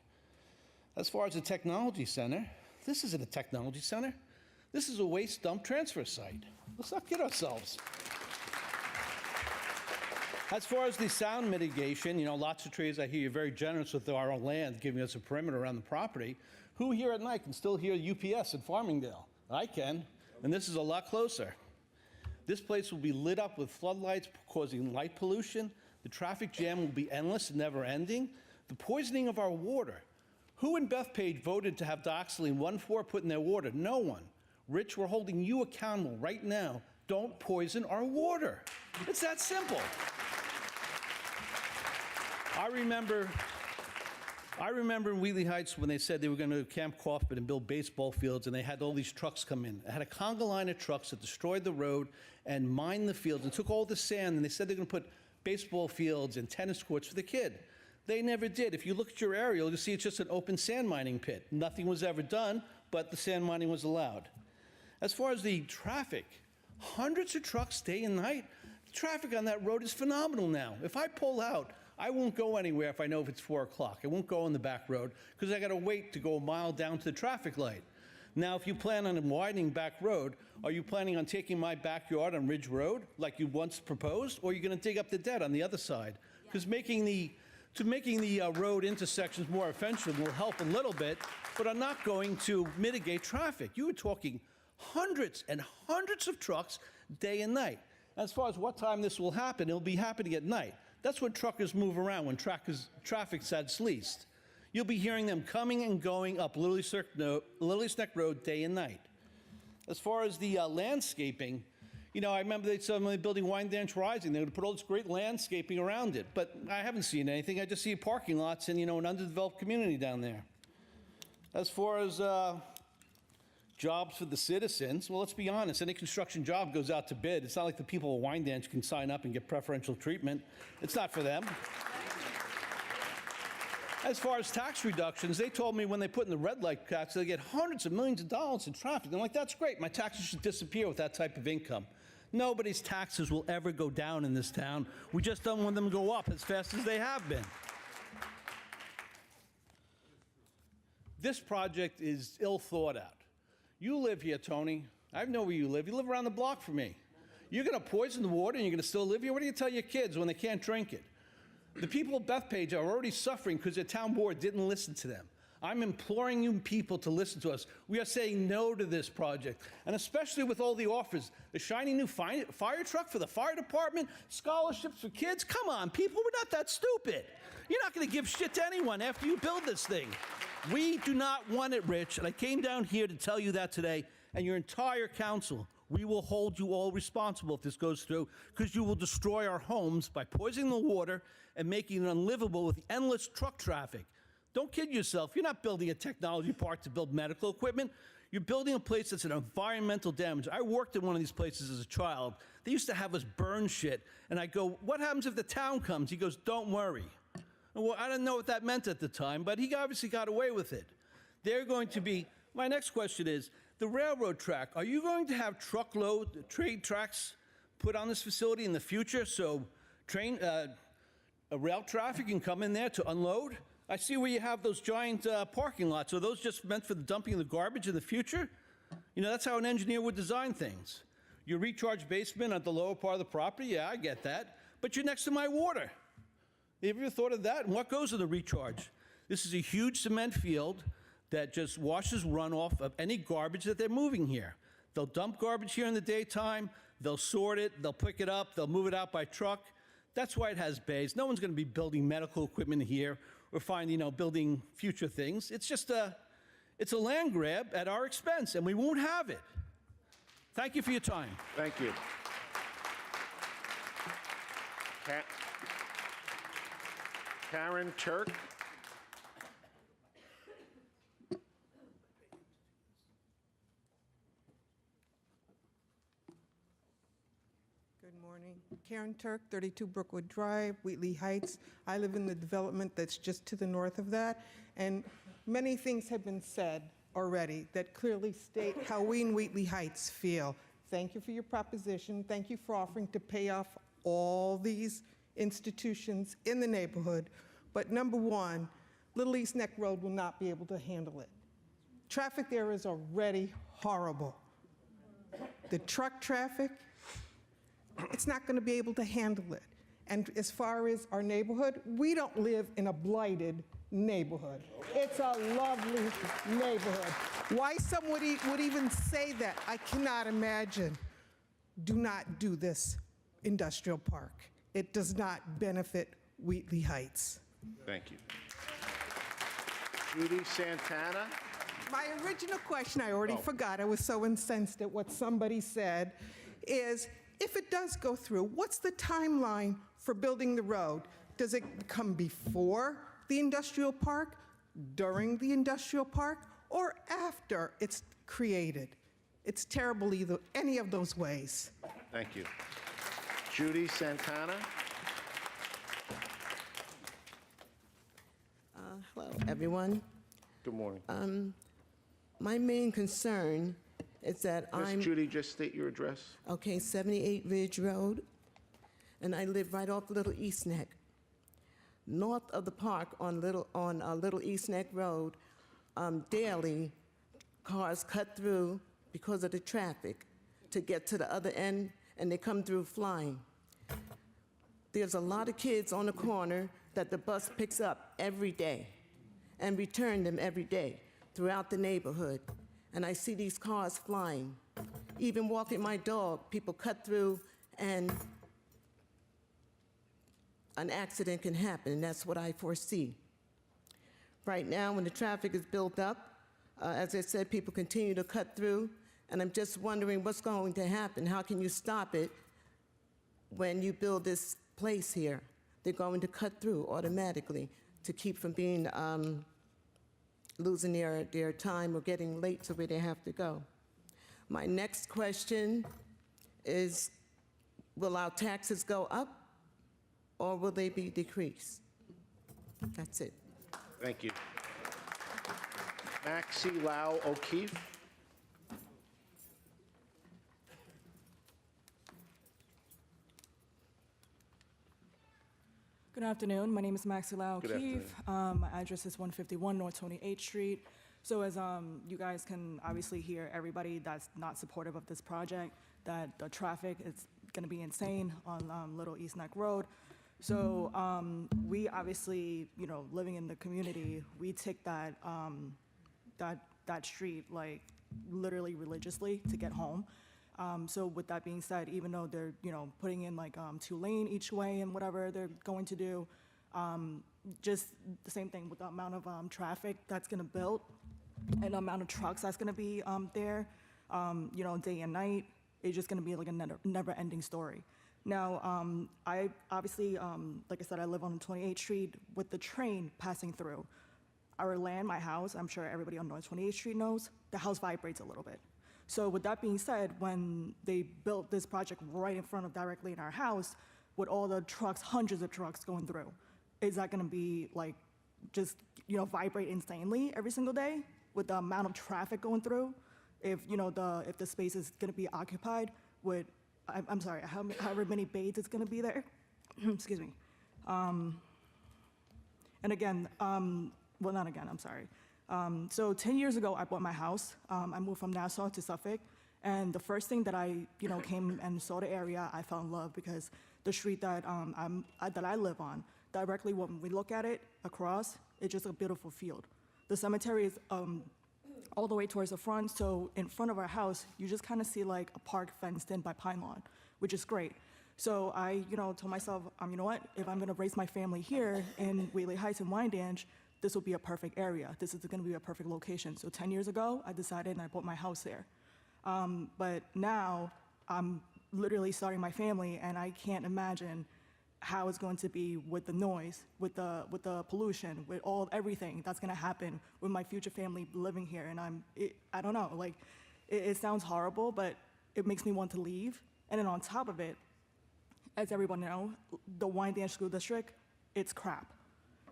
As far as the technology center, this isn't a technology center. This is a waste dump transfer site. Let's not kid ourselves. As far as the sound mitigation, lots of trees. I hear you're very generous with our own land, giving us a perimeter around the property. Who here at night can still hear UPS in Farmingdale? I can, and this is a lot closer. This place will be lit up with floodlights, causing light pollution. The traffic jam will be endless and never ending. The poisoning of our water. Who in Bethpage voted to have dioxazine 1,4 put in their water? No one. Rich, we're holding you accountable right now. Don't poison our water. It's that simple. I remember in Wheatley Heights when they said they were going to Camp Kaufman and build baseball fields, and they had all these trucks come in. They had a conga line of trucks that destroyed the road and mined the fields and took all the sand, and they said they're going to put baseball fields and tennis courts for the kid. They never did. If you look at your aerial, you'll see it's just an open sand mining pit. Nothing was ever done, but the sand mining was allowed. As far as the traffic, hundreds of trucks day and night. The traffic on that road is phenomenal now. If I pull out, I won't go anywhere if I know if it's 4 o'clock. I won't go on the back road because I got to wait to go a mile down to the traffic light. Now, if you plan on widening back road, are you planning on taking my backyard on Ridge Road like you once proposed, or are you going to dig up the dead on the other side? Because making the to making the road intersections more efficient will help a little bit, but are not going to mitigate traffic. You were talking hundreds and hundreds of trucks day and night. As far as what time this will happen, it'll be happening at night. That's when truckers move around, when traffic's at its least. You'll be hearing them coming and going up Little East Neck Road day and night. As far as the landscaping, you know, I remember they said when they're building Wyandanch Rising, they're going to put all this great landscaping around it, but I haven't seen anything. I just see parking lots and, you know, an underdeveloped community down there. As far as jobs for the citizens, well, let's be honest, any construction job goes out to bid. It's not like the people of Wyandanch can sign up and get preferential treatment. It's not for them. As far as tax reductions, they told me when they put in the red light tax, they get hundreds of millions of dollars in traffic. I'm like, that's great. My taxes should disappear with that type of income. Nobody's taxes will ever go down in this town. We just don't want them to go up as fast as they have been. This project is ill thought out. You live here, Tony. I know where you live. You live around the block from me. You're going to poison the water and you're going to still live here? What are you going to tell your kids when they can't drink it? The people of Bethpage are already suffering because their town board didn't listen to them. I'm imploring you people to listen to us. We are saying no to this project, and especially with all the offers. The shiny new fire truck for the fire department, scholarships for kids. Come on, people, we're not that stupid. You're not going to give shit to anyone after you build this thing. We do not want it, Rich, and I came down here to tell you that today, and your entire council. We will hold you all responsible if this goes through, because you will destroy our homes by poisoning the water and making it unlivable with endless truck traffic. Don't kid yourself. You're not building a technology park to build medical equipment. You're building a place that's an environmental damage. I worked in one of these places as a child. They used to have us burn shit. And I go, what happens if the town comes? He goes, don't worry. Well, I didn't know what that meant at the time, but he obviously got away with it. They're going to be, my next question is, the railroad track, are you going to have train tracks put on this facility in the future so rail traffic can come in there to unload? I see where you have those giant parking lots. Are those just meant for the dumping of the garbage in the future? You know, that's how an engineer would design things. Your recharge basement at the lower part of the property, yeah, I get that. But you're next to my water. Have you ever thought of that? And what goes in the recharge? This is a huge cement field that just washes runoff of any garbage that they're moving here. They'll dump garbage here in the daytime, they'll sort it, they'll pick it up, they'll move it out by truck. That's why it has bays. No one's going to be building medical equipment here or building future things. It's just it's a land grab at our expense, and we won't have it. Thank you for your time. Thank you. Karen Turk. Good morning. Karen Turk, 32 Brookwood Drive, Wheatley Heights. I live in the development that's just to the north of that, and many things have been said already that clearly state how we in Wheatley Heights feel. Thank you for your proposition. Thank you for offering to pay off all these institutions in the neighborhood. But number one, Little East Neck Road will not be able to handle it. Traffic there is already horrible. The truck traffic, it's not going to be able to handle it. And as far as our neighborhood, we don't live in a blighted neighborhood. It's a lovely neighborhood. Why somebody would even say that, I cannot imagine. Do not do this industrial park. It does not benefit Wheatley Heights. Thank you. Judy Santana. My original question, I already forgot. I was so incensed at what somebody said, is if it does go through, what's the timeline for building the road? Does it come before the industrial park, during the industrial park, or after it's created? It's terrible either, any of those ways. Thank you. Judy Santana. Hello, everyone. Good morning. My main concern is that Miss Judy, just state your address. Okay, 78 Ridge Road, and I live right off Little East Neck. North of the park on Little East Neck Road, daily cars cut through because of the traffic to get to the other end, and they come through flying. there's a lot of kids on the corner that the bus picks up every day and return them every day throughout the neighborhood. And I see these cars flying. Even walking my dog, people cut through and an accident can happen, and that's what I foresee. Right now, when the traffic is built up, as I said, people continue to cut through, and I'm just wondering what's going to happen. How can you stop it when you build this place here? They're going to cut through automatically to keep from being losing their time or getting late to where they have to go. My next question is, will our taxes go up or will they be decreased? That's it. Thank you. Maxie Lau O'Keefe. Good afternoon. My name is Maxie Lau Good O'Keefe. My address is 151 North 28th Street. So as you guys can obviously hear, everybody that's not supportive of this project, that the traffic is going to be insane on Little East Neck Road. So we obviously, you know, living in the community, we take that that street like literally religiously to get home. So with that being said, even though they're, you know, putting in like 2 lane each way and whatever they're going to do, just the same thing with the amount of traffic that's going to build and the amount of trucks that's going to be there, you know, day and night, it's just going to be like a never-ending story. Now, I obviously, like I said, I live on 28th Street with the train passing through. Our land, my house, I'm sure everybody on North 28th Street knows, the house vibrates a little bit. So with that being said, when they built this project right in front of directly in our house, with all the trucks, hundreds of trucks going through, is that gonna be like, just, you know, vibrate insanely every single day with the amount of traffic going through? If, you know, if the space is gonna be occupied with, I'm sorry, however many bays it's gonna be there, excuse me. And again, well, not again, I'm sorry. So 10 years ago, I bought my house. I moved from Nassau to Suffolk. And the first thing that I, you know, came and saw the area, I fell in love because the street that, that I live on, directly when we look at it across, it's just a beautiful field. The cemetery is all the way towards the front. So in front of our house, you just kind of see like a park fenced in by pine lawn, which is great. So I, you know, told myself, you know what, if I'm gonna raise my family here in Wheatley Heights and Wyandanch, this will be a perfect area. This is gonna be a perfect location. So 10 years ago, I decided and I bought my house there. But now I'm literally starting my family and I can't imagine how it's going to be with the noise, with the pollution, with everything that's gonna happen with my future family living here. And I don't know, like, it sounds horrible, but it makes me want to leave. And then on top of it, as everyone knows, the Wyandanch School District, it's crap.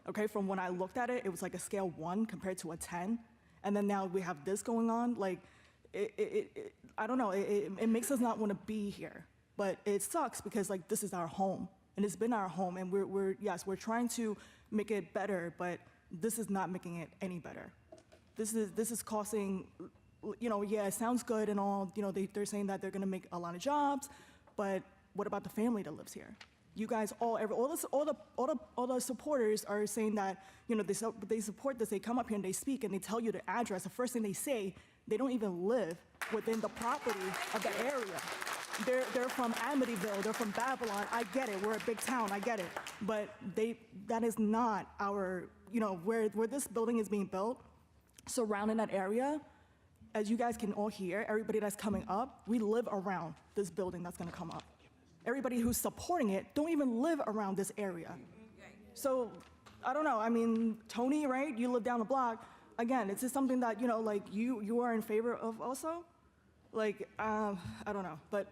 Okay, from when I looked at it, it was like a scale 1 compared to a 10. And then now we have this going on, like, I don't know, it makes us not want to be here. But it sucks because like this is our home and it's been our home and we're trying to make it better, but this is not making it any better. This is costing, you know, yeah, it sounds good and all, you know, they're saying that they're gonna make a lot of jobs, but what about the family that lives here? You guys all the supporters are saying that, you know, they support this, they come up here and they speak and they tell you the address. The first thing they say, they don't even live within the property of the area. They're from Amityville, they're from Babylon. I get it, we're a big town, I get it. But that is not our, you know, where this building is being built, surrounding that area, as you guys can all hear, everybody that's coming up, we live around this building that's gonna come up. Everybody who's supporting it don't even live around this area. So, I don't know, I mean, Tony, right, you live down the block. Again, is this something that, you know, like you are in favor of also? Like, I don't know, but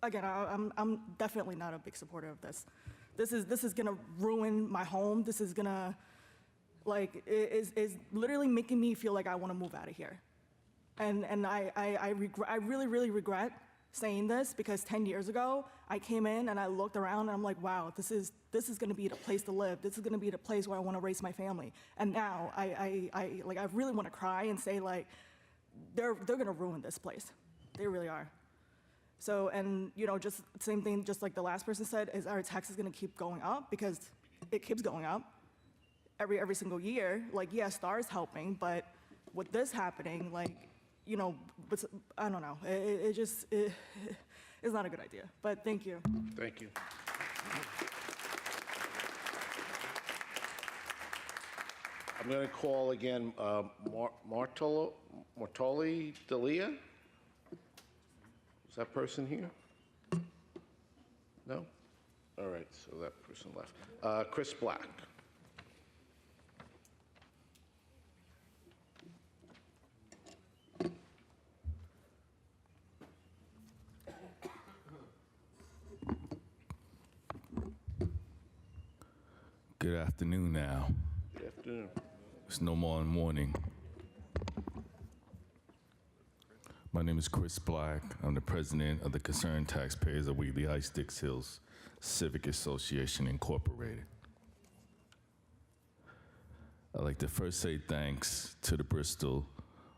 again, I'm definitely not a big supporter of this. This is gonna ruin my home. This is gonna, like, is literally making me feel like I wanna move out of here. And I really, really regret saying this because 10 years ago, I came in and I looked around and I'm like, wow, this is gonna be the place to live. This is gonna be the place where I wanna raise my family. And now I really wanna cry and say like, they're gonna ruin this place. They really are. So, and, you know, just same thing, just like the last person said, is our taxes gonna keep going up? Because it keeps going up every single year. Like, yeah, STAR is helping, but with this happening, like, you know, but I don't know. It's not a good idea, but thank you. Thank you. I'm going to call again Mortoli Dalia. Is that person here? No? All right, so that person left. Chris Black. Good afternoon now. Good afternoon. It's no more in morning. My name is Chris Black. I'm the president of the Concerned Taxpayers of Wheatley Heights Dix Hills Civic Association, Incorporated. I'd like to first say thanks to the Bristol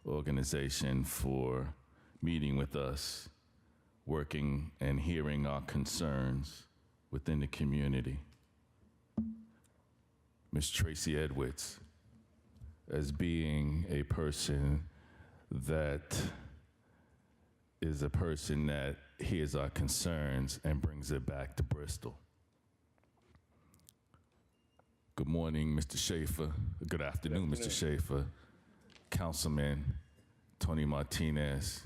organization for meeting with us, working and hearing our concerns within the community. Ms. Tracy Edwards, as being a person that is a person that hears our concerns and brings it back to Bristol. Good morning, Mr. Schaefer. Good afternoon, Mr. Schaefer. Councilman Tony Martinez,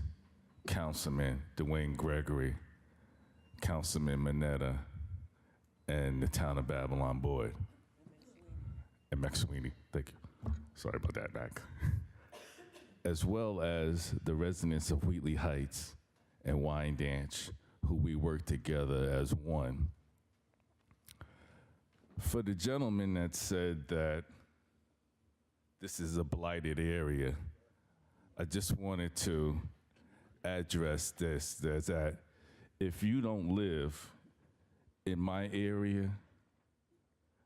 Councilman Dwayne Gregory, Councilman Mineta, and the Town of Babylon Board. And Max Sweeney, thank you. Sorry about that, Mac. As well as the residents of Wheatley Heights and Wyandanch, who we work together as one. For the gentleman that said that this is a blighted area, I just wanted to address this, that if you don't live in my area,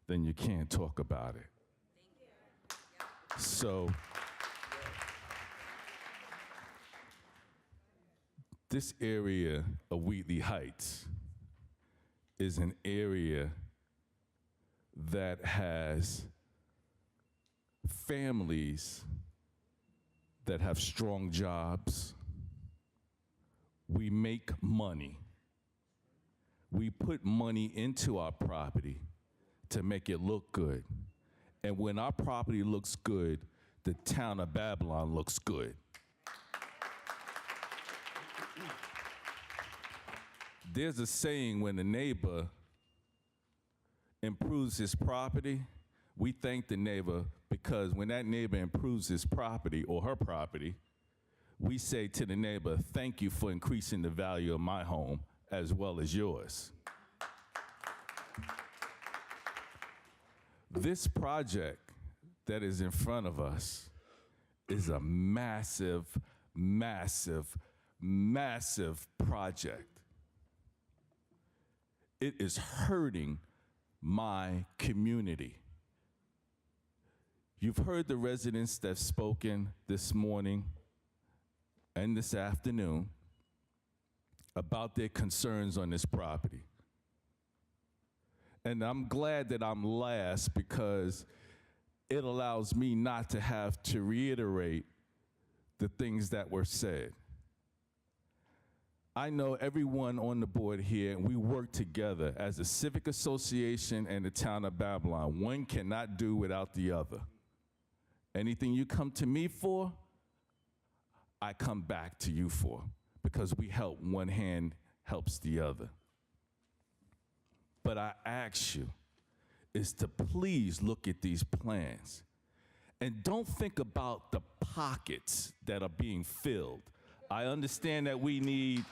then you can't talk about it. So, this area of Wheatley Heights is an area that has families that have strong jobs. We make money. We put money into our property to make it look good. And when our property looks good, the town of Babylon looks good. There's a saying, when a neighbor improves his property, we thank the neighbor, because when that neighbor improves his property or her property, we say to the neighbor, thank you for increasing the value of my home as well as yours. This project that is in front of us is a massive, massive, massive project. It is hurting my community. You've heard the residents that have spoken this morning and this afternoon about their concerns on this property. And I'm glad that I'm last, because it allows me not to have to reiterate the things that were said. I know everyone on the board here, and we work together as a civic association and the town of Babylon. One cannot do without the other. Anything you come to me for, I come back to you for, because we help. One hand helps the other. But I ask you is to please look at these plans and don't think about the pockets that are being filled. I understand that we need,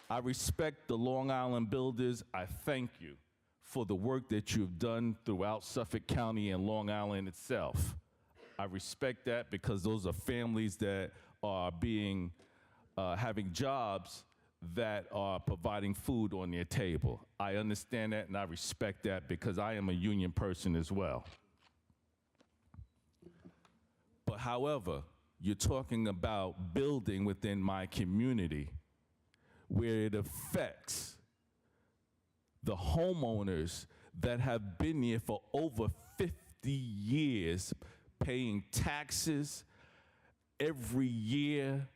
I respect the Long Island builders. I thank you for the work that you've done throughout Suffolk County and Long Island itself. I respect that, because those are families that are being, having jobs that are providing food on their table. I understand that and I respect that, because I am a union person as well. But however, you're talking about building within my community, where it affects the homeowners that have been here for over 50 years, paying taxes every year.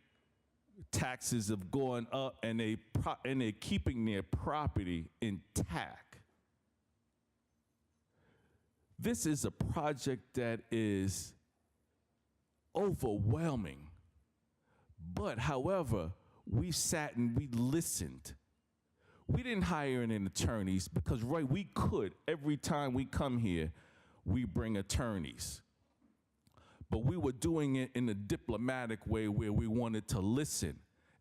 Taxes have gone up, and they're keeping their property intact. This is a project that is overwhelming. But, however, we sat and we listened. We didn't hire any attorneys because, right, we could. Every time we come here, we bring attorneys. But we were doing it in a diplomatic way where we wanted to listen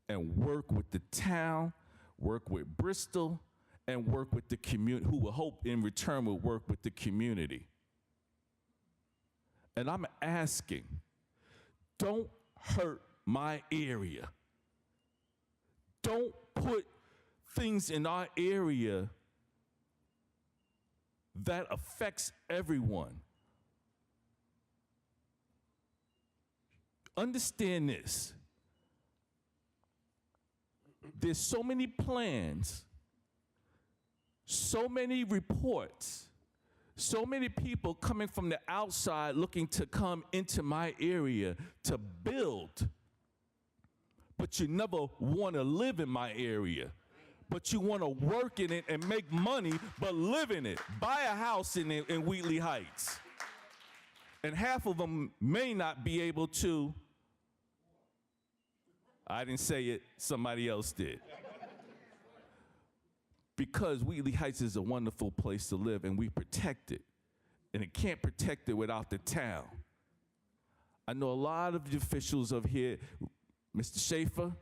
and work with the town, work with Bristol, and work with the community, who will hope in return will work with the community. And I'm asking, don't hurt my area. Don't put things in our area that affects everyone. Understand this. There's so many plans, so many reports, so many people coming from the outside looking to come into my area to build. But you never want to live in my area. But you want to work in it and make money, but live in it. Buy a house in Wheatley Heights. And half of them may not be able to. I didn't say it, somebody else did. Because Wheatley Heights is a wonderful place to live, and we protect it. And it can't protect it without the town. I know a lot of the officials of here. Mr. Schaefer,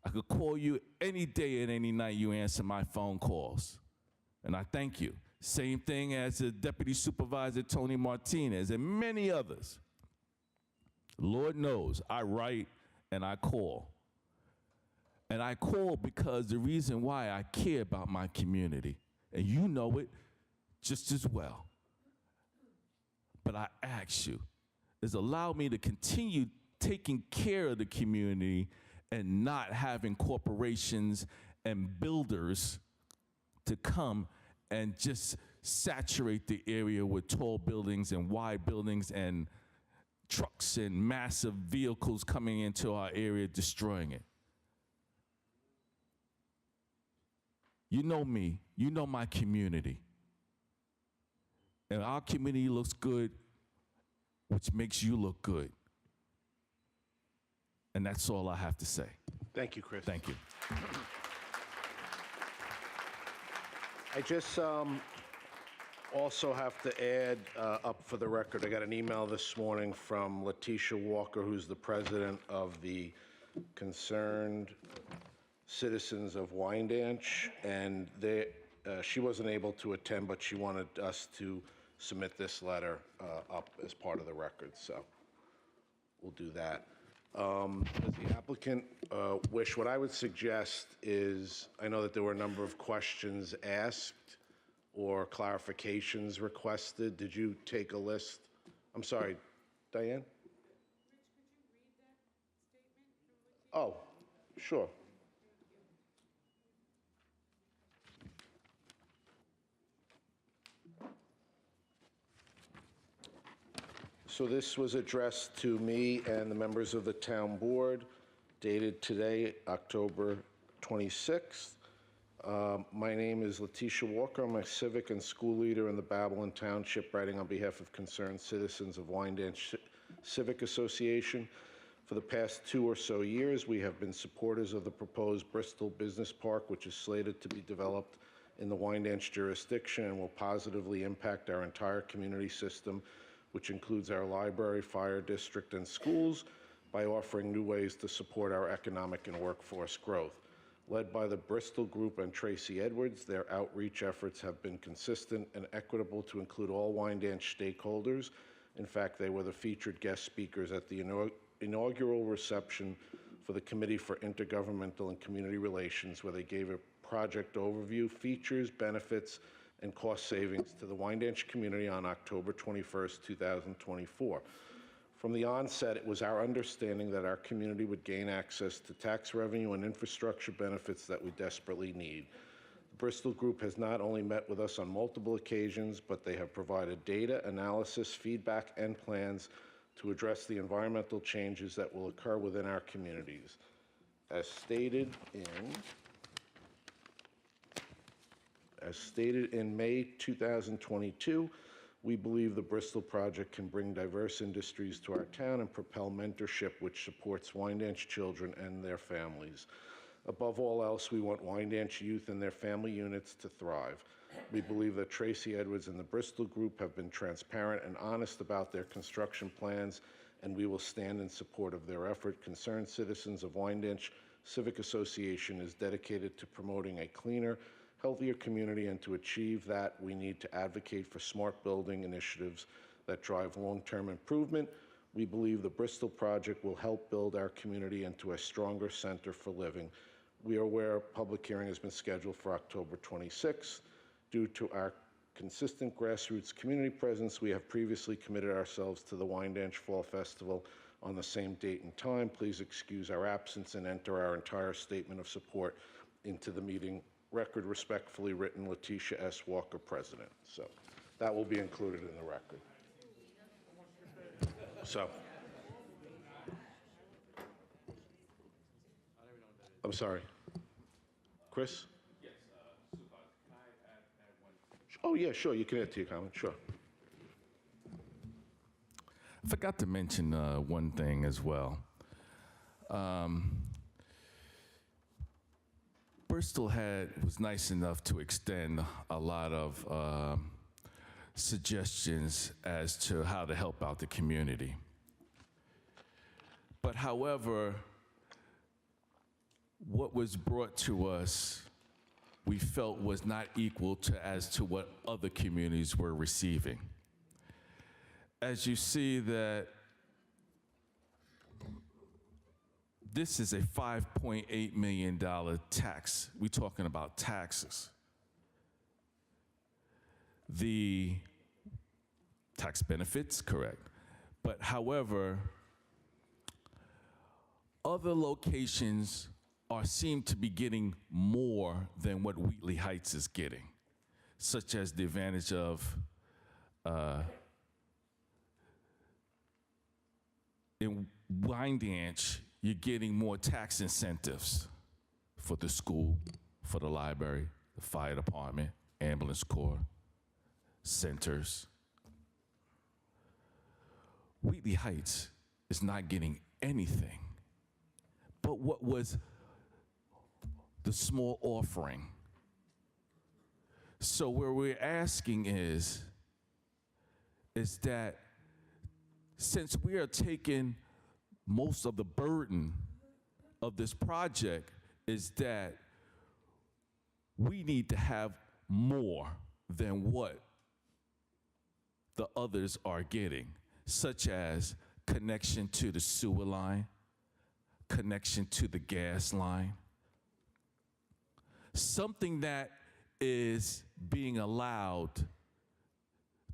I could call you any day and any night you answer my phone calls. And I thank you. Same thing as the Deputy Supervisor Tony Martinez and many others. Lord knows I write and I call. And I call because the reason why I care about my community, and you know it just as well. But I ask you, is allow me to continue taking care of the community and not having corporations and builders to come and just saturate the area with tall buildings and wide buildings and trucks and massive vehicles coming into our area, destroying it. You know me, you know my community. And our community looks good, which makes you look good. And that's all I have to say. Thank you, Chris. Thank you. I just also have to add up for the record, I got an email this morning from Letitia Walker, who's the president of the Concerned Citizens of Wyandanch, and she wasn't able to attend, but she wanted us to submit this letter up as part of the record, so we'll do that. Does the applicant wish? What I would suggest is, I know that there were a number of questions asked or clarifications requested. Did you take a list? I'm sorry, Diane? Rich, could you read that statement? Oh, sure. So this was addressed to me and the members of the town board, dated today, October 26th. My name is Letitia Walker. I'm a civic and school leader in the Babylon Township, writing on behalf of Concerned Citizens of Wyandanch Civic Association. For the past 2 or so years, we have been supporters of the proposed Bristol Business Park, which is slated to be developed in the Wyandanch jurisdiction and will positively impact our entire community system, which includes our library, fire district, and schools, by offering new ways to support our economic and workforce growth. Led by the Bristol Group and Tracy Edwards, their outreach efforts have been consistent and equitable to include all Wyandanch stakeholders. In fact, they were the featured guest speakers at the inaugural reception for the Committee for Intergovernmental and Community Relations, where they gave a project overview, features, benefits, and cost savings to the Wyandanch community on October 21st, 2024. From the onset, it was our understanding that our community would gain access to tax revenue and infrastructure benefits that we desperately need. The Bristol Group has not only met with us on multiple occasions, but they have provided data, analysis, feedback, and plans to address the environmental changes that will occur within our communities. As stated in May 2022, we believe the Bristol project can bring diverse industries to our town and propel mentorship which supports Wyandanch children and their families. Above all else, we want Wyandanch youth and their family units to thrive. We believe that Tracy Edwards and the Bristol Group have been transparent and honest about their construction plans, and we will stand in support of their effort. Concerned Citizens of Wyandanch Civic Association is dedicated to promoting a cleaner, healthier community, and to achieve that, we need to advocate for smart building initiatives that drive long-term improvement. We believe the Bristol project will help build our community into a stronger center for living. We are aware a public hearing has been scheduled for October 26th. Due to our consistent grassroots community presence, we have previously committed ourselves to the Wyandanch Fall Festival on the same date and time. Please excuse our absence and enter our entire statement of support into the meeting record. Respectfully written, Letitia S. Walker, President. So that will be included in the record. So, I'm sorry. Chris? Yes, Supervisor, can I add one? Oh, yeah, sure, you can add to your comment, sure. I forgot to mention one thing as well. Bristol was nice enough to extend a lot of suggestions as to how to help out the community. But however, what was brought to us, we felt was not equal as to what other communities were receiving. As you see that this is a $5.8 million tax. We're talking about taxes. The tax benefits, correct. But however, other locations seem to be getting more than what Wheatley Heights is getting, such as the advantage of in Wyandanch, you're getting more tax incentives for the school, for the library, the fire department, ambulance corps, centers. Wheatley Heights is not getting anything but what was the small offering. So where we're asking is that since we are taking most of the burden of this project, is that we need to have more than what the others are getting, such as connection to the sewer line, connection to the gas line, something that is being allowed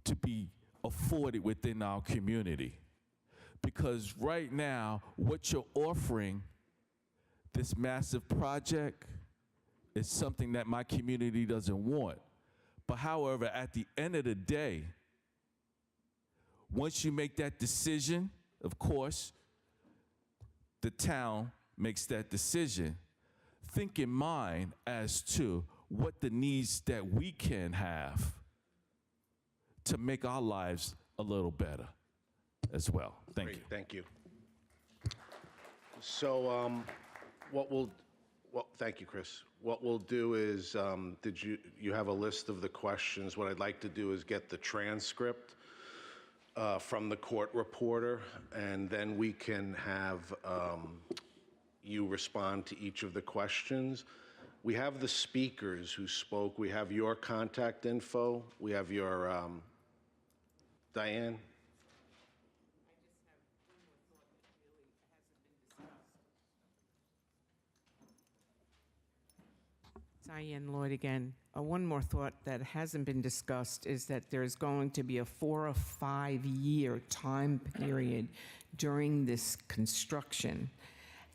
to be afforded within our community. Because right now, what you're offering, this massive project, is something that my community doesn't want. But however, at the end of the day, once you make that decision, of course, the town makes that decision. Think in mind as to what the needs that we can have to make our lives a little better as well. Thank you. Thank you. So thank you, Chris. What we'll do is, you have a list of the questions. What I'd like to do is get the transcript from the court reporter, and then we can have you respond to each of the questions. We have the speakers who spoke. We have your contact info. We have your, Diane? Diane Lloyd again. One more thought that hasn't been discussed is that there's going to be a 4 or 5 year time period during this construction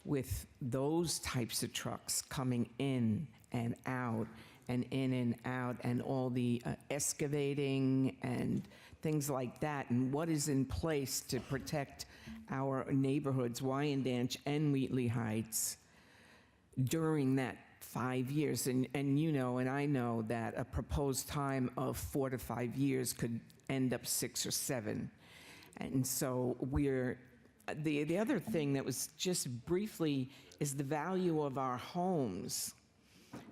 with those types of trucks coming in and out and all the excavating and things like that, and what is in place to protect our neighborhoods, Wyandanch and Wheatley Heights, during that 5 years. And you know, and I know that a proposed time of 4 to 5 years could end up 6 or 7. And so the other thing that was just briefly is the value of our homes.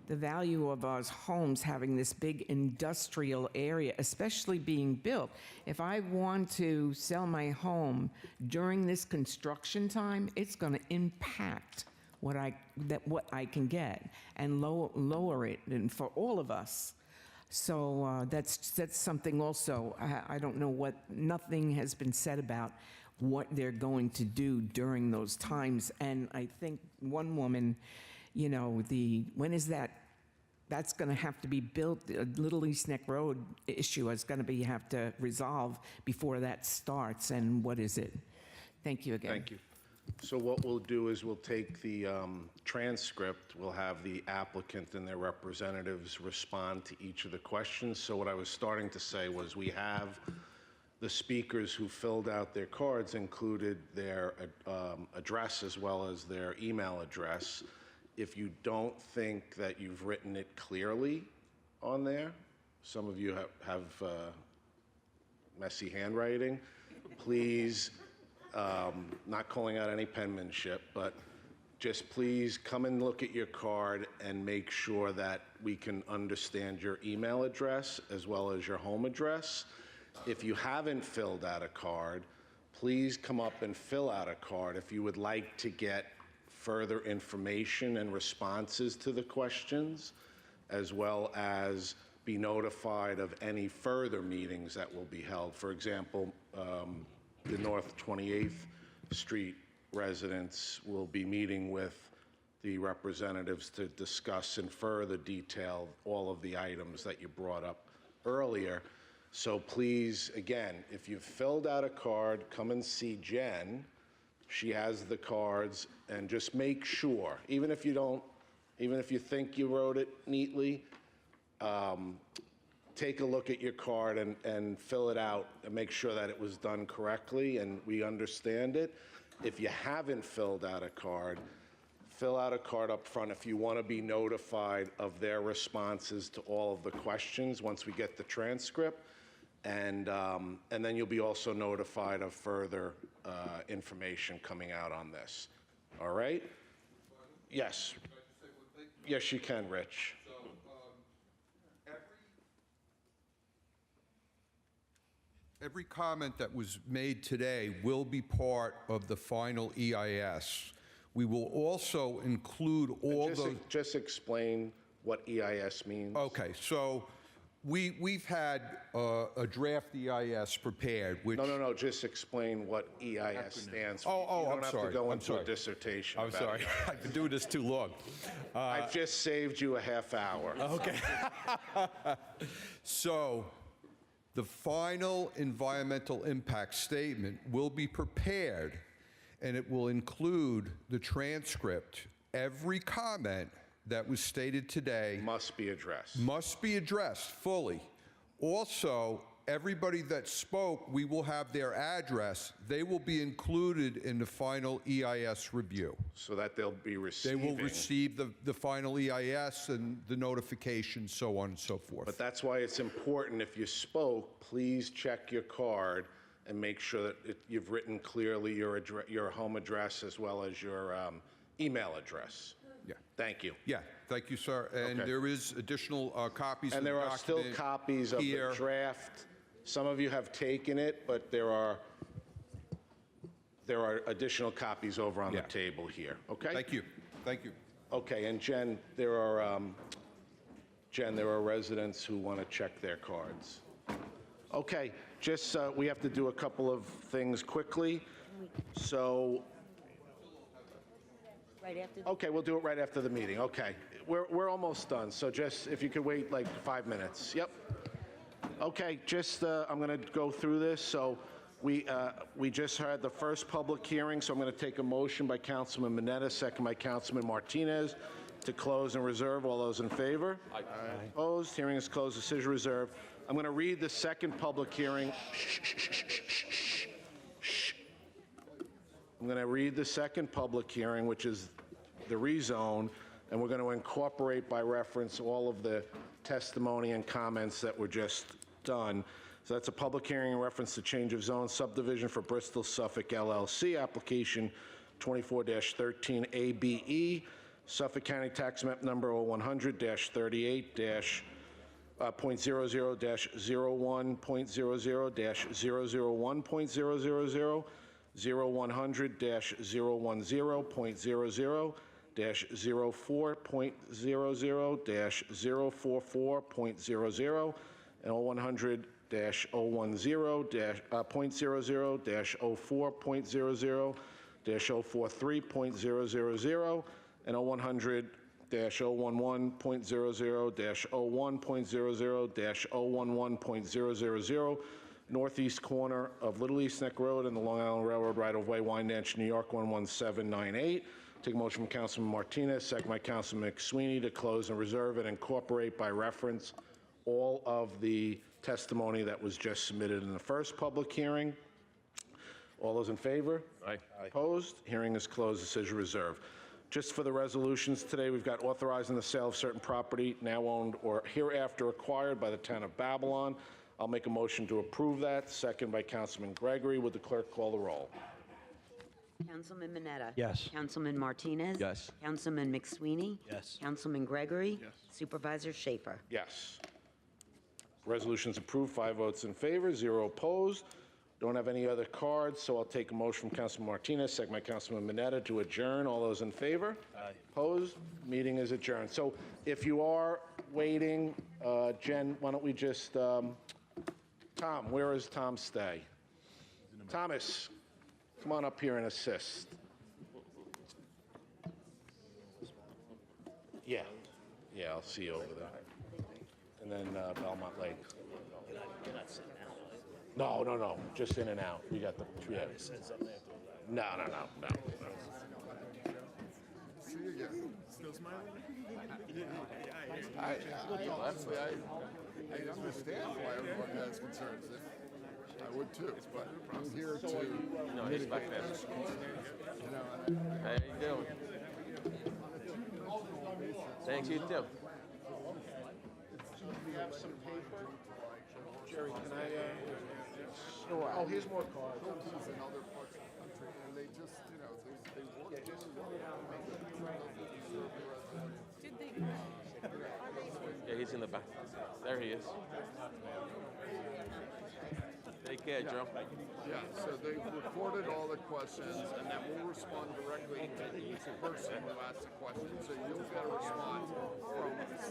The value of our homes having this big industrial area, especially being built. If I want to sell my home during this construction time, it's going to impact what I can get and lower it, and for all of us. So that's something also. I don't know what, nothing has been said about what they're going to do during those times. And I think one woman, you know, when is that? That's going to have to be built. The Little East Neck Road issue is going to have to resolve before that starts. And what is it? Thank you again. Thank you. So what we'll do is we'll take the transcript, we'll have the applicant and their representatives respond to each of the questions. So what I was starting to say was we have the speakers who filled out their cards included their address as well as their email address. If you don't think that you've written it clearly on there, some of you have messy handwriting, please, not calling out any penmanship, but just please come and look at your card and make sure that we can understand your email address as well as your home address. If you haven't filled out a card, please come up and fill out a card. If you would like to get further information and responses to the questions, as well as be notified of any further meetings that will be held. For example, the North 28th Street residents will be meeting with the representatives to discuss in further detail all of the items that you brought up earlier. So please, again, if you've filled out a card, come and see Jen. She has the cards, and just make sure, even if you think you wrote it neatly, take a look at your card and fill it out and make sure that it was done correctly and we understand it. If you haven't filled out a card, fill out a card up front if you want to be notified of their responses to all of the questions once we get the transcript. And then you'll be also notified of further information coming out on this. All right? Yes. Yes, you can, Rich. Every comment that was made today will be part of the final EIS. We will also include all those. Just explain what EIS means. Okay, so we've had a draft EIS prepared, which. No, just explain what EIS stands for. Oh, you don't I'm have sorry. to go I'm into sorry. a dissertation. I'm about sorry. it. I've been doing this too long. I've just saved you a half hour. Okay. So, the final environmental impact statement will be prepared, and it will include the transcript. Every comment that was stated today must be addressed. Must be addressed fully. Also, everybody that spoke, we will have their address. They will be included in the final EIS review. So that they'll be receiving. They will receive the final EIS and the notification, so on and so forth. But that's why it's important, if you spoke, please check your card and make sure that you've written clearly your home address as well as your email address. Yeah. Thank you. Yeah, thank you, sir. And Okay. there is additional copies of And the there are still document copies of here. the draft. Some of you have taken it, but there are additional copies over on the table here, okay? Thank you. Thank you. Okay, and Jen, there are residents who want to check their cards. Okay, just, we have to do a couple of things quickly. So, Right after. okay, we'll do it right after the meeting, okay. we're almost done, so just, if you could wait like 5 minutes. Yep. Okay, just, I'm going to go through this. So we just had the first public hearing, so I'm going to take a motion by Councilman Mineta, second by Councilman Martinez, to close and reserve. All those in favor? Aye. Opposed? Hearing is closed, decision reserved. I'm going to read the second public hearing. I'm going to read the second public hearing, which is the rezone, and we're going to incorporate by reference all of the testimony and comments that were just done. So that's a public hearing in reference to change of zone subdivision for Bristol Suffolk LLC, application 24-13 ABE, Suffolk County Tax Map number 0100-38-.00.0001.000, 0100-010.00-04.00-044.00, and 0100-010.00-04.00-043.000, and 0100-011.00-001.00-011.000, northeast corner of Little East Neck Road and the Long Island Railroad right-of-way, Wyandanch, New York, 11798. Take a motion from Councilman Martinez, second by Councilman McSweeney, to close and reserve and incorporate by reference all of the testimony that was just submitted in the first public hearing. All those in favor? Aye. Opposed? Hearing is closed, decision reserved. Just for the resolutions today, we've got authorizing the sale of certain property now owned or hereafter acquired by the town of Babylon. I'll make a motion to approve that. Second by Councilman Gregory. Would the clerk call the roll? Councilman Mineta? Yes. Councilman Martinez? Yes. Councilman McSweeney? Yes. Councilman Gregory? Yes. Supervisor Schaefer? Yes. Resolution's approved, 5 votes in favor, 0 opposed. Don't have any other cards, so I'll take a motion from Councilman Martinez, second by Councilman Mineta, to adjourn. All those in favor? Aye. Opposed? Meeting is adjourned. So if you are waiting, Jen, why don't we just, Tom, where is Tom stay? Thomas, come on up here and assist. Yeah, I'll see you over there. And then Belmont Lake. No, just in and out. We got the, yeah. No. See you again. Still smiling? Honestly, I understand why everyone has concerns. I would too, but I'm here to mitigate those. How you doing? Thanks, you too. Do you have some paper? Jerry, can I, Sure. Oh, here's more cards. In other parts of the country, and they just, they work. Yeah, he's in the back. There he is. Take care, Joe. Yeah, so they've recorded all the questions, and then we'll respond directly to each person who asks a question, so you'll get a response from us.